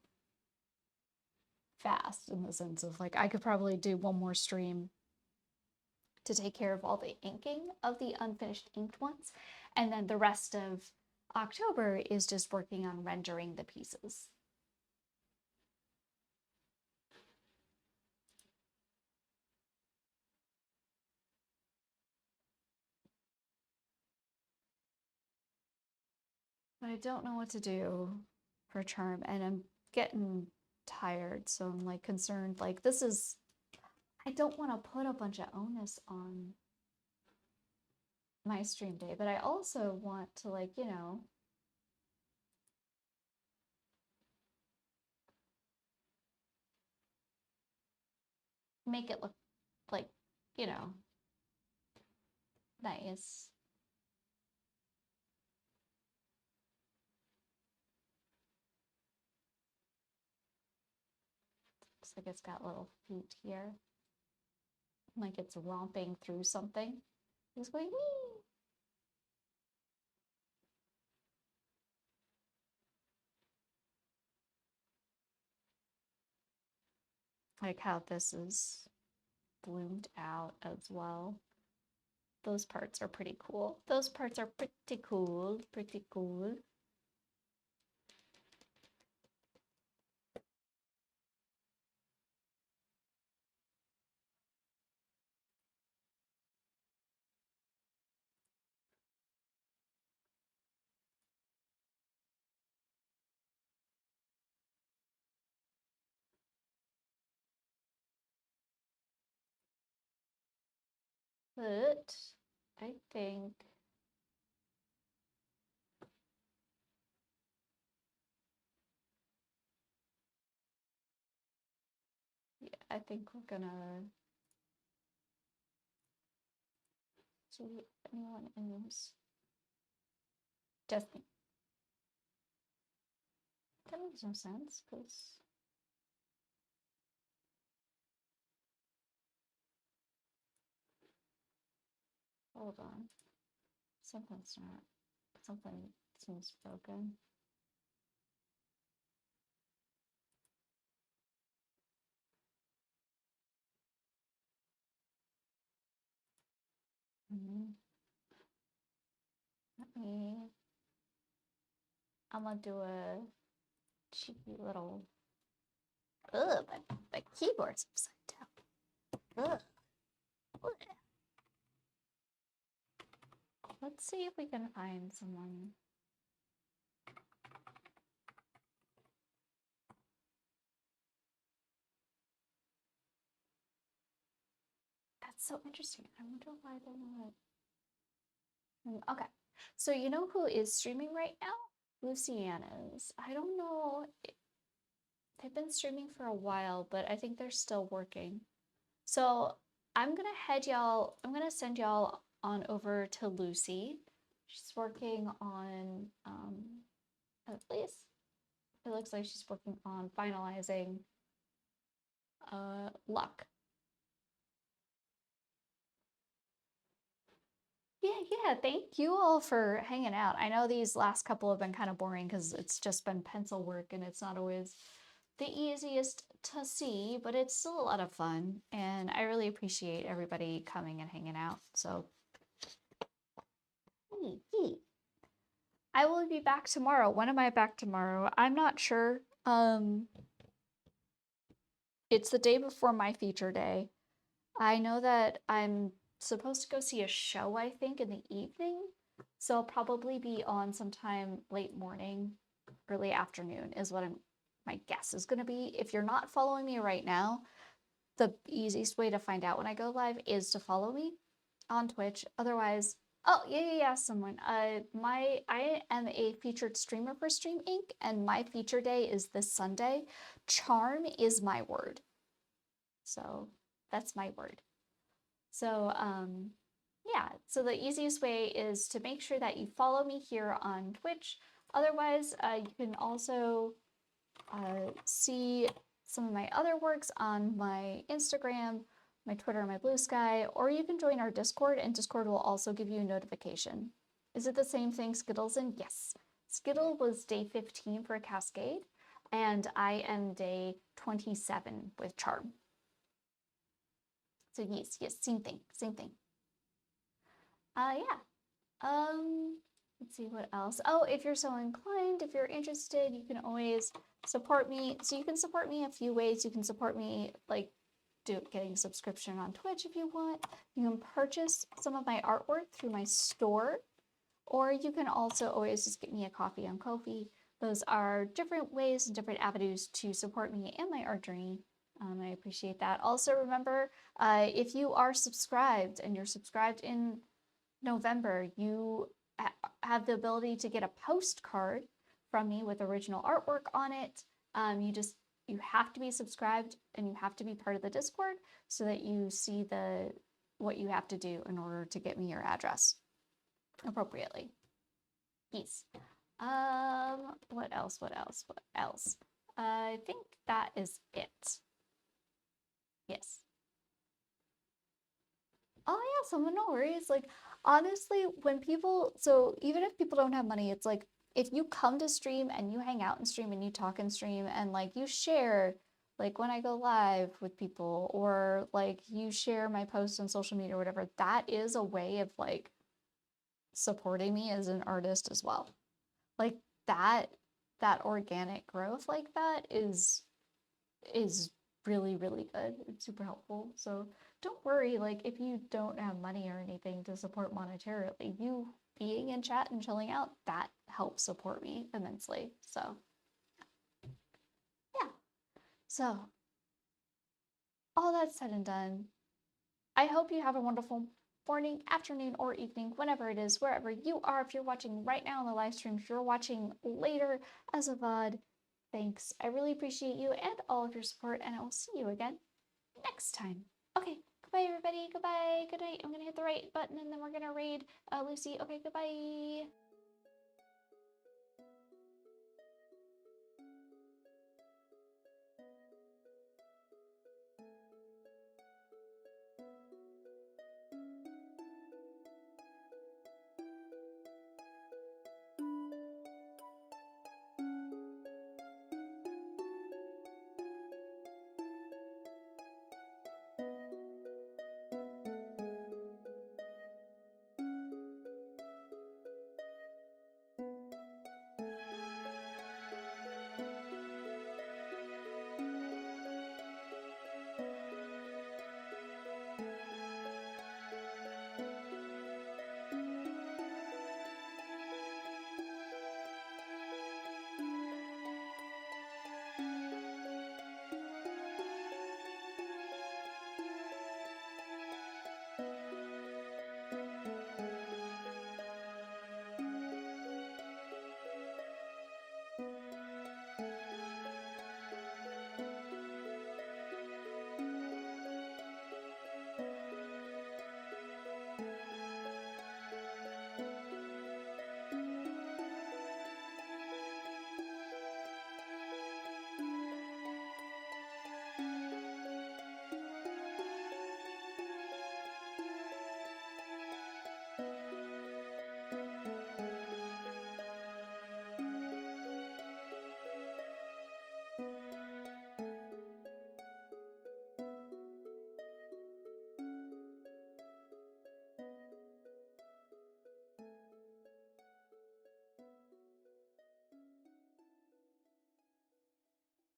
S1: fast in the sense of like I could probably do one more stream to take care of all the inking of the unfinished inked ones, and then the rest of October is just working on rendering the pieces. But I don't know what to do for Charm, and I'm getting tired, so I'm like concerned, like this is, I don't want to put a bunch of onus on my stream day, but I also want to like, you know, make it look like, you know, nice. like it's got little feet here. Like it's romping through something. It's going wee. Like how this is bloomed out as well. Those parts are pretty cool. Those parts are pretty cool, pretty cool. But I think yeah, I think we're gonna see if anyone is just me. That makes no sense because hold on. Something's not something seems broken. I'm gonna do a cheeky little. Ugh, my keyboard's upside down. Ugh. Let's see if we can find someone. That's so interesting. I wonder why they're not. Okay, so you know who is streaming right now? Luciana's. I don't know. They've been streaming for a while, but I think they're still working. So I'm gonna send y'all on over to Lucy. She's working on, at least it looks like she's working on finalizing luck. Yeah, thank you all for hanging out. I know these last couple have been kind of boring because it's just been pencil work and it's not always the easiest to see, but it's still a lot of fun. And I really appreciate everybody coming and hanging out. So, I will be back tomorrow. When am I back tomorrow? I'm not sure. It's the day before my feature day. I know that I'm supposed to go see a show, I think, in the evening. So I'll probably be on sometime late morning, early afternoon is what my guess is going to be. If you're not following me right now, the easiest way to find out when I go live is to follow me on Twitch. Otherwise, oh yeah, someone. I am a featured streamer for StreamInK, and my feature day is this Sunday. Charm is my word. So that's my word. So yeah, so the easiest way is to make sure that you follow me here on Twitch. Otherwise, you can also see some of my other works on my Instagram, my Twitter, my Blue Sky, or you can join our Discord, and Discord will also give you a notification. Is it the same thing Skittle's in? Yes. Skittle was day 15 for a Cascade, and I am day 27 with Charm. So yes, same thing. Yeah. Let's see what else. Oh, if you're so inclined, if you're interested, you can always support me. So you can support me a few ways. You can support me like getting a subscription on Twitch if you want. You can purchase some of my artwork through my store, or you can also always just get me a coffee on Ko-fi. Those are different ways and different avenues to support me and my art journey. I appreciate that. Also remember, if you are subscribed and you're subscribed in November, you have the ability to get a postcard from me with original artwork on it. You have to be subscribed and you have to be part of the Discord so that you see what you have to do in order to get me your address appropriately. Peace. What else? I think that is it. Yes. Oh yeah, so no worries. Like honestly, when people, so even if people don't have money, it's like if you come to stream and you hang out in stream and you talk in stream and like you share like when I go live with people or like you share my posts on social media or whatever, that is a way of like supporting me as an artist as well. Like that that organic growth like that is really, really good. It's super helpful. So don't worry, like if you don't have money or anything to support monetarily, you being in chat and chilling out, that helps support me immensely. So yeah. So all that said and done, I hope you have a wonderful morning, afternoon, or evening, whenever it is, wherever you are. If you're watching right now on the live stream, if you're watching later as a VOD, thanks. I really appreciate you and all of your support, and I will see you again next time. Okay, goodbye, everybody. Goodbye. Good night. I'm gonna hit the right button, and then we're gonna raid Lucy. Okay, goodbye.